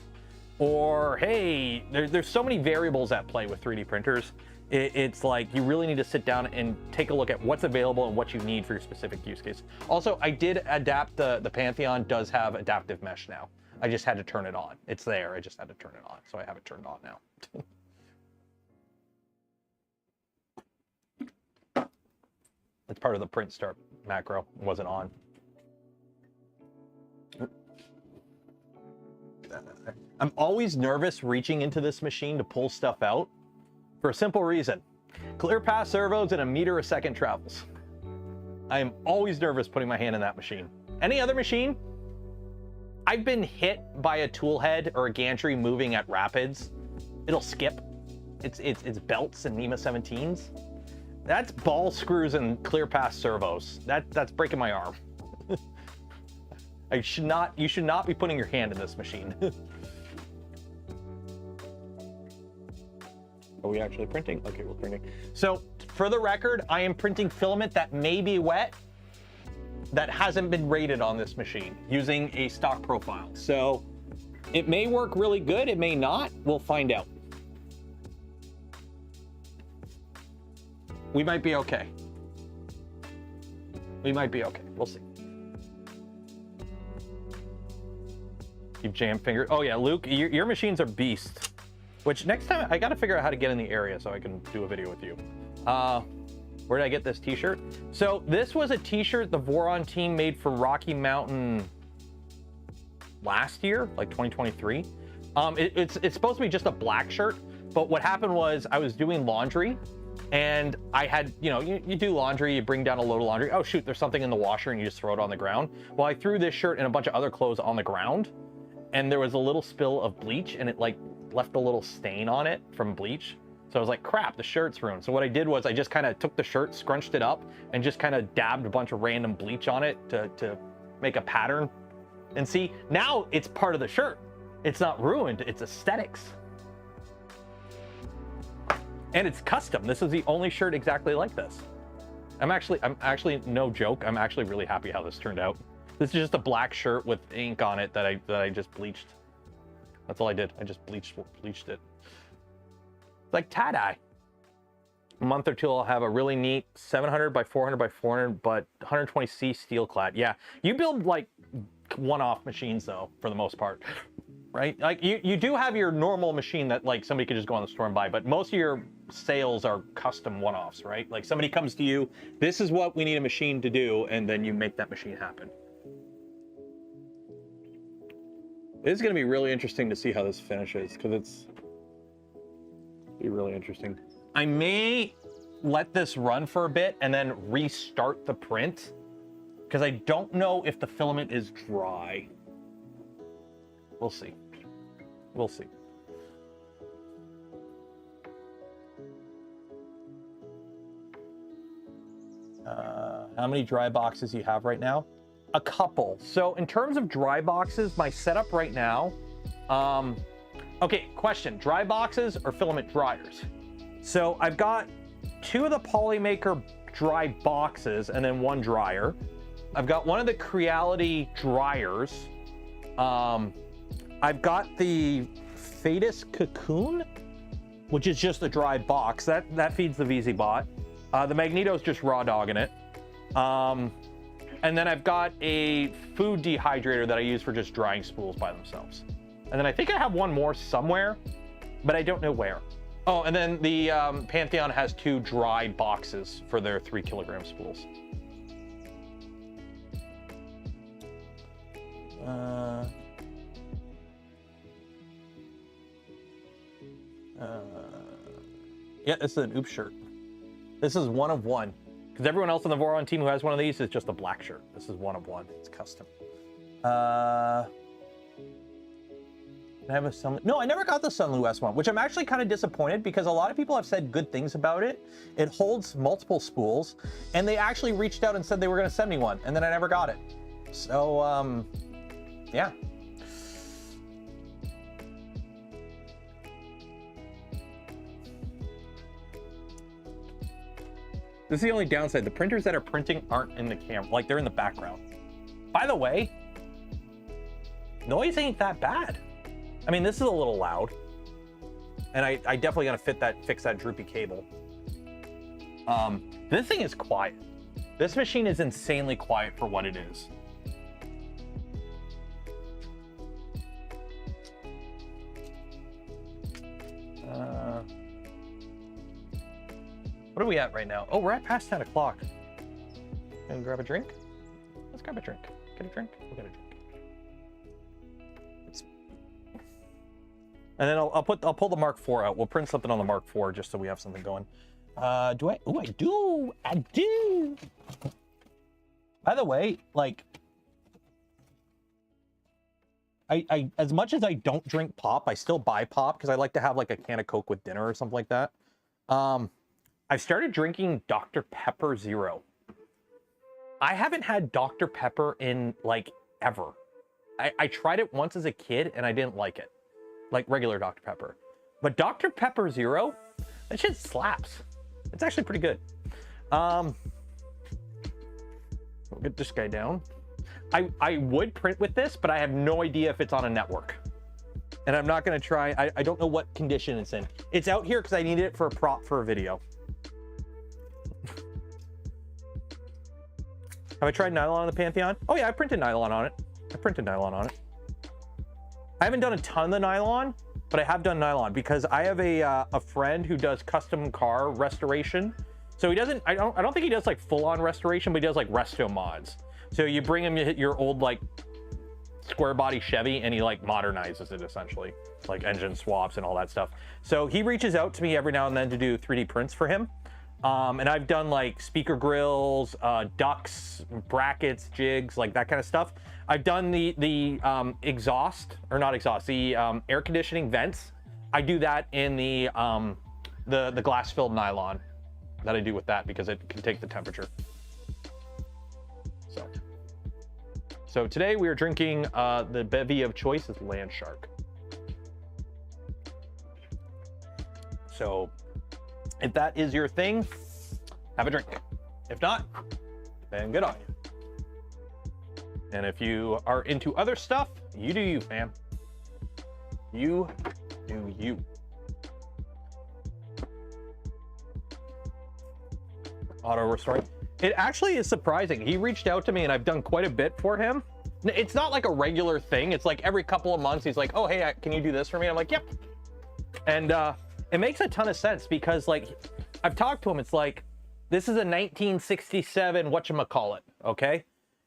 Or, hey, there's so many variables at play with 3D printers. It's like you really need to sit down and take a look at what's available and what you need for your specific use case. Also, I did adapt, the Pantheon does have adaptive mesh now. I just had to turn it on. It's there, I just had to turn it on. So I have it turned on now. It's part of the print start macro, it wasn't on. I'm always nervous reaching into this machine to pull stuff out for a simple reason. Clear path servos and 1 meter a second travels. I am always nervous putting my hand in that machine. Any other machine, I've been hit by a tool head or a gantry moving at rapids. It'll skip. It's belts and NEMA 17s. That's ball screws and clear path servos. That's breaking my arm. You should not be putting your hand in this machine. Are we actually printing? Okay, we're printing. So for the record, I am printing filament that may be wet, that hasn't been rated on this machine, using a stock profile. So it may work really good, it may not, we'll find out. We might be okay. We might be okay, we'll see. Keep jam fingers. Oh yeah, Luke, your machines are beasts. Which next time, I gotta figure out how to get in the area so I can do a video with you. Where did I get this t-shirt? So this was a t-shirt the Voron team made for Rocky Mountain last year, like 2023. It's supposed to be just a black shirt, but what happened was I was doing laundry and I had, you know, you do laundry, you bring down a load of laundry. Oh shoot, there's something in the washer and you just throw it on the ground. Well, I threw this shirt and a bunch of other clothes on the ground and there was a little spill of bleach and it like left a little stain on it from bleach. So I was like, crap, the shirt's ruined. So what I did was I just kind of took the shirt, scrunched it up, and just kind of dabbed a bunch of random bleach on it to make a pattern. And see, now it's part of the shirt. It's not ruined, it's aesthetics. And it's custom. This is the only shirt exactly like this. I'm actually, no joke, I'm actually really happy how this turned out. This is just a black shirt with ink on it that I just bleached. That's all I did. I just bleached it. It's like tie-dye. A month or two, I'll have a really neat 700 by 400 by 400, but 120C steel clad. Yeah, you build like one-off machines though, for the most part. right? Like you do have your normal machine that like somebody could just go on the store and buy, but most of your sales are custom one-offs, right? Like somebody comes to you, this is what we need a machine to do, and then you make that machine happen. It is going to be really interesting to see how this finishes, because it's be really interesting. I may let this run for a bit and then restart the print, because I don't know if the filament is dry. We'll see. We'll see. How many dry boxes you have right now? A couple. So in terms of dry boxes, my setup right now, okay, question, dry boxes or filament dryers? So I've got 2 of the Polymaker dry boxes and then 1 dryer. I've got 1 of the Creality dryers. I've got the Fetus Cocoon, which is just a dry box. That feeds the VZ-Bot. The Magneto's just raw dogging it. And then I've got a food dehydrator that I use for just drying spools by themselves. And then I think I have 1 more somewhere, but I don't know where. Oh, and then the Pantheon has 2 dry boxes for their 3 kilogram spools. Yeah, this is an OOP shirt. This is 1 of 1. Because everyone else on the Voron team who has one of these is just a black shirt. This is 1 of 1. It's custom. I have a Sun. No, I never got the Sunlu S1, which I'm actually kind of disappointed because a lot of people have said good things about it. It holds multiple spools, and they actually reached out and said they were going to send me one, and then I never got it. So, yeah. This is the only downside. The printers that are printing aren't in the camera, like they're in the background. By the way, noise ain't that bad. I mean, this is a little loud, and I definitely gotta fix that droopy cable. This thing is quiet. This machine is insanely quiet for what it is. What are we at right now? Oh, we're at past 10 o'clock. Can we grab a drink? Let's grab a drink. Get a drink? We'll get a drink. And then I'll pull the Mark IV out. We'll print something on the Mark IV just so we have something going. Do I? Oh, I do. I do. By the way, like, I as much as I don't drink pop, I still buy pop because I like to have like a can of Coke with dinner or something like that. I've started drinking Dr. Pepper Zero. I haven't had Dr. Pepper in like ever. I tried it once as a kid and I didn't like it. Like regular Dr. Pepper. But Dr. Pepper Zero, that shit slaps. It's actually pretty good. We'll get this guy down. I would print with this, but I have no idea if it's on a network. And I'm not gonna try, I don't know what condition it's in. It's out here because I needed it for a prop for a video. Have I tried nylon on the Pantheon? Oh yeah, I printed nylon on it. I haven't done a ton of the nylon, but I have done nylon because I have a friend who does custom car restoration. So he doesn't, I don't think he does like full on restoration, but he does like resto mods. So you bring him your old like square body Chevy and he like modernizes it essentially, like engine swaps and all that stuff. So he reaches out to me every now and then to do 3D prints for him. And I've done like speaker grills, ducts, brackets, jigs, like that kind of stuff. I've done the exhaust, or not exhaust, the air conditioning vents. I do that in the glass filled nylon that I do with that because it can take the temperature. So today we are drinking the bevy of choice is Land Shark. So if that is your thing, have a drink. If not, then good on you. And if you are into other stuff, you do you, fam. You do you. Auto restoring. It actually is surprising. He reached out to me and I've done quite a bit for him. It's not like a regular thing. It's like every couple of months, he's like, oh, hey, can you do this for me? I'm like, yep. And it makes a ton of sense because, like, I've talked to him. It's like, this is a 1967 whatchamacallit, okay?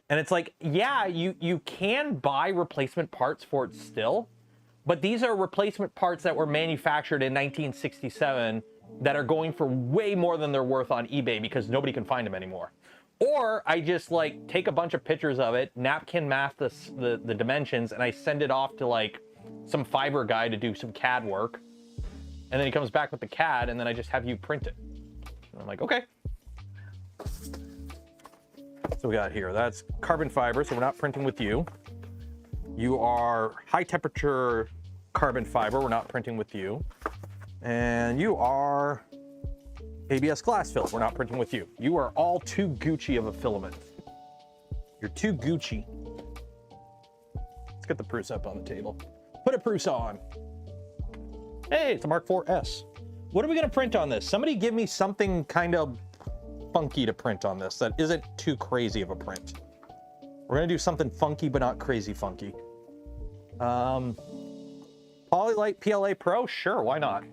And it's like, yeah, you can buy replacement parts for it still, but these are replacement parts that were manufactured in 1967 that are going for way more than they're worth on eBay because nobody can find them anymore. Or I just like take a bunch of pictures of it, napkin math the dimensions, and I send it off to like some fiber guy to do some CAD work. And then he comes back with the CAD, and then I just have you print it. And I'm like, okay. So we got here, that's carbon fiber, so we're not printing with you. You are high temperature carbon fiber, we're not printing with you. And you are ABS glass fill, we're not printing with you. You are all too Gucci of a filament. You're too Gucci. Let's get the Prusa up on the table. Put a Prusa on. Hey, it's a Mark IV S. What are we gonna print on this? Somebody give me something kind of funky to print on this that isn't too crazy of a print. We're gonna do something funky, but not crazy funky. Polylight PLA Pro? Sure, why not?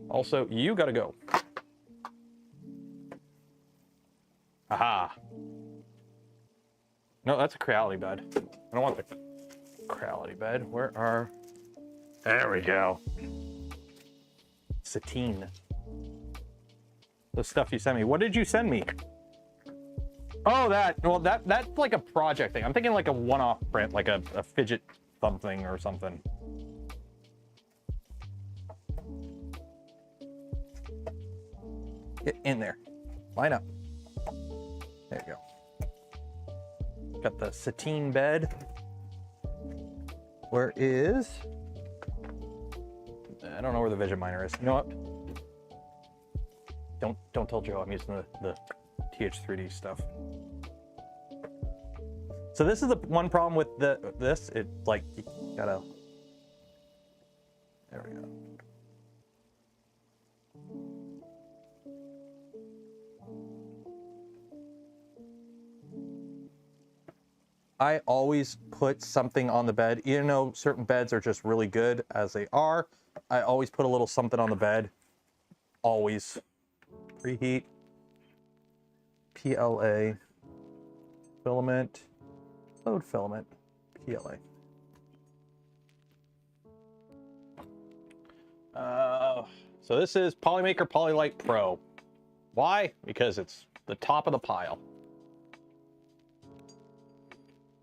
Also, you gotta go. Aha. No, that's a Creality bed. I don't want the Creality bed. Where are... There we go. Satine. The stuff you sent me. What did you send me? Oh, that. Well, that's like a project thing. I'm thinking like a one-off print, like a fidget something or something. Get in there. Line up. There you go. Got the Satine bed. Where is... I don't know where the Vision Miner is. You know what? Don't tell Joe I'm using the TH3D stuff. So this is the one problem with this. It like you gotta. There we go. I always put something on the bed. You know, certain beds are just really good as they are. I always put a little something on the bed. Always. Preheat. PLA. Filament. Load filament. PLA. So this is Polymaker Polylight Pro. Why? Because it's the top of the pile.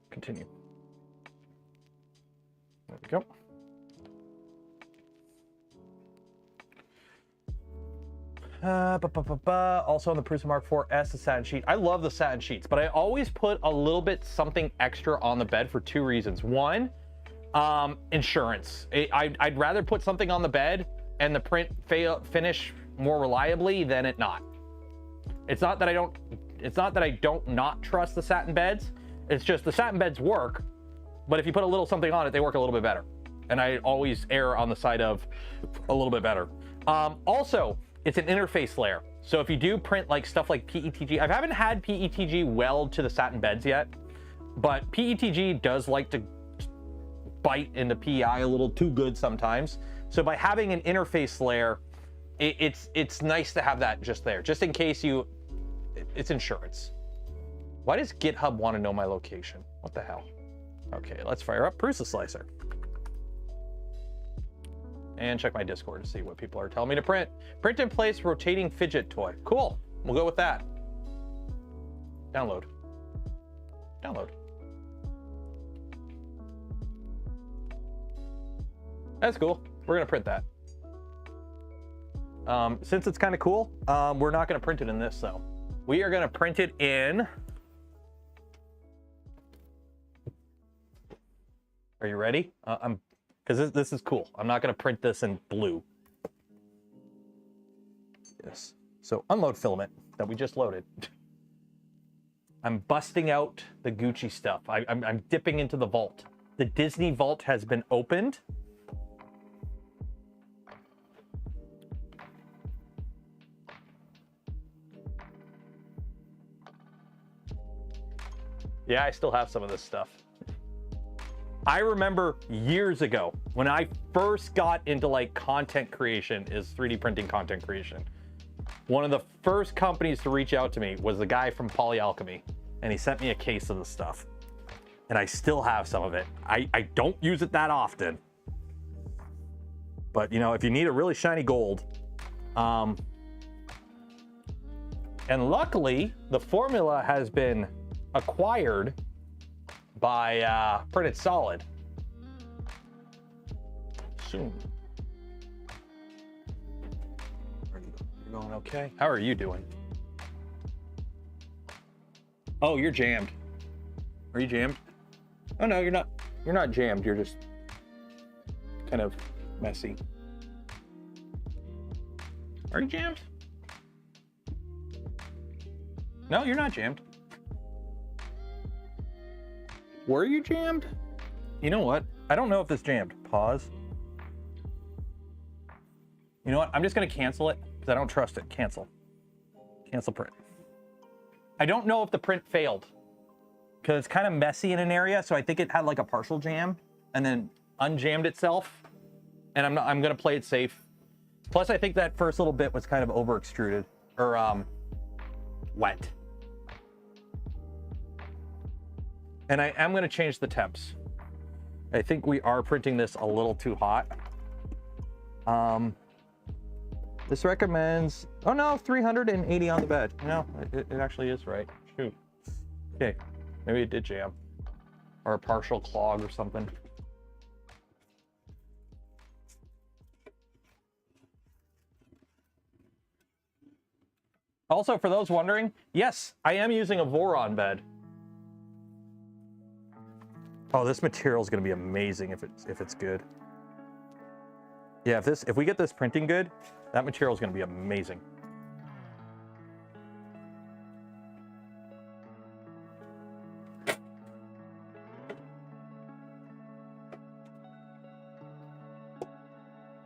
Continue. There we go. Also on the Prusa Mark IV S, the satin sheet. I love the satin sheets, but I always put a little bit something extra on the bed for two reasons. One, insurance. I'd rather put something on the bed and the print finish more reliably than it not. It's not that I don't not trust the satin beds. It's just the satin beds work, but if you put a little something on it, they work a little bit better. And I always err on the side of a little bit better. Also, it's an interface layer. So if you do print like stuff like PETG, I haven't had PETG weld to the satin beds yet, but PETG does like to bite into PEI a little too good sometimes. So by having an interface layer, it's nice to have that just there, just in case it's insurance. Why does GitHub want to know my location? What the hell? Okay, let's fire up Prusa Slicer. And check my Discord to see what people are telling me to print. Print in place rotating fidget toy. Cool, we'll go with that. Download. Download. That's cool, we're gonna print that. Since it's kind of cool, we're not gonna print it in this though. We are gonna print it in... Are you ready? Because this is cool. I'm not going to print this in blue. Yes. So unload filament that we just loaded. I'm busting out the Gucci stuff. I'm dipping into the vault. The Disney vault has been opened. Yeah, I still have some of this stuff. I remember years ago when I first got into like content creation, is 3D printing content creation. One of the first companies to reach out to me was the guy from Polyalchemy, and he sent me a case of the stuff. And I still have some of it. I don't use it that often. But you know, if you need a really shiny gold, and luckily the formula has been acquired by Printed Solid soon. You're going okay? How are you doing? Oh, you're jammed. Are you jammed? Oh no, you're not. You're not jammed. You're just kind of messy. Are you jammed? No, you're not jammed. Were you jammed? You know what? I don't know if this jammed. Pause. You know what? I'm just gonna cancel it because I don't trust it. Cancel. Cancel print. I don't know if the print failed because it's kind of messy in an area, so I think it had like a partial jam and then unjammed itself. And I'm gonna play it safe. Plus, I think that first little bit was kind of over extruded or wet. And I am gonna change the temps. I think we are printing this a little too hot. This recommends, oh no, 380 on the bed. No, it actually is right. Shoot. Okay, maybe it did jam. Or a partial clog or something. Also, for those wondering, yes, I am using a Voron bed. Oh, this material is going to be amazing if it's good. Yeah, if we get this printing good, that material is going to be amazing.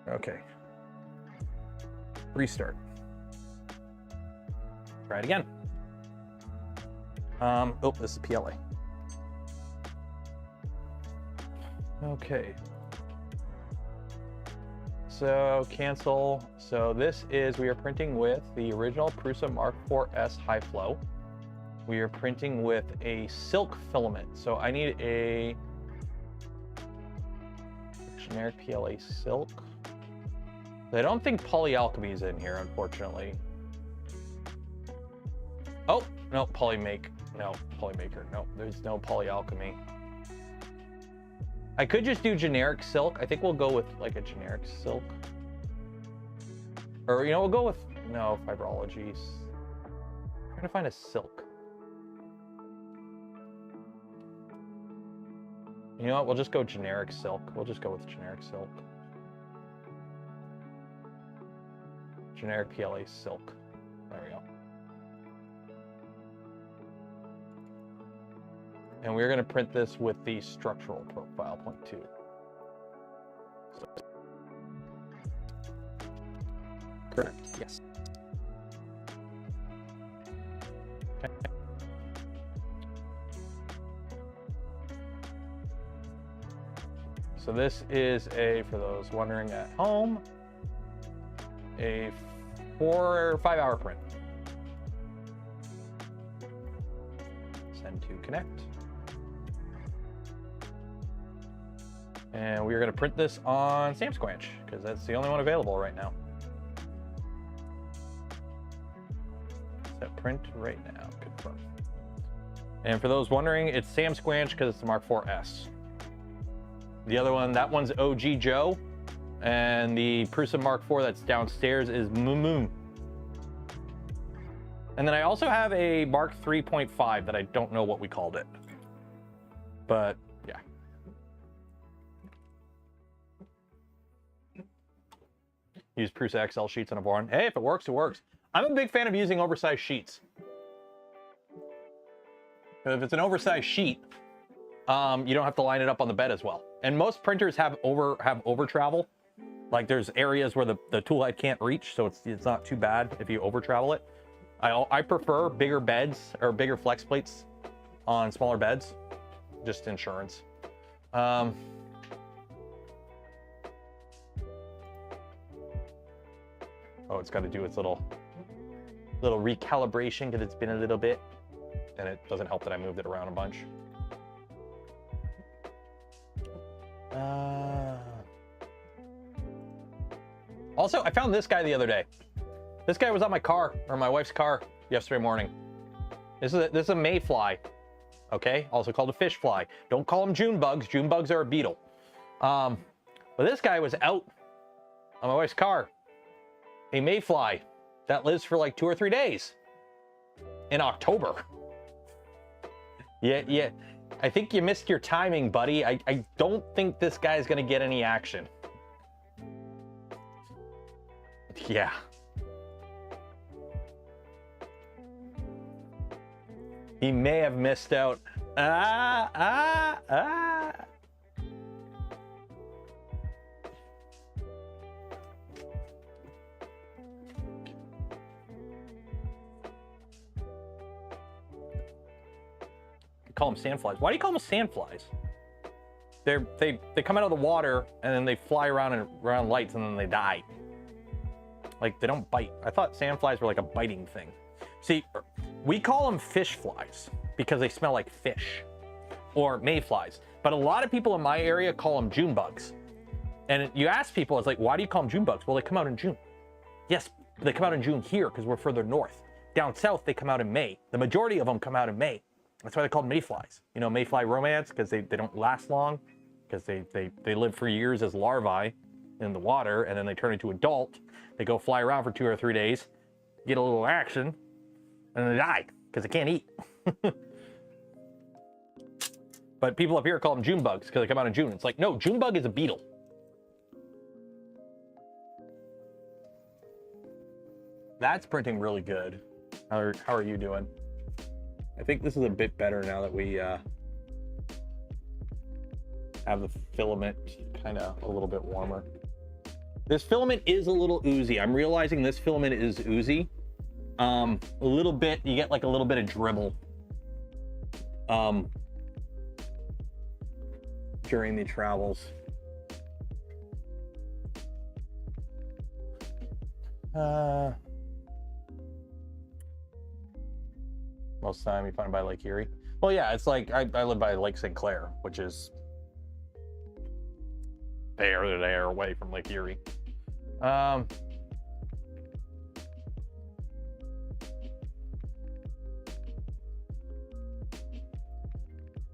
Okay. Restart. Try it again. Oh, this is PLA. Okay. So cancel. So this is, we are printing with the original Prusa Mark IV-S high flow. We are printing with a silk filament. So I need a generic PLA silk. I don't think Polyalchemy is in here, unfortunately. Oh, no, Polymaker. No, Polymaker. No, there's no Polyalchemy. I could just do generic silk. I think we'll go with like a generic silk. Or, you know, we'll go with, no, fibrologies. I'm trying to find a silk. You know what? We'll just go generic silk. We'll just go with generic silk. Generic PLA silk. There we go. And we're going to print this with the structural profile 0.2. So, correct, yes. Okay. So this is a, for those wondering at home, a 4 or 5 hour print. Send to connect. And we are going to print this on Samsquanch because that's the only one available right now. Set print right now, confirm. And for those wondering, it's Samsquanch because it's the Mark IV-S. The other one, that one's OG Joe, and the Prusa Mark IV that's downstairs is Moon. And then I also have a Mark 3.5 that I don't know what we called it, but yeah. Use Prusa XL sheets on a Voron. Hey, if it works, it works. I'm a big fan of using oversized sheets. If it's an oversized sheet, you don't have to line it up on the bed as well. And most printers have over travel. Like there's areas where the tool head can't reach, so it's not too bad if you over travel it. I prefer bigger beds or bigger flex plates on smaller beds, just insurance. Oh, it's got to do its little recalibration because it's been a little bit, and it doesn't help that I moved it around a bunch. Also, I found this guy the other day. This guy was on my car, or my wife's car, yesterday morning. This is a mayfly, okay? Also called a fish fly. Don't call them June bugs. June bugs are a beetle. But this guy was out on my wife's car. A mayfly that lives for like 2 or 3 days in October. Yeah. I think you missed your timing, buddy. I don't think this guy's gonna get any action. Yeah. He may have missed out. Call them sandflies. Why do you call them sandflies? They come out of the water and then they fly around lights and then they die. Like, they don't bite. I thought sandflies were like a biting thing. See, we call them fish flies because they smell like fish, or mayflies. But a lot of people in my area call them June bugs. And you ask people, it's like, why do you call them June bugs? Well, they come out in June. Yes, they come out in June here because we're further north. Down south, they come out in May. The majority of them come out in May. That's why they call them mayflies. You know, mayfly romance, because they don't last long, because they live for years as larvae in the water, and then they turn into adult. They go fly around for 2 or 3 days, get a little action, and then they die because they can't eat. But people up here call them June bugs because they come out in June. It's like, no, June bug is a beetle. That's printing really good. How are you doing? I think this is a bit better now that we have the filament kind of a little bit warmer. This filament is a little oozy. I'm realizing this filament is oozy. A little bit, you get like a little bit of dribble during the travels. Most of the time you find it by Lake Erie. Well, yeah, it's like I live by Lake St. Clair, which is there away from Lake Erie.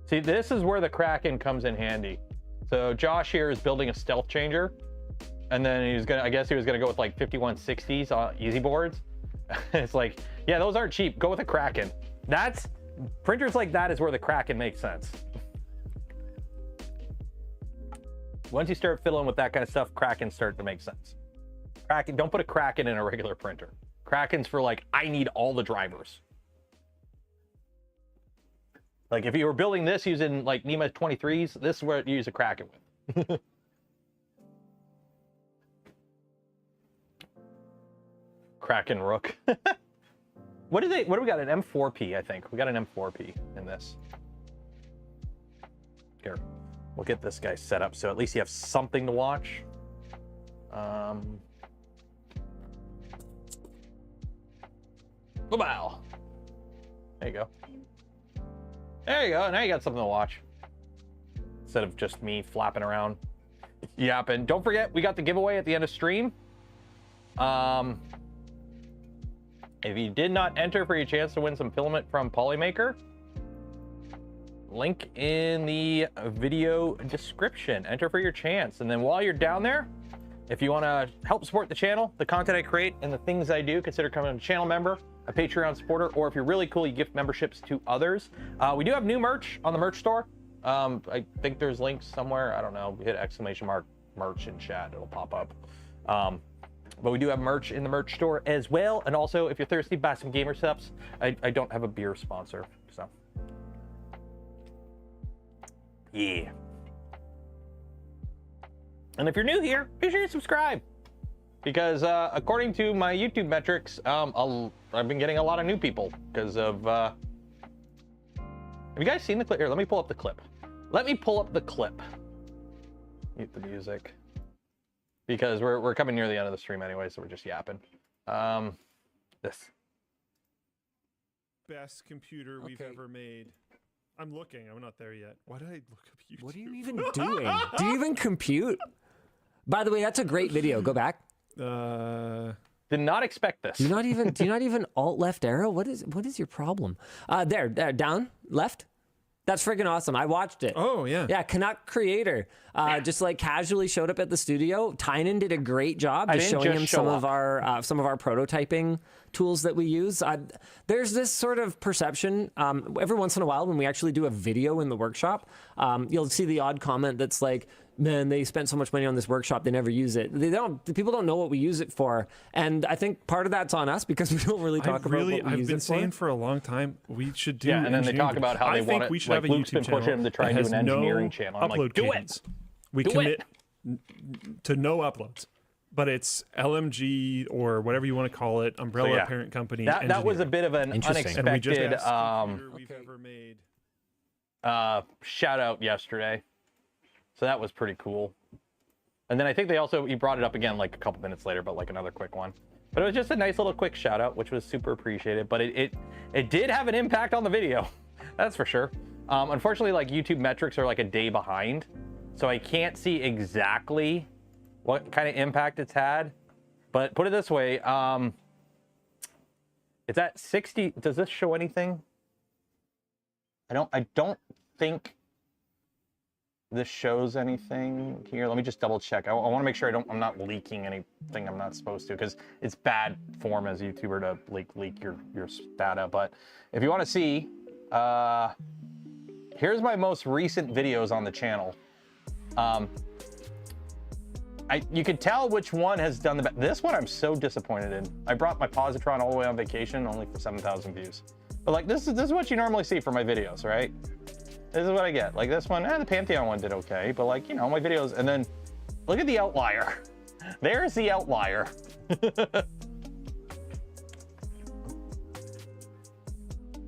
See, this is where the Kraken comes in handy. So Josh here is building a stealth changer, and then I guess he was gonna go with like 5160s on easy boards. It's like, yeah, those aren't cheap. Go with a Kraken. Printers like that is where the Kraken makes sense. Once you start fiddling with that kind of stuff, Krakens start to make sense. Kraken, don't put a Kraken in a regular printer. Kraken's for like, I need all the drivers. Like if you were building this using like NEMA 23s, this is where you use a Kraken with. Kraken Rook. What do we got? An M4P, I think. We got an M4P in this. Here, we'll get this guy set up so at least you have something to watch. Wow. There you go. There you go. Now you got something to watch. Instead of just me flapping around. Yapping. Don't forget, we got the giveaway at the end of stream. If you did not enter for your chance to win some filament from Polymaker, link in the video description. Enter for your chance. And then while you're down there, if you want to help support the channel, the content I create, and the things I do, consider becoming a channel member, a Patreon supporter, or if you're really cool, you gift memberships to others. We do have new merch on the merch store. I think there's links somewhere. I don't know. Hit exclamation mark merch in chat. It'll pop up. But we do have merch in the merch store as well. And also, if you're thirsty, buy some gamer subs. I don't have a beer sponsor, so. Yeah. And if you're new here, be sure to subscribe. Because according to my YouTube metrics, I've been getting a lot of new people because of Have you guys seen the clip? Here, let me pull up the clip. Let me pull up the clip. Mute the music. Because we're coming near the end of the stream anyway, so we're just yapping. This. Best computer we've ever made. I'm looking. I'm not there yet. Why did I look up YouTube? What are you even doing? Do you even compute? By the way, that's a great video. Go back. Did not expect this. Do you not even alt left arrow? What is your problem? There, down, left. That's freaking awesome. I watched it. Oh, yeah. Yeah, Canuck creator. Just like casually showed up at the studio. Tynan did a great job just showing him some of our prototyping tools that we use. There's this sort of perception every once in a while when we actually do a video in the workshop, you'll see the odd comment that's like, man, they spent so much money on this workshop, they never use it. People don't know what we use it for. And I think part of that's on us because we don't really talk about what we use it for. I've been saying for a long time, we should do. Yeah, and then they talk about how they want it. We should have a YouTube channel. Pushing them to try and do an engineering channel. I'm like, do it. We commit to no uploads, but it's LMG or whatever you want to call it, umbrella parent company. That was a bit of an unexpected shout out yesterday. So that was pretty cool. And then I think he brought it up again like a couple minutes later, but like another quick one. But it was just a nice little quick shout out, which was super appreciated. But it did have an impact on the video. That's for sure. Unfortunately, like YouTube metrics are like a day behind. So I can't see exactly what kind of impact it's had. But put it this way, it's at 60. Does this show anything? I don't think this shows anything here. Let me just double check. I want to make sure I'm not leaking anything I'm not supposed to, because it's bad form as a YouTuber to leak your data. But if you want to see, here's my most recent videos on the channel. You could tell which one has done the best. This one I'm so disappointed in. I brought my positron all the way on vacation only for 7,000 views. But like this is what you normally see for my videos, right? This is what I get. Like this one, the Pantheon one did okay, but like, you know, my videos, and then look at the outlier. There's the outlier.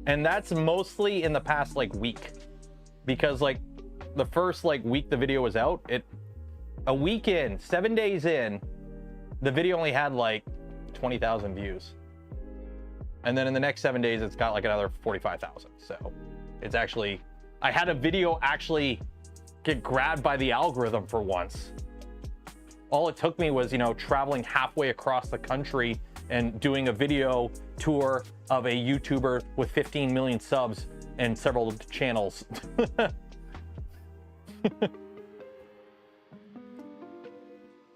And that's mostly in the past like week, because like the first like week the video was out, a week in, 7 days in, the video only had like 20,000 views. And then in the next 7 days, it's got like another 45,000. So it's actually, I had a video actually get grabbed by the algorithm for once. All it took me was, you know, traveling halfway across the country and doing a video tour of a YouTuber with 15 million subs and several channels.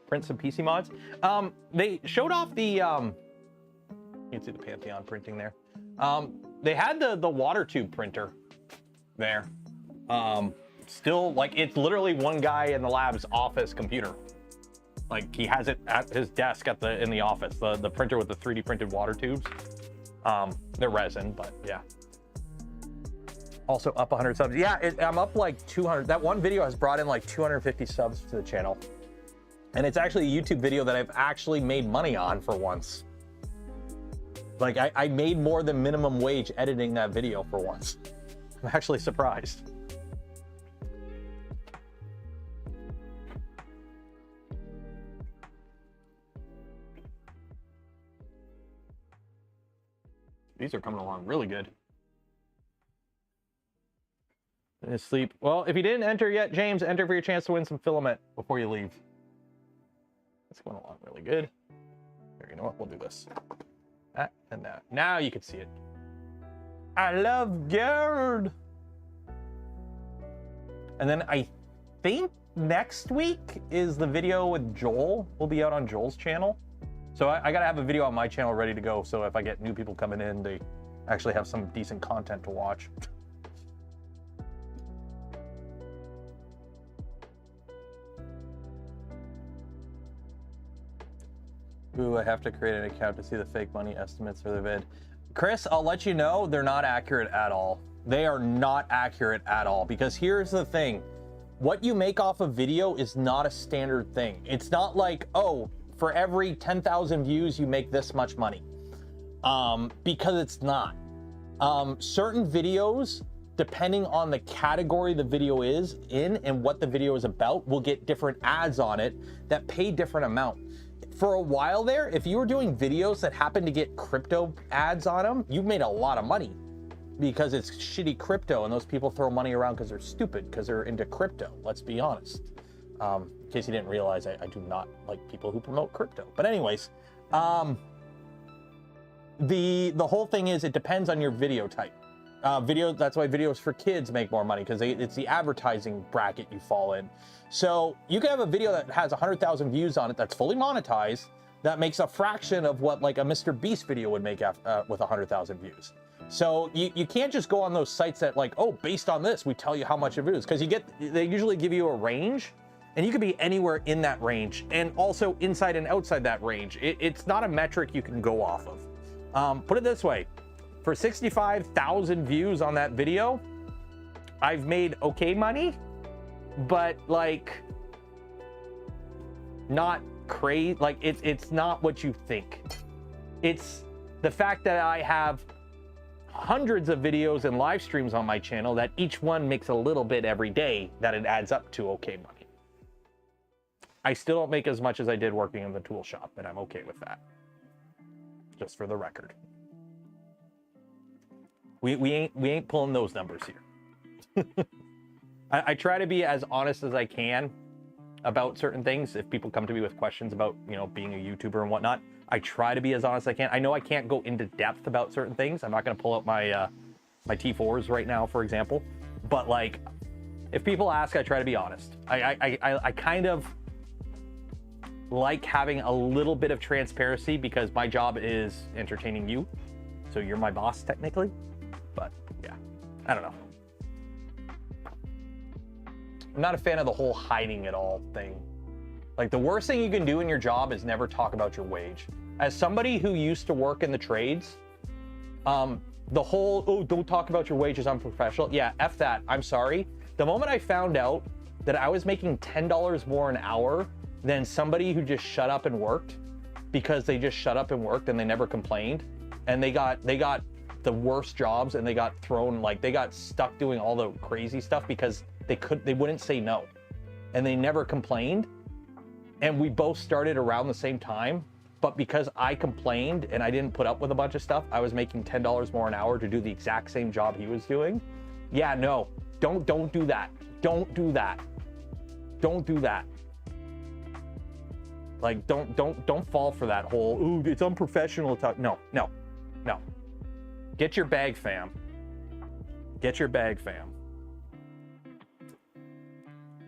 Print some PC mods. They showed off the, you can see the Pantheon printing there. They had the water tube printer there. Still, like, it's literally one guy in the lab's office computer. Like, he has it at his desk in the office, the printer with the 3D printed water tubes. They're resin, but yeah. Also up 100 subs. Yeah, I'm up like 200. That one video has brought in like 250 subs to the channel. And it's actually a YouTube video that I've actually made money on for once. Like, I made more than minimum wage editing that video for once. I'm actually surprised. These are coming along really good. Sleep. Well, if you didn't enter yet, James, enter for your chance to win some filament before you leave. It's going along really good. Here, you know what? We'll do this. That and that. Now you can see it. I love Gerd. And then I think next week is the video with Joel. We'll be out on Joel's channel. So I gotta have a video on my channel ready to go. So if I get new people coming in, they actually have some decent content to watch. Ooh, I have to create an account to see the fake money estimates for the vid. Chris, I'll let you know, they're not accurate at all. They are not accurate at all, because here's the thing. What you make off a video is not a standard thing. It's not like, oh, for every 10,000 views, you make this much money. Because it's not. Certain videos depending on the category the video is in and what the video is about, will get different ads on it that pay different amount. For a while there, if you were doing videos that happened to get crypto ads on them, you made a lot of money because it's shitty crypto and those people throw money around because they're stupid, because they're into crypto. Let's be honest. In case you didn't realize, I do not like people who promote crypto. But anyways, the whole thing is it depends on your video type. That's why videos for kids make more money, because it's the advertising bracket you fall in. So you can have a video that has 100,000 views on it that's fully monetized, that makes a fraction of what like a Mr. Beast video would make with 100,000 views. So you can't just go on those sites that like, oh, based on this, we tell you how much it is, because they usually give you a range, and you could be anywhere in that range, and also inside and outside that range. It's not a metric you can go off of. Put it this way. For 65,000 views on that video, I've made okay money, but like not crazy. Like it's not what you think. It's the fact that I have hundreds of videos and live streams on my channel that each one makes a little bit every day that it adds up to okay money. I still don't make as much as I did working in the tool shop, and I'm okay with that. Just for the record. We ain't pulling those numbers here. I try to be as honest as I can about certain things. If people come to me with questions about, you know, being a YouTuber and whatnot, I try to be as honest as I can. I know I can't go into depth about certain things. I'm not going to pull out my my T4s right now, for example. But like, if people ask, I try to be honest. I kind of like having a little bit of transparency because my job is entertaining you. So you're my boss technically. But yeah, I don't know. I'm not a fan of the whole hiding it all thing. Like, the worst thing you can do in your job is never talk about your wage. As somebody who used to work in the trades, the whole, oh, don't talk about your wages, I'm professional. Yeah, F that, I'm sorry. The moment I found out that I was making $10 more an hour than somebody who just shut up and worked, because they just shut up and worked and they never complained, and they got the worst jobs, and they got thrown, like, they got stuck doing all the crazy stuff because they wouldn't say no, and they never complained. And we both started around the same time, but because I complained and I didn't put up with a bunch of stuff, I was making $10 more an hour to do the exact same job he was doing. Yeah, no, don't do that. Don't do that. Don't do that. Like, don't fall for that whole, ooh, it's unprofessional talk. No. Get your bag, fam. Get your bag, fam.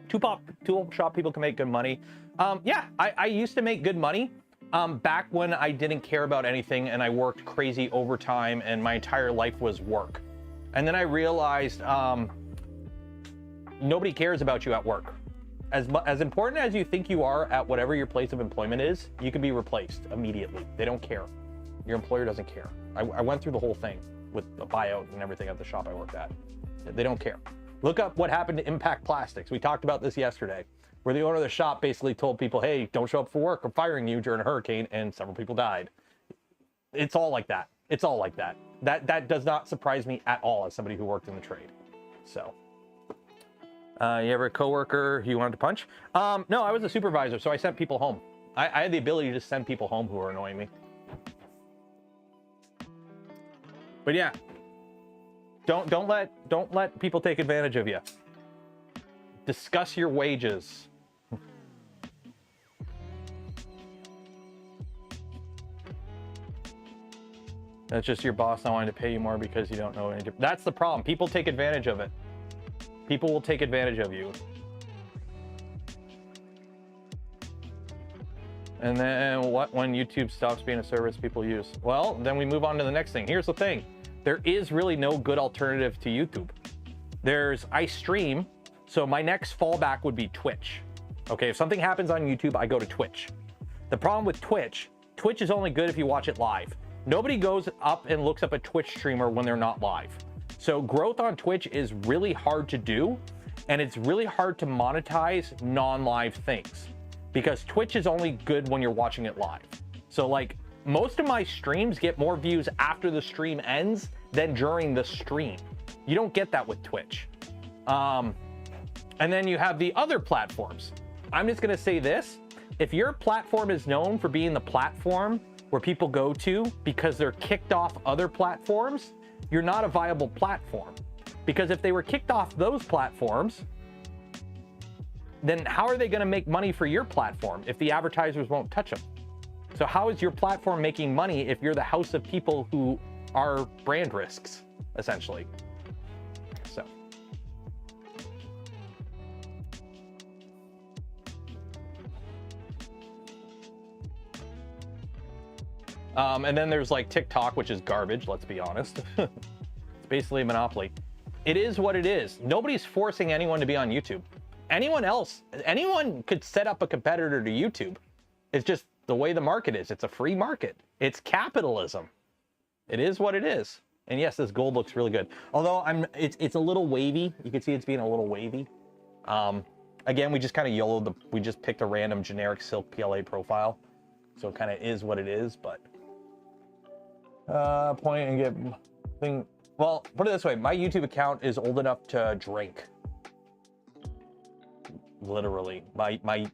Tool shop people can make good money. Yeah, I used to make good money back when I didn't care about anything and I worked crazy overtime and my entire life was work. And then I realized nobody cares about you at work. As important as you think you are at whatever your place of employment is, you can be replaced immediately. They don't care. Your employer doesn't care. I went through the whole thing with a buyout and everything at the shop I worked at. They don't care. Look up what happened to Impact Plastics. We talked about this yesterday, where the owner of the shop basically told people, hey, don't show up for work, I'm firing you during a hurricane, and several people died. It's all like that. It's all like that. That does not surprise me at all as somebody who worked in the trade. So, you ever a coworker you wanted to punch? No, I was a supervisor, so I sent people home. I had the ability to send people home who were annoying me. But yeah, don't let people take advantage of you. Discuss your wages. That's just your boss not wanting to pay you more because you don't know any different. That's the problem. People take advantage of it. People will take advantage of you. And then what when YouTube stops being a service people use? Well, then we move on to the next thing. Here's the thing. There is really no good alternative to YouTube. I stream, so my next fallback would be Twitch. Okay, if something happens on YouTube, I go to Twitch. The problem with Twitch is only good if you watch it live. Nobody goes up and looks up a Twitch streamer when they're not live. So growth on Twitch is really hard to do, and it's really hard to monetize non-live things, because Twitch is only good when you're watching it live. So like, most of my streams get more views after the stream ends than during the stream. You don't get that with Twitch. And then you have the other platforms. I'm just gonna say this. If your platform is known for being the platform where people go to because they're kicked off other platforms, you're not a viable platform. Because if they were kicked off those platforms, then how are they gonna make money for your platform if the advertisers won't touch them? So how is your platform making money if you're the house of people who are brand risks, essentially? So. And then there's like TikTok, which is garbage, let's be honest. It's basically a monopoly. It is what it is. Nobody's forcing anyone to be on YouTube. Anyone could set up a competitor to YouTube. It's just the way the market is. It's a free market. It's capitalism. It is what it is. And yes, this gold looks really good. Although it's a little wavy. You can see it's being a little wavy. Again, we just kind of YOLO'd we just picked a random generic silk PLA profile. So it kind of is what it is, but point and get thing. Well, put it this way, my YouTube account is old enough to drink. Literally, my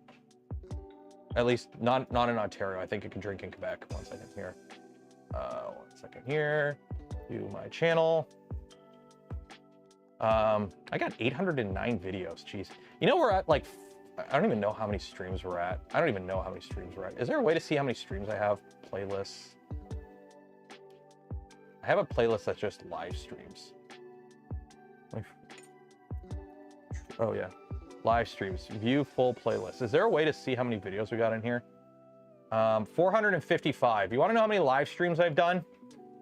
at least not in Ontario. I think it can drink in Quebec. 1 second here. 1 second here. Do my channel. I got 809 videos. Jeez. You know, we're at like, I don't even know how many streams we're at. I don't even know how many streams we're at. Is there a way to see how many streams I have? Playlists. I have a playlist that's just live streams. Oh yeah. Live streams. View full playlist. Is there a way to see how many videos we got in here? 455. You want to know how many live streams I've done?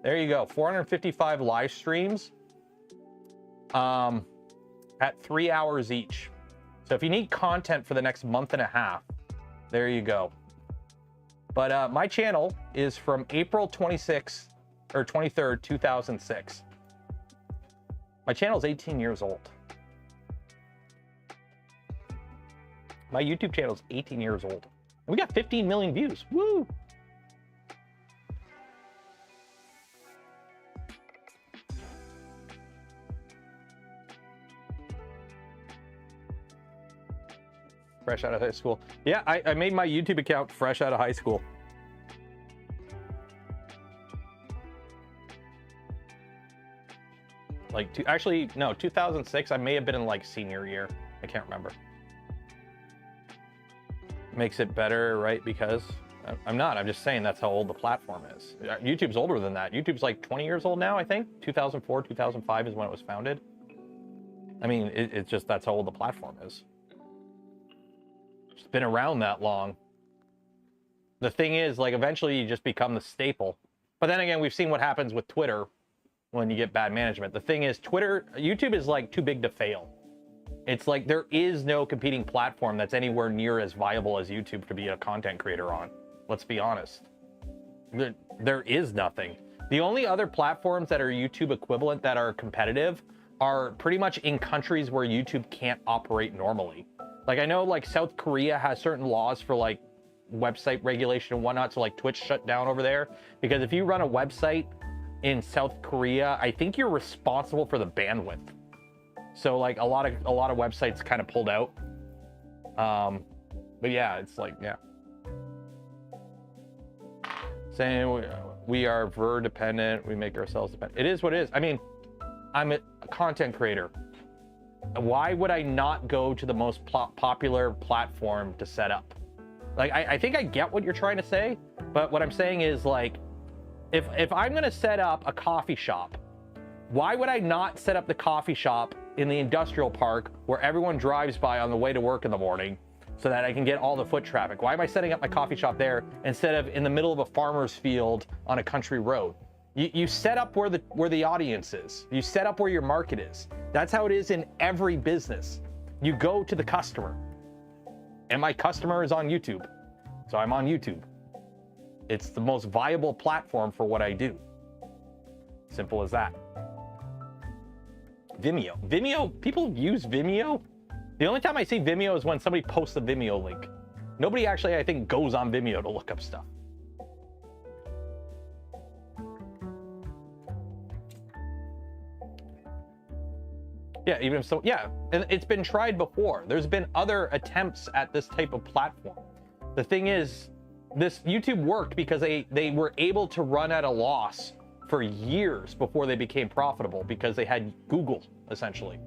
There you go. 455 live streams at 3 hours each. So if you need content for the next month and a half, there you go. But my channel is from April 26th or 23rd, 2006. My channel is 18 years old. My YouTube channel is 18 years old. And we got 15 million views. Woo! Fresh out of high school. Yeah, I made my YouTube account fresh out of high school. Like, actually, no, 2006. I may have been in like senior year. I can't remember. Makes it better, right? Because I'm not. I'm just saying that's how old the platform is. YouTube's older than that. YouTube's like 20 years old now, I think. 2004, 2005 is when it was founded. I mean, it's just that's how old the platform is. It's been around that long. The thing is, like, eventually you just become the staple. But then again, we've seen what happens with Twitter when you get bad management. The thing is, YouTube is like too big to fail. It's like there is no competing platform that's anywhere near as viable as YouTube to be a content creator on. Let's be honest. There is nothing. The only other platforms that are YouTube equivalent that are competitive are pretty much in countries where YouTube can't operate normally. Like, I know like South Korea has certain laws for like website regulation and whatnot, so like Twitch shut down over there. Because if you run a website in South Korea, I think you're responsible for the bandwidth. So like a lot of websites kind of pulled out. But yeah, it's like, yeah. Saying we are ver dependent, we make ourselves dependent. It is what it is. I mean, I'm a content creator. Why would I not go to the most popular platform to set up? Like, I think I get what you're trying to say, but what I'm saying is, like, if I'm gonna set up a coffee shop, why would I not set up the coffee shop in the industrial park where everyone drives by on the way to work in the morning so that I can get all the foot traffic? Why am I setting up my coffee shop there instead of in the middle of a farmer's field on a country road? You set up where the audience is. You set up where your market is. That's how it is in every business. You go to the customer. And my customer is on YouTube. So I'm on YouTube. It's the most viable platform for what I do. Simple as that. Vimeo, people use Vimeo. The only time I see Vimeo is when somebody posts a Vimeo link. Nobody actually, I think, goes on Vimeo to look up stuff. Yeah, even if so, yeah, and it's been tried before. There's been other attempts at this type of platform. The thing is, this YouTube worked because they were able to run at a loss for years before they became profitable because they had Google, essentially.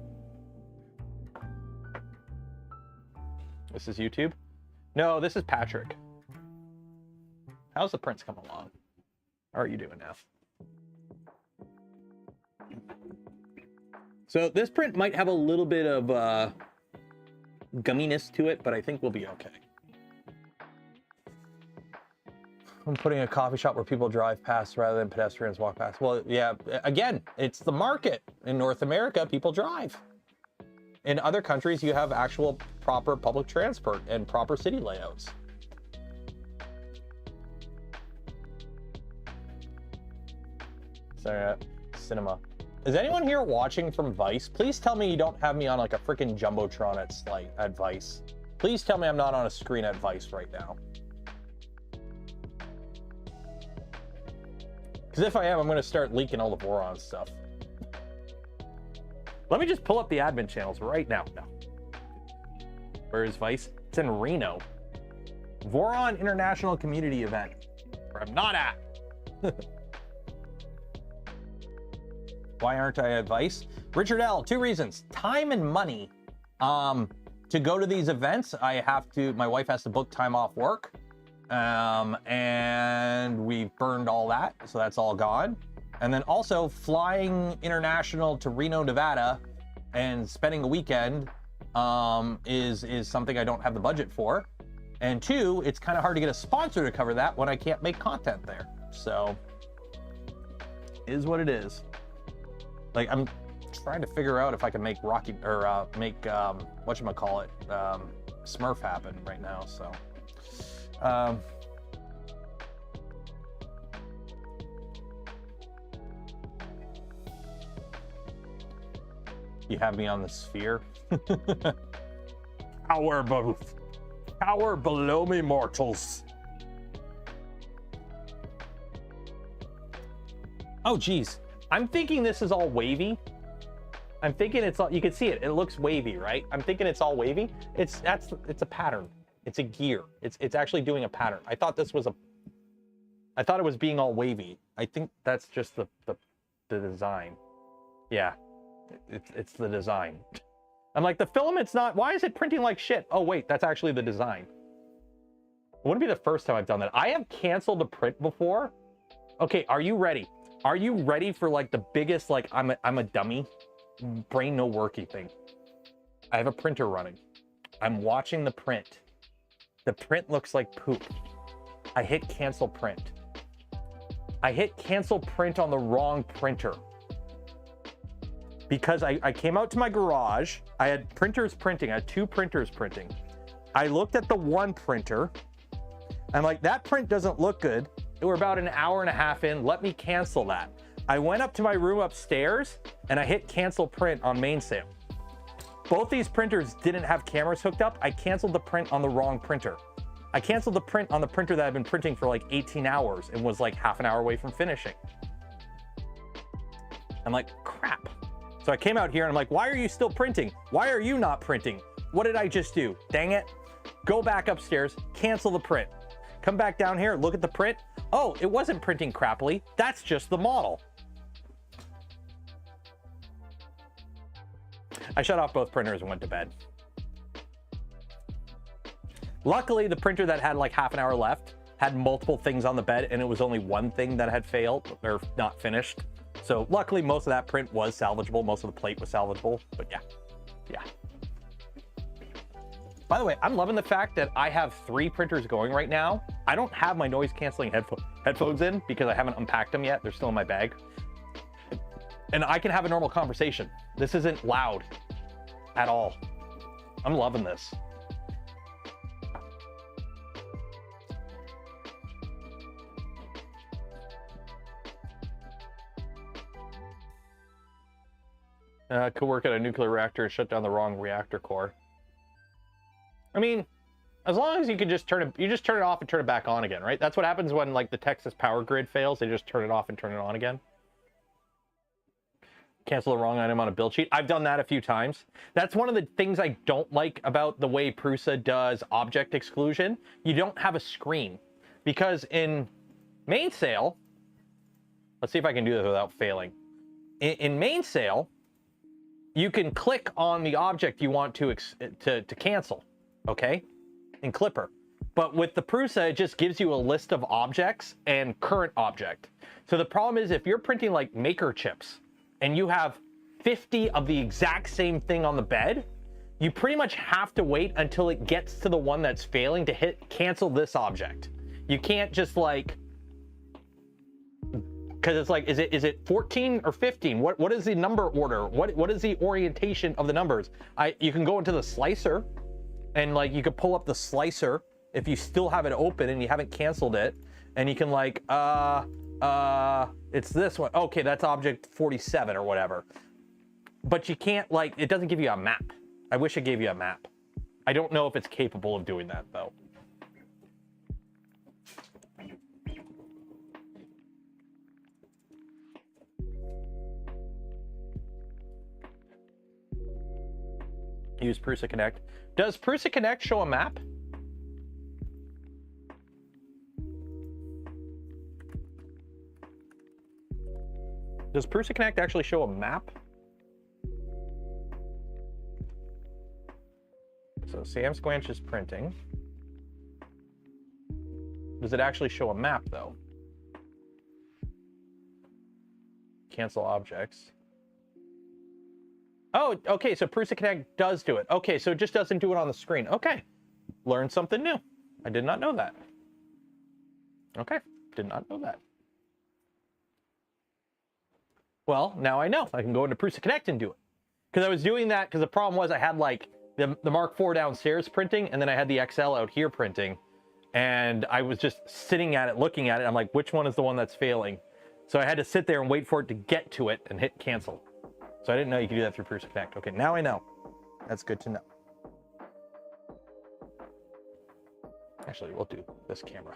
This is YouTube? No, this is Patrick. How's the prints coming along? How are you doing now? So this print might have a little bit of gumminess to it, but I think we'll be okay. I'm putting a coffee shop where people drive past rather than pedestrians walk past. Well, yeah, again, it's the market. In North America, people drive. In other countries, you have actual proper public transport and proper city layouts. Sorry, cinema. Is anyone here watching from Vice? Please tell me you don't have me on like a freaking Jumbotron at Vice. Please tell me I'm not on a screen at Vice right now. Because if I am, I'm going to start leaking all the Voron stuff. Let me just pull up the admin channels right now. No. Where is Vice? It's in Reno. Voron International Community Event. Where I'm not at. Why aren't I at Vice? Richard L, 2 reasons. Time and money. To go to these events, my wife has to book time off work. And we've burned all that, so that's all gone. And then also flying international to Reno, Nevada and spending a weekend is something I don't have the budget for. And 2, it's kind of hard to get a sponsor to cover that when I can't make content there. So, is what it is. Like, I'm trying to figure out if I can make whatchamacallit, Smurf happen right now, so. You have me on the sphere. Power below me, mortals. Oh, geez. I'm thinking this is all wavy. I'm thinking it's all, you can see it. It looks wavy, right? I'm thinking it's all wavy. It's a pattern. It's a gear. It's actually doing a pattern. I thought it was being all wavy. I think that's just the design. Yeah. It's the design. I'm like, the filament's not, why is it printing like shit? Oh wait, that's actually the design. It wouldn't be the first time I've done that. I have canceled a print before. Okay, are you ready? Are you ready for like the biggest, like, I'm a dummy, brain no worky thing? I have a printer running. I'm watching the print. The print looks like poop. I hit cancel print. I hit cancel print on the wrong printer. Because I came out to my garage, I had printers printing, I had 2 printers printing. I looked at the one printer, I'm like, that print doesn't look good. We're about an hour and a half in, let me cancel that. I went up to my room upstairs and I hit cancel print on mainsail. Both these printers didn't have cameras hooked up. I canceled the print on the wrong printer. I canceled the print on the printer that I've been printing for like 18 hours and was like half an hour away from finishing. I'm like, crap. So I came out here and I'm like, why are you still printing? Why are you not printing? What did I just do? Dang it. Go back upstairs, cancel the print. Come back down here, look at the print. Oh, it wasn't printing crappily. That's just the model. I shut off both printers and went to bed. Luckily, the printer that had like half an hour left had multiple things on the bed and it was only one thing that had failed or not finished. So luckily, most of that print was salvageable. Most of the plate was salvageable, but yeah. By the way, I'm loving the fact that I have 3 printers going right now. I don't have my noise canceling headphones in because I haven't unpacked them yet. They're still in my bag. And I can have a normal conversation. This isn't loud at all. I'm loving this. Could work at a nuclear reactor and shut down the wrong reactor core. I mean, as long as you can just turn it off and turn it back on again, right? That's what happens when like the Texas power grid fails. They just turn it off and turn it on again. cancel the wrong item on a build sheet. I've done that a few times. That's one of the things I don't like about the way Prusa does object exclusion. You don't have a screen, because in Mainsail, let's see if I can do this without failing. In Mainsail, you can click on the object you want to cancel, okay, in Clipper. But with the Prusa, it just gives you a list of objects and current object. So the problem is, if you're printing like maker chips and you have 50 of the exact same thing on the bed, you pretty much have to wait until it gets to the one that's failing to hit cancel this object. You can't just like, because it's like, is it 14 or 15? What is the number order? What is the orientation of the numbers? You can go into the slicer and like you could pull up the slicer if you still have it open and you haven't canceled it, and you can like it's this one. Okay, that's object 47 or whatever. But you can't, like, it doesn't give you a map. I wish it gave you a map. I don't know if it's capable of doing that though. Use Prusa Connect. Does Prusa Connect show a map? Does Prusa Connect actually show a map? So Sam Squanch is printing. Does it actually show a map though? Cancel objects. Oh, okay, so Prusa Connect does do it. Okay, so it just doesn't do it on the screen. Okay, learned something new. I did not know that. Okay, did not know that. Well, now I know. I can go into Prusa Connect and do it. Because I was doing that because the problem was I had like the Mark IV downstairs printing, and then I had the XL out here printing. And I was just sitting at it, looking at it. I'm like, which one is the one that's failing? So I had to sit there and wait for it to get to it and hit cancel. So I didn't know you could do that through Prusa Connect. Okay, now I know. That's good to know. Actually, we'll do this camera.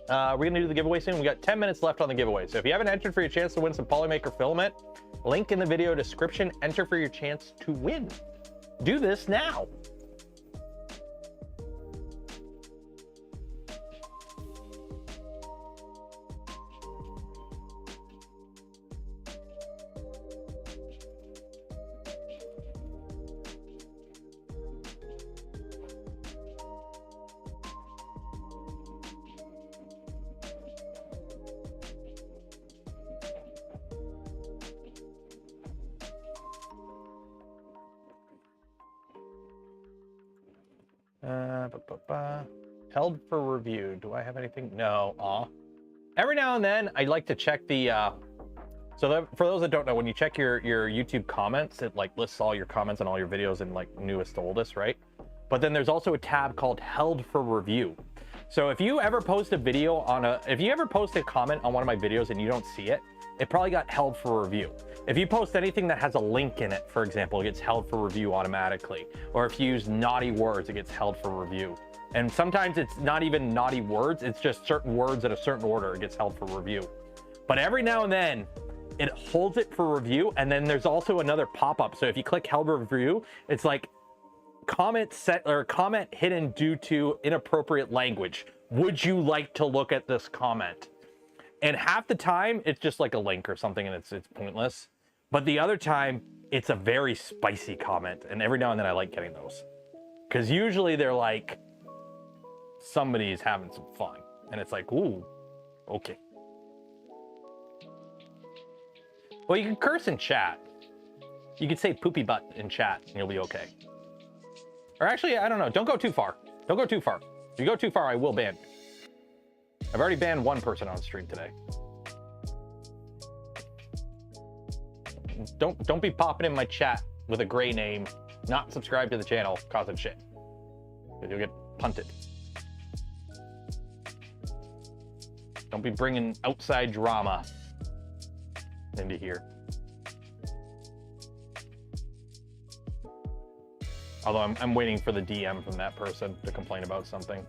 We're going to do the giveaway soon. We got 10 minutes left on the giveaway. So if you haven't entered for your chance to win some Polymaker Filament, link in the video description, enter for your chance to win. Do this now. Held for review. Do I have anything? No. Aw. Every now and then, I like to check the. For those that don't know, when you check your YouTube comments, it like lists all your comments on all your videos in like newest to oldest, right? But then there's also a tab called Held for Review. So if you ever post a video on if you ever post a comment on one of my videos and you don't see it, it probably got held for review. If you post anything that has a link in it, for example, it gets held for review automatically. Or if you use naughty words, it gets held for review. And sometimes it's not even naughty words, it's just certain words in a certain order, it gets held for review. But every now and then, it holds it for review, and then there's also another pop-up. So if you click held for review, it's like comment set or comment hidden due to inappropriate language. Would you like to look at this comment? And half the time, it's just like a link or something, and it's pointless. But the other time, it's a very spicy comment, and every now and then I like getting those. Because usually they're like, somebody's having some fun, and it's like, ooh, okay. Well, you can curse in chat. You can say poopy butt in chat, and you'll be okay. Or actually, I don't know, don't go too far. Don't go too far. If you go too far, I will ban you. I've already banned one person on stream today. Don't be popping in my chat with a gray name, not subscribed to the channel, causing shit. You'll get punted. Don't be bringing outside drama into here. Although I'm waiting for the DM from that person to complain about something.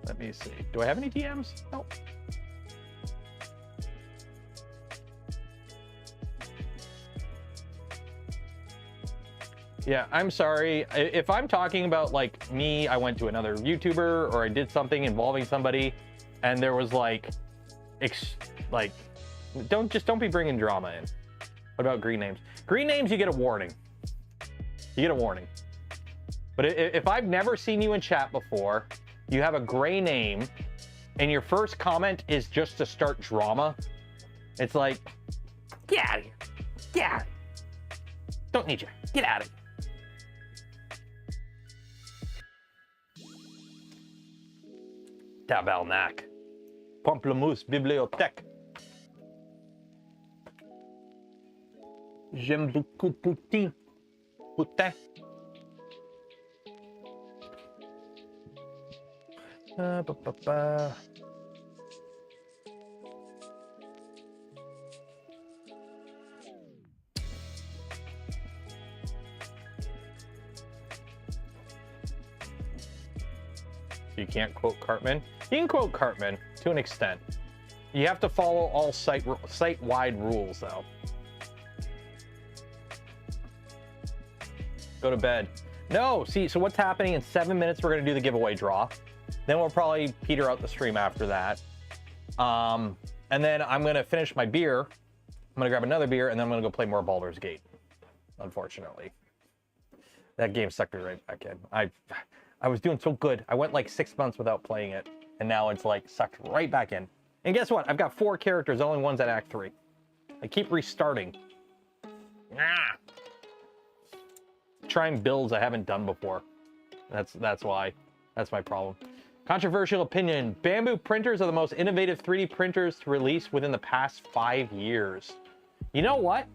Let me see. Do I have any DMs? No. Yeah, I'm sorry. If I'm talking about like me, I went to another YouTuber or I did something involving somebody and there was like, don't be bringing drama in. What about green names? Green names, you get a warning. You get a warning. But if I've never seen you in chat before, you have a gray name, and your first comment is just to start drama, it's like, get out of here. Get out of here. Don't need you. Get out of here. Tabarnak. Pamplemousse bibliothèque. J'aime beaucoup Poutine. Poutin. You can't quote Cartman. You can quote Cartman to an extent. You have to follow all site-wide rules, though. Go to bed. No, see, so what's happening in 7 minutes, we're going to do the giveaway draw. Then we'll probably peter out the stream after that. And then I'm going to finish my beer. I'm going to grab another beer, and then I'm going to go play more Baldur's Gate, unfortunately. That game sucked me right back in. I was doing so good. I went like 6 months without playing it, and now it's like sucked right back in. And guess what? I've got 4 characters, only one's at Act 3. I keep restarting. Trying builds I haven't done before. That's why. That's my problem. Controversial opinion. Bambu printers are the most innovative 3D printers to release within the past 5 years. You know what?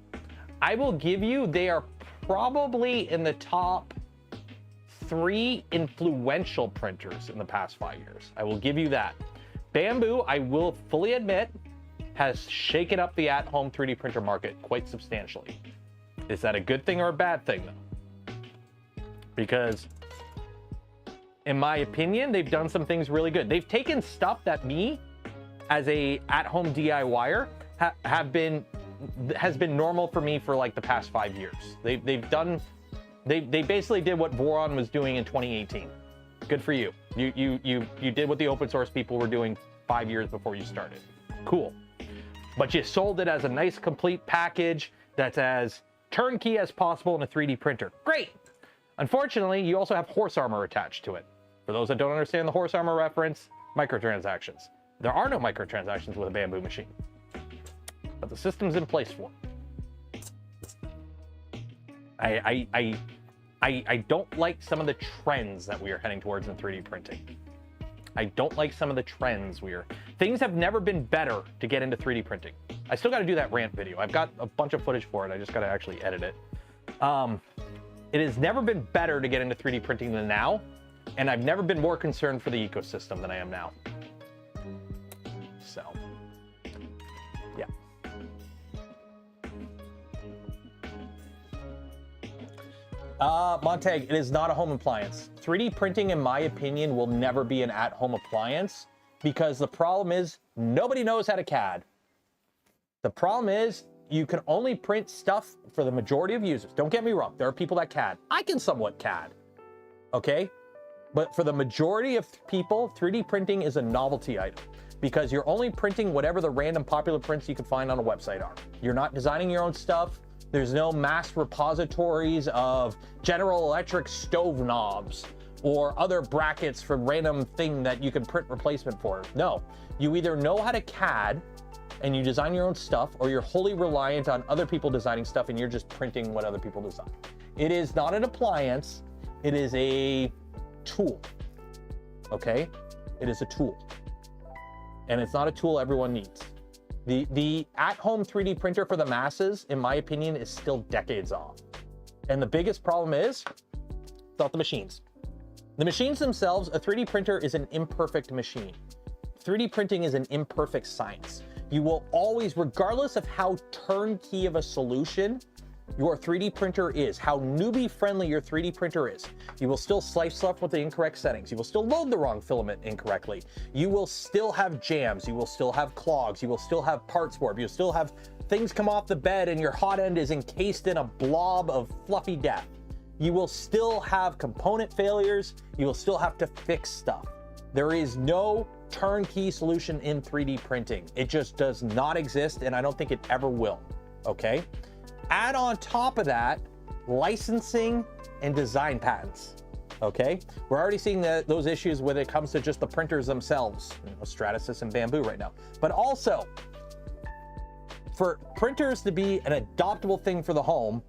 I will give you, they are probably in the top 3 influential printers in the past 5 years. I will give you that. Bambu, I will fully admit, has shaken up the at-home 3D printer market quite substantially. Is that a good thing or a bad thing, though? Because, in my opinion, they've done some things really good. They've taken stuff that me, as a at-home DIYer, has been normal for me for like the past 5 years. They basically did what Voron was doing in 2018. Good for you. You did what the open source people were doing 5 years before you started. Cool. But you sold it as a nice complete package that's as turnkey as possible in a 3D printer. Great. Unfortunately, you also have horse armor attached to it. For those that don't understand the horse armor reference, microtransactions. There are no microtransactions with a Bambu machine, but the system's in place for it. I don't like some of the trends that we are heading towards in 3D printing. I don't like some of the trends things have never been better to get into 3D printing. I still got to do that rant video. I've got a bunch of footage for it. I just got to actually edit it. It has never been better to get into 3D printing than now, and I've never been more concerned for the ecosystem than I am now. So, yeah. Montag, it is not a home appliance. 3D printing, in my opinion, will never be an at-home appliance because the problem is nobody knows how to CAD. The problem is you can only print stuff for the majority of users. Don't get me wrong. There are people that CAD. I can somewhat CAD, okay? But for the majority of people, 3D printing is a novelty item because you're only printing whatever the random popular prints you can find on a website are. You're not designing your own stuff. There's no mass repositories of General Electric stove knobs or other brackets for random thing that you can print replacement for. No, you either know how to CAD and you design your own stuff, or you're wholly reliant on other people designing stuff and you're just printing what other people design. It is not an appliance, it is a tool, okay? It is a tool. And it's not a tool everyone needs. The at-home 3D printer for the masses, in my opinion, is still decades off. And the biggest problem is, it's not the machines. The machines themselves, a 3D printer is an imperfect machine. 3D printing is an imperfect science. You will always, regardless of how turnkey of a solution your 3D printer is, how newbie friendly your 3D printer is. You will still slice stuff with the incorrect settings. You will still load the wrong filament incorrectly. You will still have jams. You will still have clogs. You will still have parts warp. You'll still have things come off the bed and your hot end is encased in a blob of fluffy death. You will still have component failures. You will still have to fix stuff. There is no turnkey solution in 3D printing. It just does not exist, and I don't think it ever will, okay? Add on top of that, licensing and design patents, okay? We're already seeing those issues when it comes to just the printers themselves, you know, Stratasys and Bambu right now. But also, for printers to be an adoptable thing for the home,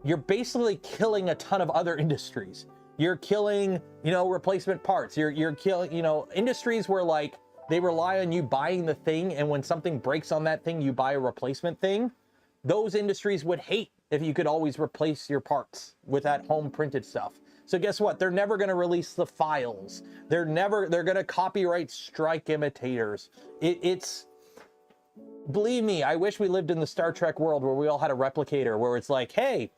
you're basically killing a ton of other industries. You're killing, you know, replacement parts. You're killing, you know, industries where like they rely on you buying the thing, and when something breaks on that thing, you buy a replacement thing. Those industries would hate if you could always replace your parts with that home printed stuff. So guess what? They're never going to release the files. They're going to copyright strike imitators. It's, believe me, I wish we lived in the Star Trek world where we all had a replicator where it's like, hey,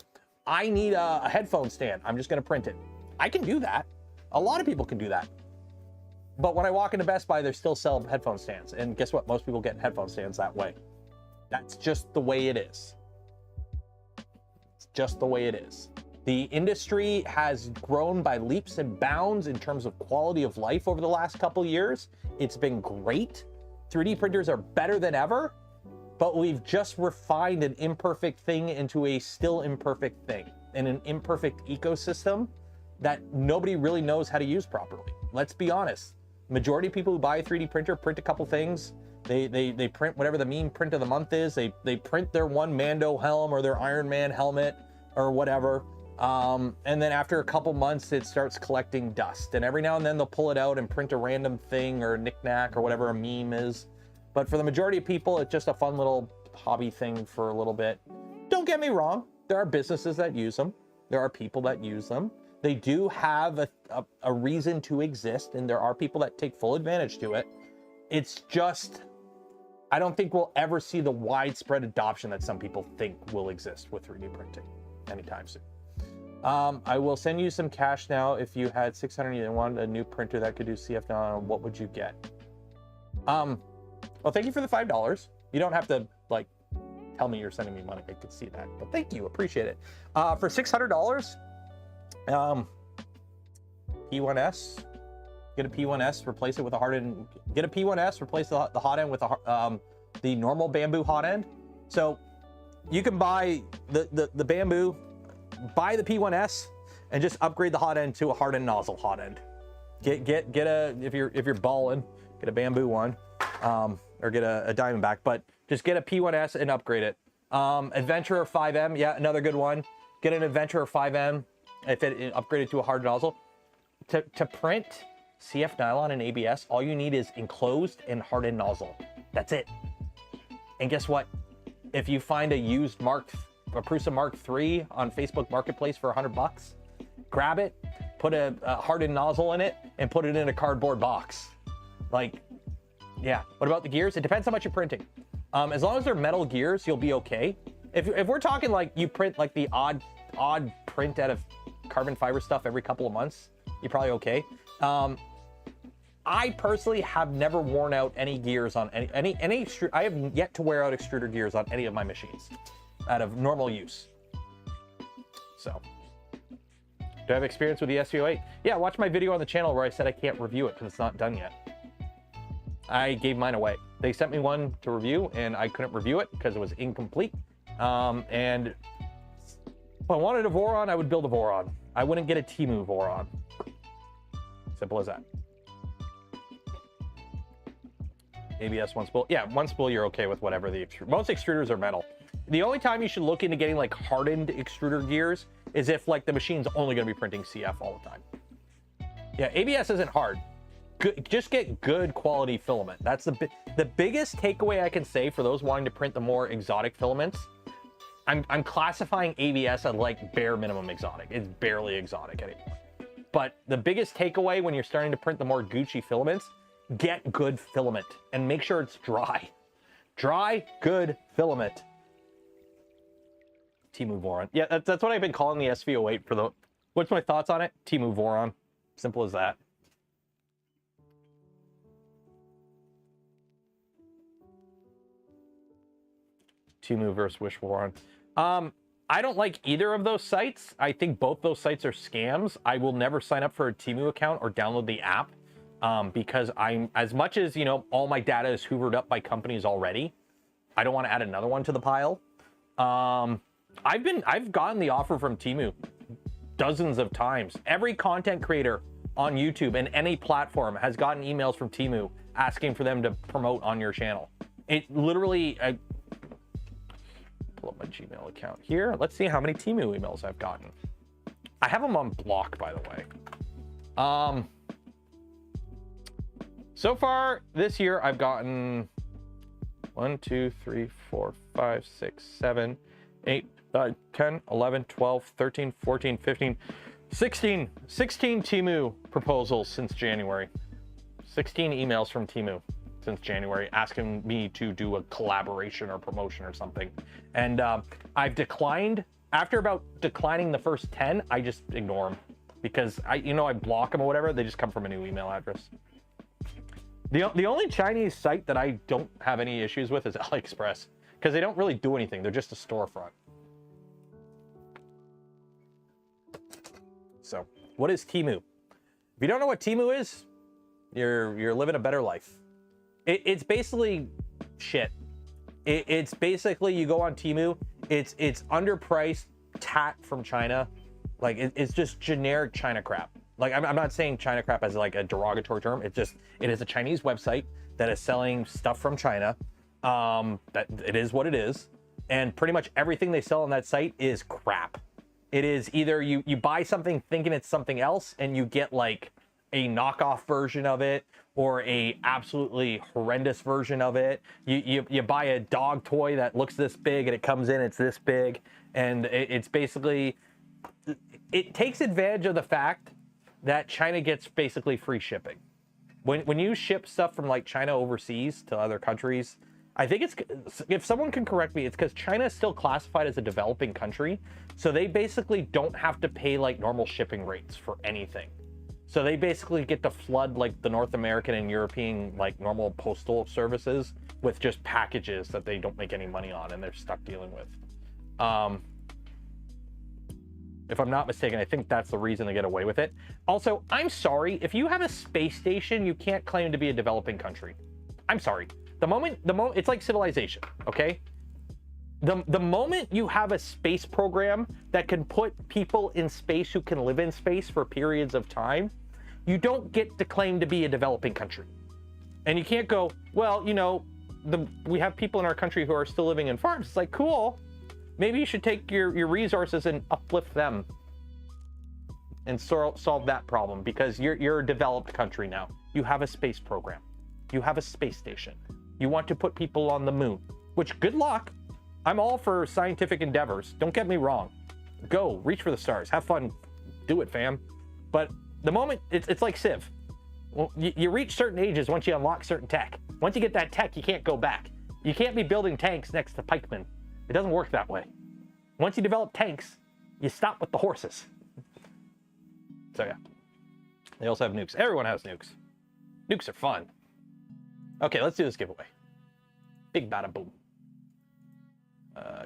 I need a headphone stand. I'm just going to print it. I can do that. A lot of people can do that. But when I walk into Best Buy, they still sell headphone stands. And guess what? Most people get headphone stands that way. That's just the way it is. It's just the way it is. The industry has grown by leaps and bounds in terms of quality of life over the last couple years. It's been great. 3D printers are better than ever, but we've just refined an imperfect thing into a still imperfect thing, and an imperfect ecosystem that nobody really knows how to use properly. Let's be honest. Majority of people who buy a 3D printer print a couple things. They print whatever the meme print of the month is. They print their one Mando helm or their Iron Man helmet or whatever. And then after a couple months, it starts collecting dust. And every now and then they'll pull it out and print a random thing or a knickknack or whatever a meme is. But for the majority of people, it's just a fun little hobby thing for a little bit. Don't get me wrong. There are businesses that use them. There are people that use them. They do have a reason to exist, and there are people that take full advantage to it. It's just, I don't think we'll ever see the widespread adoption that some people think will exist with 3D printing anytime soon. I will send you some cash now. If you had 600 and wanted a new printer that could do CF now, what would you get? Well, thank you for the $5. You don't have to like tell me you're sending me money. I could see that, but thank you, appreciate it. For $600, P1S, get a P1S, replace it with a hard end. Get a P1S, replace the hot end with the normal Bambu hot end. So you can buy the Bambu, buy the P1S, and just upgrade the hot end to a hardened nozzle hot end. Get a, if you're balling, get a Bambu one, or get a Diamondback, but just get a P1S and upgrade it. Adventurer 5M, yeah, another good one. Get an Adventurer 5M if it upgraded to a hard nozzle. To print CF nylon and ABS, all you need is enclosed and hardened nozzle. That's it. And guess what? If you find a used Prusa Mark III on Facebook Marketplace for $100, grab it, put a hardened nozzle in it, and put it in a cardboard box. Like, yeah. What about the gears? It depends how much you're printing. As long as they're metal gears, you'll be okay. If we're talking like you print like the odd print out of carbon fiber stuff every couple of months, you're probably okay. I personally have never worn out any gears on any I have yet to wear out extruder gears on any of my machines out of normal use. So, do I have experience with the SVO8? Yeah, watch my video on the channel where I said I can't review it because it's not done yet. I gave mine away. They sent me one to review and I couldn't review it because it was incomplete. And if I wanted a Voron, I would build a Voron. I wouldn't get a Temu Voron. Simple as that. ABS one spool. Yeah, one spool you're okay with whatever the most extruders are metal. The only time you should look into getting like hardened extruder gears is if like the machine's only going to be printing CF all the time. Yeah, ABS isn't hard. Just get good quality filament. That's the biggest takeaway I can say for those wanting to print the more exotic filaments. I'm classifying ABS as like bare minimum exotic. It's barely exotic anymore. But the biggest takeaway when you're starting to print the more Gucci filaments, get good filament and make sure it's dry. Dry, good filament. Temu Voron. Yeah, that's what I've been calling the SV08 for the... What's my thoughts on it? Temu Voron. Simple as that. Temu versus Wish Voron. I don't like either of those sites. I think both those sites are scams. I will never sign up for a Temu account or download the app because as much as, you know, all my data is hoovered up by companies already, I don't want to add another one to the pile. I've gotten the offer from Temu dozens of times. Every content creator on YouTube and any platform has gotten emails from Temu asking for them to promote on your channel. It literally, pull up my Gmail account here. Let's see how many Temu emails I've gotten. I have them on block, by the way. So far this year, I've gotten 1, 2, 3, 4, 5, 6, 7, 8, 9, 10, 11, 12, 13, 14, 15, 16 Temu proposals since January. 16 emails from Temu since January asking me to do a collaboration or promotion or something. And I've declined. After about declining the first 10, I just ignore them because I block them or whatever. They just come from a new email address. The only Chinese site that I don't have any issues with is AliExpress because they don't really do anything. They're just a storefront. So what is Temu? If you don't know what Temu is, you're living a better life. It's basically shit. It's basically, you go on Temu, it's underpriced tat from China. Like it's just generic China crap. Like I'm not saying China crap as like a derogatory term. It is a Chinese website that is selling stuff from China. That it is what it is. And pretty much everything they sell on that site is crap. It is either you buy something thinking it's something else and you get like a knockoff version of it or a absolutely horrendous version of it. You buy a dog toy that looks this big and it comes in, it's this big. And it's basically, it takes advantage of the fact that China gets basically free shipping. When you ship stuff from like China overseas to other countries, I think it's, if someone can correct me, it's because China is still classified as a developing country. So they basically don't have to pay like normal shipping rates for anything. So they basically get to flood like the North American and European like normal postal services with just packages that they don't make any money on and they're stuck dealing with. If I'm not mistaken, I think that's the reason they get away with it. Also, I'm sorry, if you have a space station, you can't claim to be a developing country. I'm sorry. The moment, it's like civilization, okay? The moment you have a space program that can put people in space who can live in space for periods of time, you don't get to claim to be a developing country. And you can't go, well, you know, we have people in our country who are still living in farms. It's like, cool. Maybe you should take your resources and uplift them and solve that problem because you're a developed country now. You have a space program. You have a space station. You want to put people on the moon, which good luck. I'm all for scientific endeavors. Don't get me wrong. Go, reach for the stars. Have fun. Do it, fam. But the moment, it's like Civ. Well, you reach certain ages once you unlock certain tech. Once you get that tech, you can't go back. You can't be building tanks next to pikemen. It doesn't work that way. Once you develop tanks, you stop with the horses. So yeah. They also have nukes. Everyone has nukes. Nukes are fun. Okay, let's do this giveaway. Big bada boom.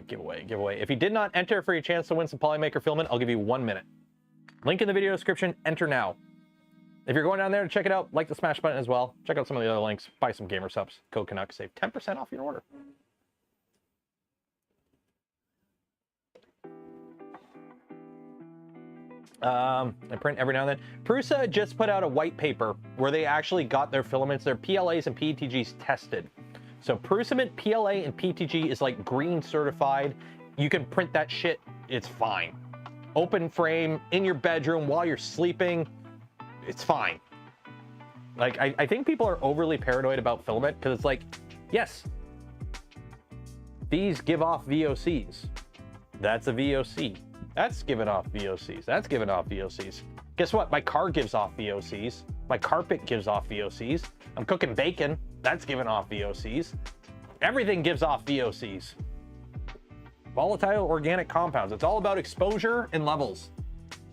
Giveaway. If you did not enter for your chance to win some Polymaker Filament, I'll give you 1 minute. Link in the video description, enter now. If you're going down there to check it out, like the smash button as well. Check out some of the other links. Buy some gamer subs. Code Canuck. Save 10% off your order. I print every now and then. Prusa just put out a white paper where they actually got their filaments, their PLAs and PETGs tested. So Prusament, PLA, and PETG is like green certified. You can print that shit, it's fine. Open frame, in your bedroom, while you're sleeping, it's fine. Like, I think people are overly paranoid about filament because it's like, yes, these give off VOCs. That's a VOC. That's giving off VOCs. That's giving off VOCs. Guess what? My car gives off VOCs. My carpet gives off VOCs. I'm cooking bacon. That's giving off VOCs. Everything gives off VOCs. volatile organic compounds. It's all about exposure and levels.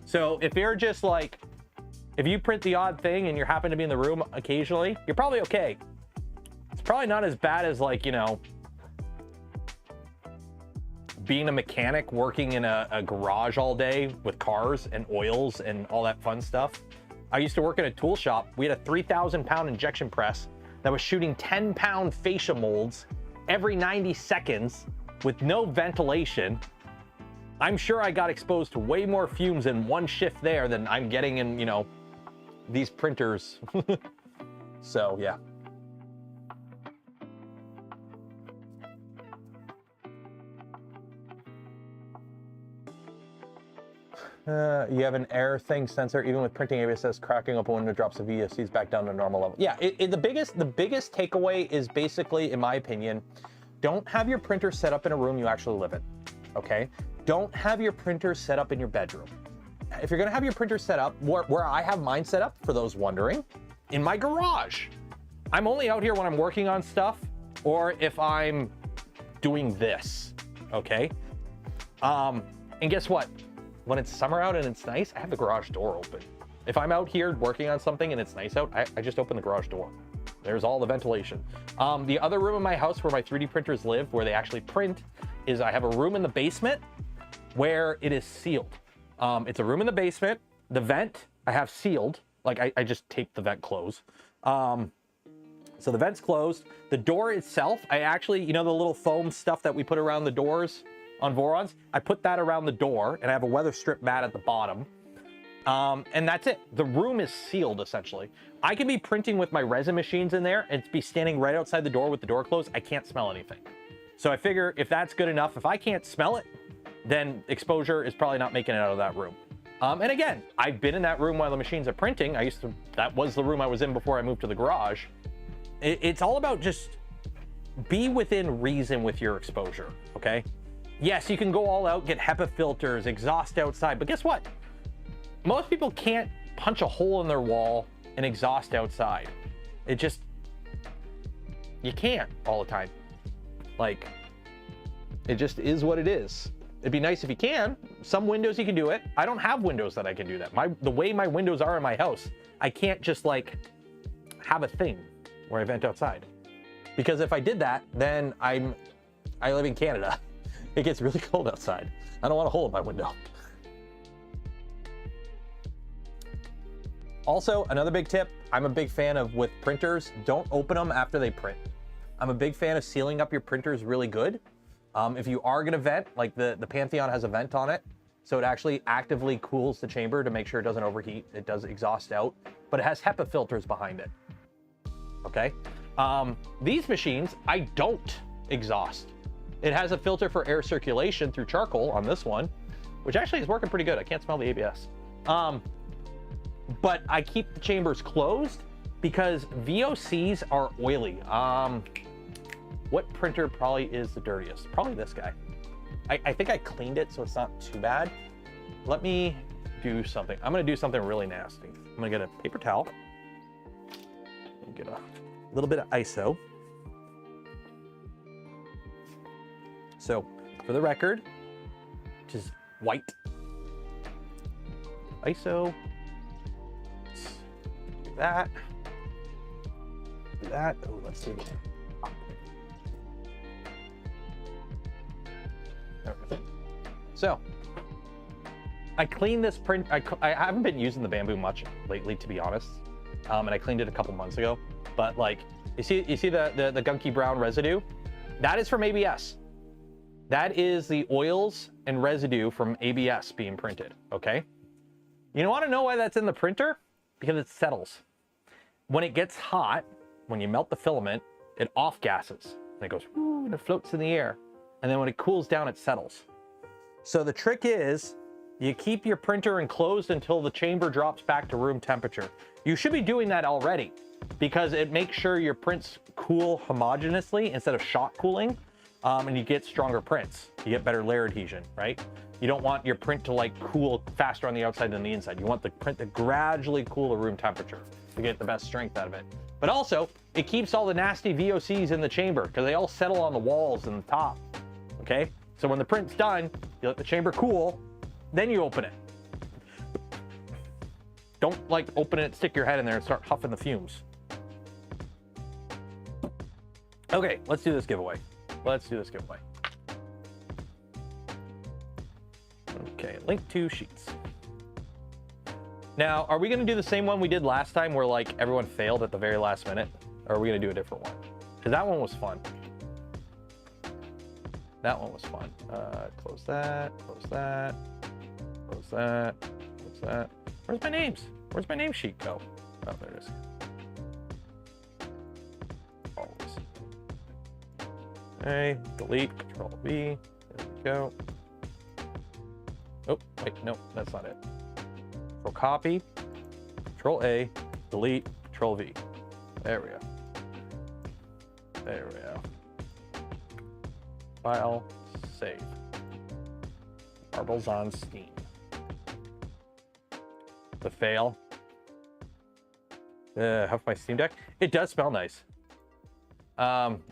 So if you're just like, if you print the odd thing and you happen to be in the room occasionally, you're probably okay. It's probably not as bad as like, you know, being a mechanic working in a garage all day with cars and oils and all that fun stuff. I used to work in a tool shop. We had a 3,000 pound injection press that was shooting 10-pound fascia molds every 90 seconds with no ventilation. I'm sure I got exposed to way more fumes in one shift there than I'm getting in, you know, these printers. So yeah. You have an air thing sensor. Even with printing, ABS says cracking open window drops the VOCs back down to normal level. Yeah, the biggest takeaway is basically, in my opinion, don't have your printer set up in a room you actually live in, okay? Don't have your printer set up in your bedroom. If you're gonna have your printer set up, where I have mine set up, for those wondering, in my garage. I'm only out here when I'm working on stuff or if I'm doing this, okay? And guess what? When it's summer out and it's nice, I have the garage door open. If I'm out here working on something and it's nice out, I just open the garage door. There's all the ventilation. The other room in my house where my 3D printers live, where they actually print, is I have a room in the basement where it is sealed. It's a room in the basement. The vent I have sealed. Like I just taped the vent closed. So the vent's closed. The door itself, I actually, you know, the little foam stuff that we put around the doors on Vorons, I put that around the door, and I have a weather strip mat at the bottom. And that's it. The room is sealed, essentially. I can be printing with my resin machines in there and be standing right outside the door with the door closed. I can't smell anything. So I figure if that's good enough, if I can't smell it, then exposure is probably not making it out of that room. And again, I've been in that room while the machines are printing. That was the room I was in before I moved to the garage. It's all about just be within reason with your exposure, okay? Yes, you can go all out, get HEPA filters, exhaust outside, but guess what? Most people can't punch a hole in their wall and exhaust outside. You can't all the time. Like, it just is what it is. It'd be nice if you can. Some windows you can do it. I don't have windows that I can do that. The way my windows are in my house, I can't just like have a thing where I vent outside. Because if I did that, then I live in Canada. It gets really cold outside. I don't want a hole in my window. Also, another big tip, I'm a big fan of with printers, don't open them after they print. I'm a big fan of sealing up your printers really good. If you are gonna vent, like the Pantheon has a vent on it, so it actually actively cools the chamber to make sure it doesn't overheat. It does exhaust out, but it has HEPA filters behind it, okay? These machines, I don't exhaust. It has a filter for air circulation through charcoal on this one, which actually is working pretty good. I can't smell the ABS. But I keep the chambers closed because VOCs are oily. What printer probably is the dirtiest? Probably this guy. I think I cleaned it, so it's not too bad. Let me do something. I'm gonna do something really nasty. I'm gonna get a paper towel and get a little bit of ISO. So, for the record, which is white, ISO, do that, do that. Oh, let's see. So, I cleaned this print. I haven't been using the Bambu much lately, to be honest, and I cleaned it a couple months ago. But like, you see the gunky brown residue? That is from ABS. That is the oils and residue from ABS being printed, okay? You want to know why that's in the printer? Because it settles. When it gets hot, when you melt the filament, it off gases. And it goes, woo, and it floats in the air. And then when it cools down, it settles. So the trick is, you keep your printer enclosed until the chamber drops back to room temperature. You should be doing that already, because it makes sure your prints cool homogeneously instead of shock cooling. And you get stronger prints. You get better layer adhesion, right? You don't want your print to like cool faster on the outside than the inside. You want the print to gradually cool to room temperature to get the best strength out of it. But also, it keeps all the nasty VOCs in the chamber because they all settle on the walls and the top, okay? So when the print's done, you let the chamber cool, then you open it. Don't like open it, stick your head in there and start huffing the fumes. Okay, let's do this giveaway. Let's do this giveaway. Okay, link to sheets. Now, are we gonna do the same one we did last time where like everyone failed at the very last minute? Or are we gonna do a different one? Because that one was fun. That one was fun. Close that, close that, close that, close that. Where's my names? Where's my name sheet go? Oh, there it is. Always. Okay, delete, Control V. There we go. Oh, wait, no, that's not it. Control copy, Control A, delete, Control V. There we go. There we go. File, save. Marbles on Steam. The fail. Huff my Steam Deck. It does smell nice.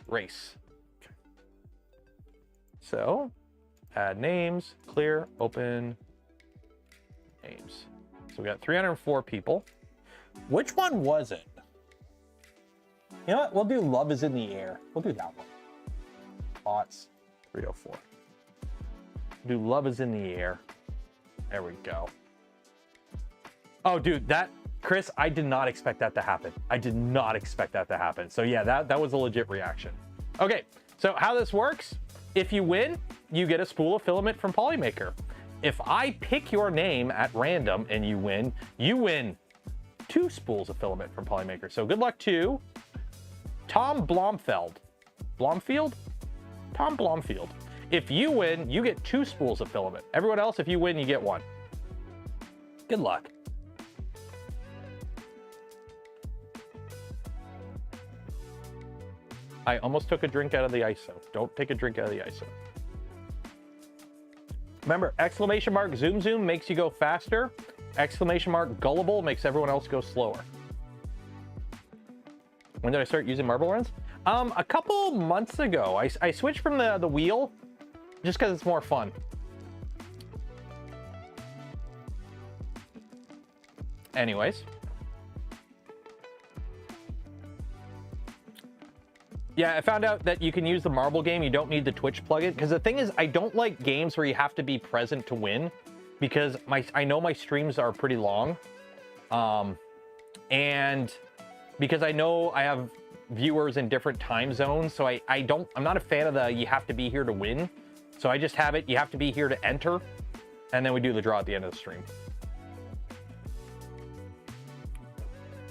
Race. Okay. So, add names, clear, open names. So we got 304 people. Which one was it? You know what? We'll do Love is in the Air. We'll do that one. Bots, 304. Do Love is in the Air. There we go. Oh, dude, that, Chris, I did not expect that to happen. I did not expect that to happen. So yeah, that was a legit reaction. Okay, so how this works, if you win, you get a spool of filament from Polymaker. If I pick your name at random and you win 2 spools of filament from Polymaker. So good luck to Tom Blomfield. Blomfield? Tom Blomfield. If you win, you get 2 spools of filament. Everyone else, if you win, you get 1. Good luck. I almost took a drink out of the ISO. Don't take a drink out of the ISO. Remember, exclamation mark zoom zoom makes you go faster. Exclamation mark gullible makes everyone else go slower. When did I start using marble runs? A couple months ago. I switched from the wheel just because it's more fun. Anyways. Yeah, I found out that you can use the marble game. You don't need the Twitch plugin. Because the thing is, I don't like games where you have to be present to win. Because I know my streams are pretty long. And because I know I have viewers in different time zones. So I'm not a fan of the you have to be here to win. So I just have it, you have to be here to enter. And then we do the draw at the end of the stream.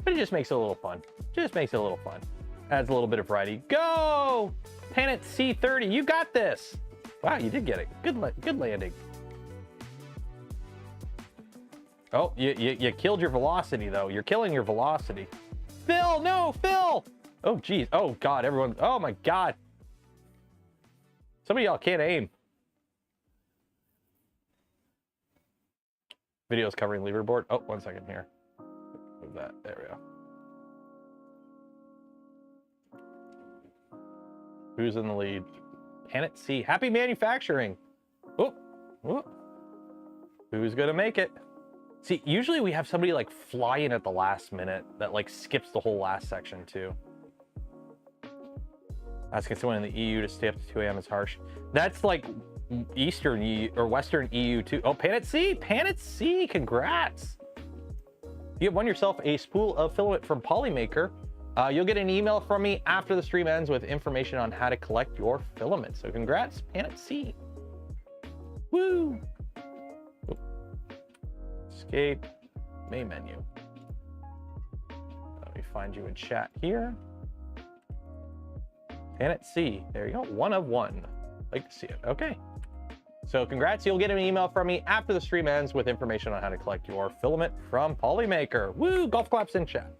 But it just makes it a little fun. Just makes it a little fun. Adds a little bit of variety. Go! Planet C30, you got this! Wow, you did get it. Good landing. Oh, you killed your velocity, though. You're killing your velocity. Phil, no, Phil! Oh, geez. Oh, God, everyone. Oh, my God. Some of y'all can't aim. Videos covering leaderboard. Oh, 1 second here. Move that. There we go. Who's in the lead? Planet C. Happy manufacturing. Oh, oh. Who's gonna make it? See, usually we have somebody like fly in at the last minute that like skips the whole last section too. Asking someone in the EU to stay up to 2 a.m. is harsh. That's like Eastern EU or Western EU too. Oh, Planet C. Planet C. Congrats. You have won yourself a spool of filament from Polymaker. You'll get an email from me after the stream ends with information on how to collect your filament. So congrats, Planet C. Woo! Oop. Escape, main menu. Let me find you in chat here. Planet C, there you go, 1 of 1. Like to see it, okay. So congrats, you'll get an email from me after the stream ends with information on how to collect your filament from Polymaker. Woo, golf claps in chat.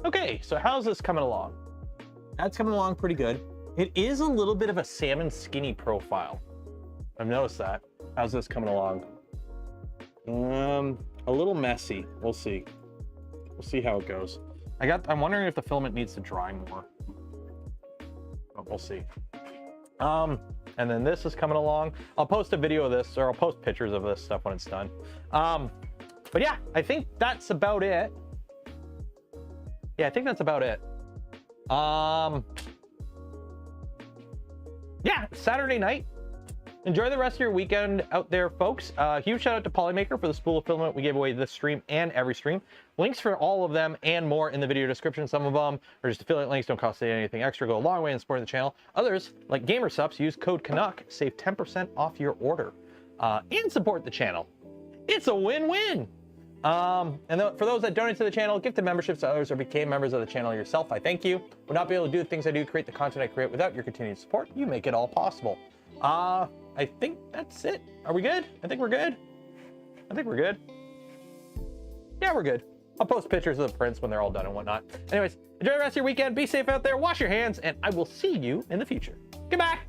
Okay, so how's this coming along? That's coming along pretty good. It is a little bit of a salmon skinny profile. I've noticed that. How's this coming along? A little messy. We'll see. We'll see how it goes. I'm wondering if the filament needs to dry more. But we'll see. And then this is coming along. I'll post a video of this, or I'll post pictures of this stuff when it's done. But yeah, I think that's about it. Yeah, I think that's about it. Yeah, Saturday night. Enjoy the rest of your weekend out there, folks. Huge shout out to Polymaker for the spool of filament we gave away this stream and every stream. Links for all of them and more in the video description. Some of them are just affiliate links, don't cost you anything extra, go a long way in supporting the channel. Others, like GamerSups, use code Canuck, save 10% off your order, and support the channel. It's a win-win. For those that donate to the channel, gifted memberships to others, or became members of the channel yourself, I thank you. Would not be able to do the things I do, create the content I create without your continued support. You make it all possible. I think that's it. Are we good? I think we're good. I think we're good. Yeah, we're good. I'll post pictures of the prints when they're all done and whatnot. Anyways, enjoy the rest of your weekend. Be safe out there. Wash your hands, and I will see you in the future. Goodbye.